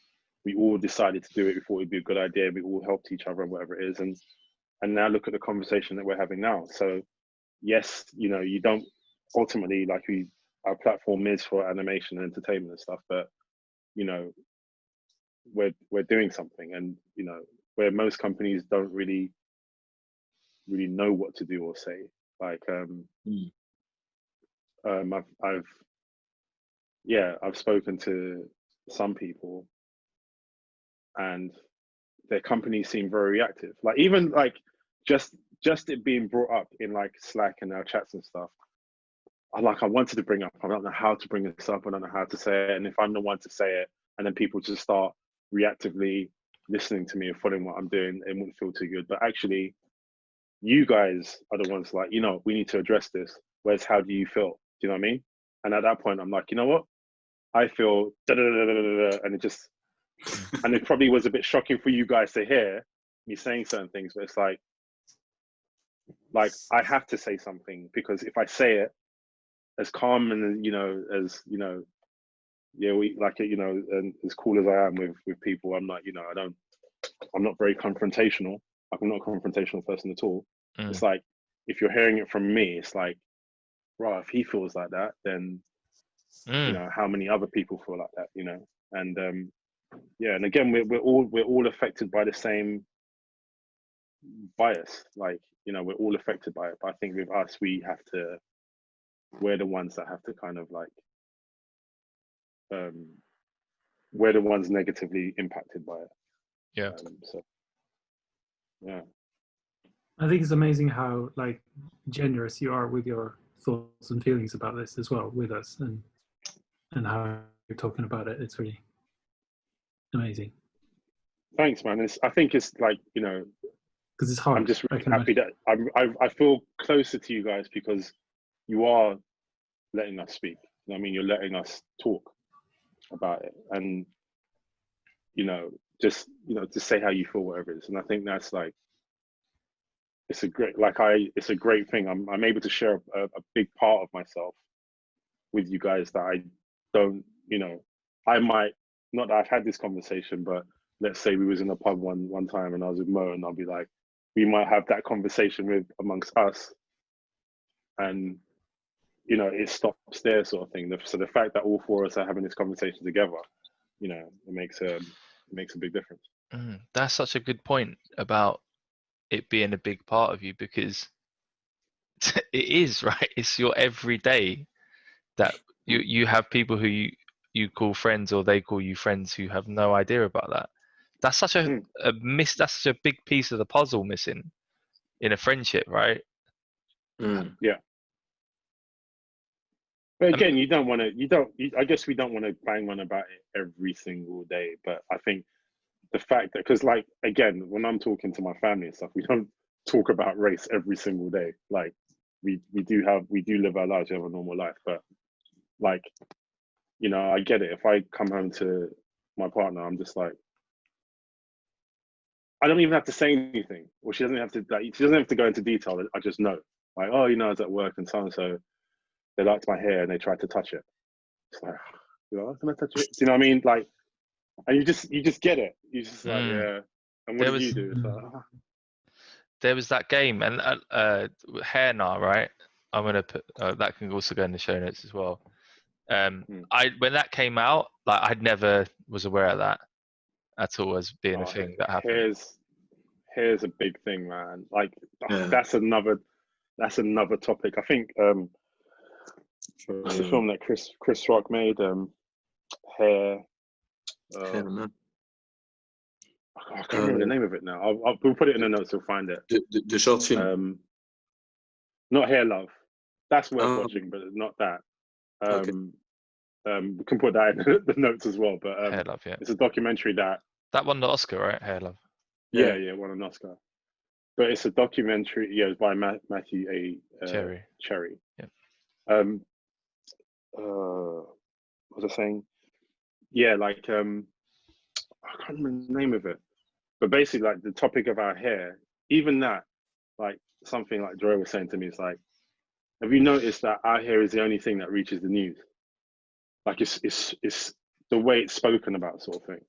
B: we all decided to do it. We thought it'd be a good idea. We all helped each other and whatever it is. And now look at the conversation that we're having now. So yes, you know, you don't ultimately like our platform is for animation and entertainment and stuff, but you know, we're doing something. And you know, where most companies don't really know what to do or say. Like I've spoken to some people and their companies seem very reactive. Like even like just it being brought up in like Slack and our chats and stuff. I wanted to bring up, I don't know how to bring this up, I don't know how to say it. And if I'm the one to say it and then people just start reactively listening to me and following what I'm doing, it wouldn't feel too good. But actually you guys are the ones like, you know, we need to address this. Whereas how do you feel? Do you know what I mean? And at that point, I'm like, you know what? I feel and it just, and it probably was a bit shocking for you guys to hear me saying certain things, but it's like I have to say something, because if I say it as calm and, you know, as, you know, yeah, we like it, you know, and as cool as I am with people, I'm like, you know, I'm not very confrontational. Like I'm not a confrontational person at all. It's like, if you're hearing it from me, it's like, right, if he feels like that, then, you know, how many other people feel like that, you know? And yeah, and again, we're all affected by the same bias. Like, you know, we're all affected by it. But I think with us, we're the ones that have to kind of like, we're the ones negatively impacted by it.
A: Yeah.
B: So, yeah.
D: I think it's amazing how like generous you are with your thoughts and feelings about this as well with us, and how you're talking about it. It's really amazing.
B: Thanks, man. I think it's like, you know,
D: because it's hard.
B: I'm just really happy that I feel closer to you guys because you are letting us speak. You know what I mean? You're letting us talk about it, and you know, just say how you feel, whatever it is. And I think that's like, it's a great thing. I'm able to share a big part of myself with you guys that I don't, you know, I might not that I've had this conversation, but let's say we was in a pub one time and I was with Mo, and I'll be like, we might have that conversation amongst us, and you know, it stops there, sort of thing. So the fact that all four of us are having this conversation together, you know, it makes a big difference.
A: That's such a good point about it being a big part of you, because it is, right? It's your everyday that you have people who you call friends, or they call you friends, who have no idea about that. That's such that's such a big piece of the puzzle missing in a friendship, right?
B: Yeah. But again, I guess we don't want to bang on about it every single day. But I think the fact that, because like, again, when I'm talking to my family and stuff, we don't talk about race every single day. Like we do live our lives, we have a normal life. But like, you know, I get it. If I come home to my partner, I'm just like, I don't even have to say anything, or she doesn't have to go into detail. I just know, like, oh, you know, I was at work and so they liked my hair and they tried to touch it. It's like, You know, can I touch it? Do you know what I mean? Like, and you just get it. You just like, yeah. And what did you do? It's like,
A: there was that game and hair now, right? I'm gonna put that can also go in the show notes as well. When that came out, like I never was aware of that at all as being a thing that happened.
B: Hair's a big thing, man. Like that's another topic. I think the film that Chris Rock made, Hair. I can't remember the name of it now. We'll put it in the notes. We'll find it.
C: The short film.
B: Not Hair Love. That's worth watching, but not that. We can put that in the notes as well. But
A: Hair Love, yeah.
B: It's a documentary that
A: won the Oscar, right? Hair Love.
B: Yeah, won an Oscar. But it's a documentary. Yeah, it's by Matthew Cherry.
A: Yeah.
B: What was I saying? Yeah, like I can't remember the name of it. But basically, like the topic of our hair, even that, like something like Joy was saying to me, is like, have you noticed that our hair is the only thing that reaches the news? Like it's the way it's spoken about, sort of thing.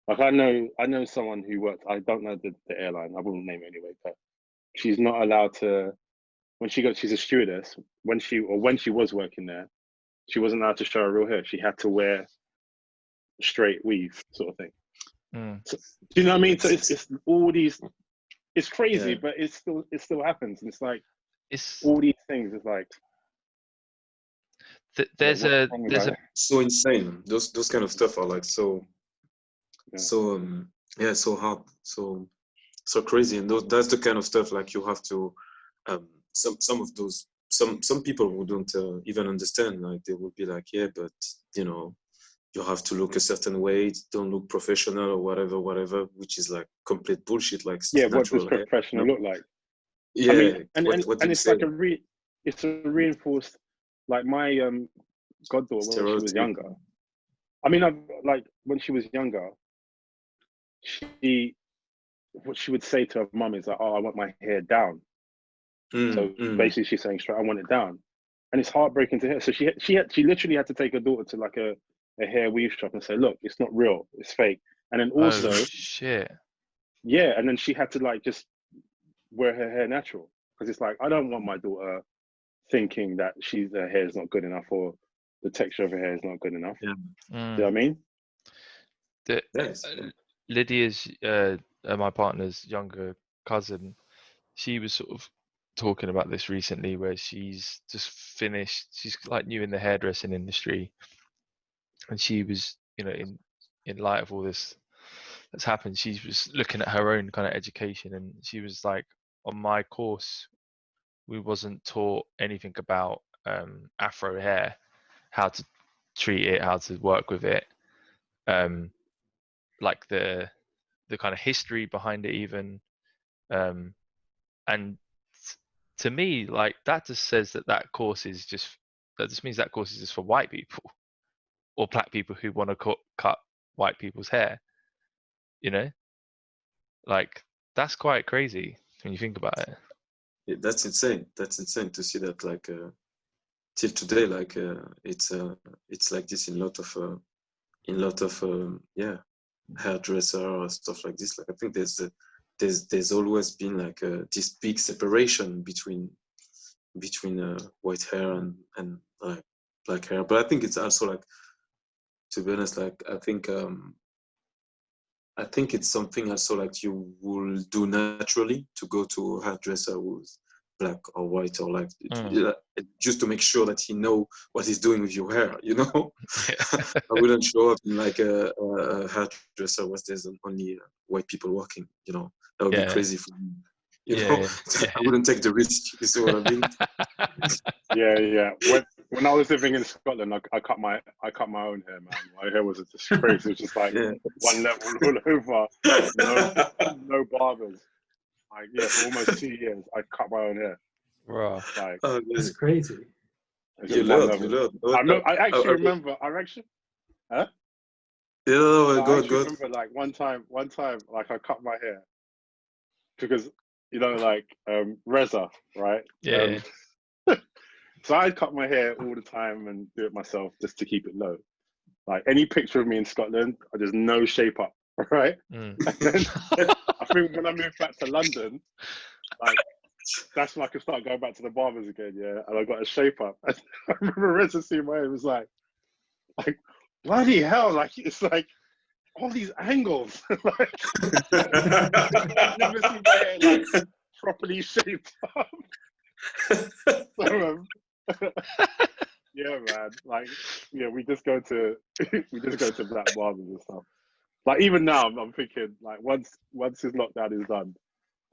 B: Like I know someone who works. I don't know the airline. I wouldn't name it anyway, but she's not allowed to. She's a stewardess. When she was working there, she wasn't allowed to show her real hair. She had to wear straight weave, sort of thing. So, do you know what I mean? So it's all these. It's crazy, but it still happens. And it's like all these things. It's like
A: there's a
C: so insane. Those kind of stuff are like so hard, so crazy, and that's the kind of stuff like you have to some of those some people who don't even understand, like they will be like, yeah, but you know, you have to look a certain way, don't look professional or whatever, which is like complete bullshit. Like
B: what does professional look like?
C: Yeah,
B: I mean, and it's
C: say?
B: Like it's a reinforced, like my goddaughter when she was younger. I mean, like when she was younger, what she would say to her mum is like, "Oh, I want my hair down." So basically, she's saying straight, "I want it down," and it's heartbreaking to hear. So she literally had to take her daughter to like a hair weave shop and say, "Look, it's not real, it's fake." And then also, and then she had to like just wear her hair natural, because it's like, I don't want my daughter thinking that her hair is not good enough or the texture of her hair is not good enough.
C: Yeah.
B: Do you know what I mean?
A: Lydia's my partner's younger cousin, she was sort of talking about this recently, where she's just finished, she's like new in the hairdressing industry, and she was, you know, in light of all this that's happened, she was looking at her own kind of education, and she was like, on my course we wasn't taught anything about afro hair, how to treat it, how to work with it, like the kind of history behind it even, and to me, like, that just says that course is just, that just means that course is just for white people or black people who want to cut white people's hair, you know? Like, that's quite crazy when you think about it.
C: Yeah, that's insane to see that, like till today, like it's like this in a lot of hairdresser or stuff like this. Like I think there's always been like this big separation between white hair and like black hair. But I think it's also like, to be honest, like I think it's something also like you will do naturally, to go to a hairdresser who's black or white, or like just to make sure that he know what he's doing with your hair, you know. I wouldn't show up in like a hairdresser where there's only white people working, you know. That would be crazy for me, you know. I wouldn't take the risk, you see what I mean?
B: Yeah. When I was living in Scotland, I cut my own hair, man. My hair was just crazy. It was just like one level all over. No barbers. Like, for almost 2 years, I cut my own hair.
A: Wow.
B: Like,
D: that's crazy.
C: You learned.
B: I actually remember. Huh?
C: Yeah,
B: I remember like one time, like I cut my hair because, you know, like Reza, right?
A: Yeah.
B: So I cut my hair all the time and do it myself just to keep it low. Like any picture of me in Scotland, there's no shape up, right? And then I think when I moved back to London, like that's when I could start going back to the barbers again, yeah. And I got a shape up. I remember Reza seeing my head, it was like bloody hell, like it's like all these angles. Like I've never seen my hair like properly shaped up. So, yeah, man. Like, yeah, we just go to black barbers and stuff. Like even now, I'm thinking like once this lockdown is done,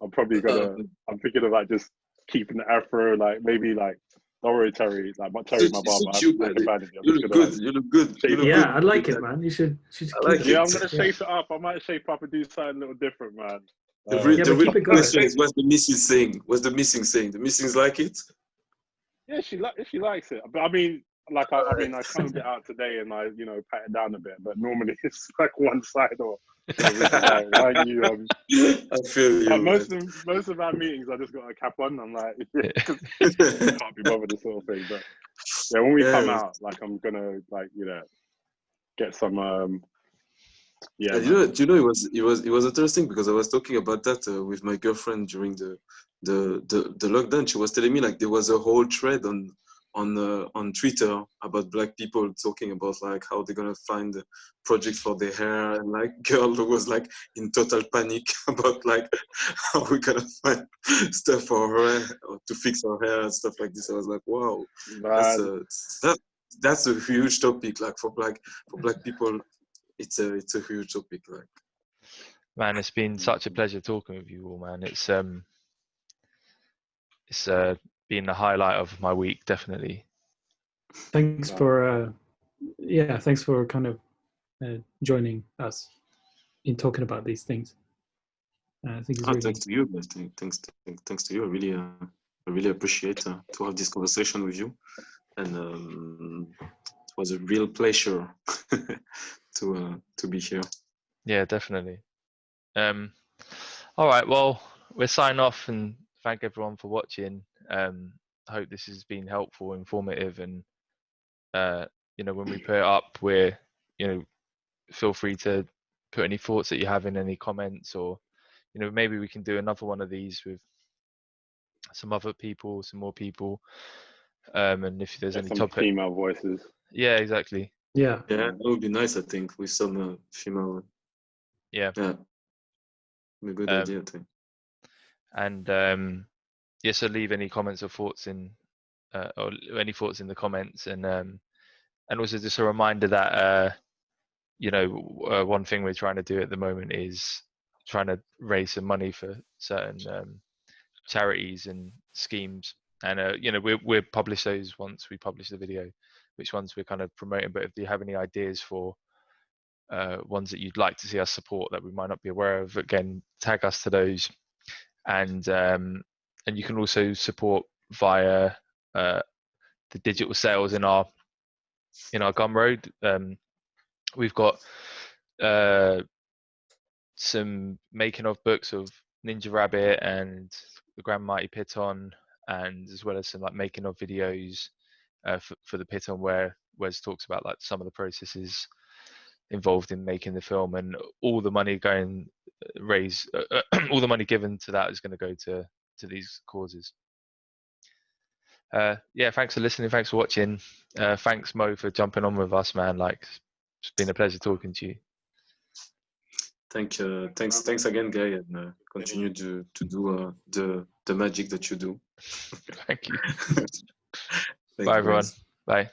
B: I'm thinking of like just keeping the afro, like maybe like don't worry, Terry, like Terry's my barber.
C: You look good. You look good.
D: Yeah, I like it, man. You should keep it.
B: Yeah, I'm gonna shape it up. I might shape up and do something a little different, man.
C: The real question is, what's the missing thing? What's the missing thing? The missing's like it? Yeah,
B: she likes it. But I mean, like I combed it out today and I, pat it down a bit. But normally it's like one side or. Like, why you?
C: I feel you.
B: Most of our meetings, I just got a cap on. I'm like, can't be bothered this sort of thing. But yeah, when we come out, like I'm gonna get some. Yeah.
C: Do you know it was interesting because I was talking about that with my girlfriend during the lockdown. She was telling me like there was a whole thread on Twitter about black people talking about like how they're gonna find a project for their hair, and like girl was like in total panic about like how we gonna find stuff for her hair or to fix her hair and stuff like this. I was like, wow, that's a huge topic. Like for black people, it's a huge topic. Like,
A: man, it's been such a pleasure talking with you all, man. It's been the highlight of my week, definitely.
D: Thanks for kind of joining us in talking about these things. I think it's really...
C: Thanks to you, guys. Thanks to you. I really appreciate to have this conversation with you, and it was a real pleasure to be here.
A: Yeah, definitely. All right, well, we'll sign off and thank everyone for watching. I hope this has been helpful, informative, and when we put it up, we're feel free to put any thoughts that you have in any comments, or maybe we can do another one of these with some other people, some more people, and if there's any topic,
B: female voices.
A: Yeah, exactly.
D: Yeah,
C: that would be nice. I think with some female. Yeah, a good idea too.
A: And so leave any comments or thoughts in or any thoughts in the comments, and also just a reminder that one thing we're trying to do at the moment is trying to raise some money for certain charities and schemes, and we'll publish those once we publish the video, which ones we're kind of promoting. But if you have any ideas for ones that you'd like to see us support that we might not be aware of, again, tag us to those. And you can also support via the digital sales in our Gumroad. We've got some making of books of Ninja Rabbit and the Grand Mighty Piton, and as well as some like making of videos for the Piton, where Wes talks about like some of the processes involved in making the film, and all the money all the money given to that is going to go to these causes. Thanks for listening, thanks for watching. Thanks, Mo, for jumping on with us, man. Like, it's been a pleasure talking to you.
C: Thanks again, Guy, and continue to do the magic that you do.
A: Thank you. Bye, everyone. Bye.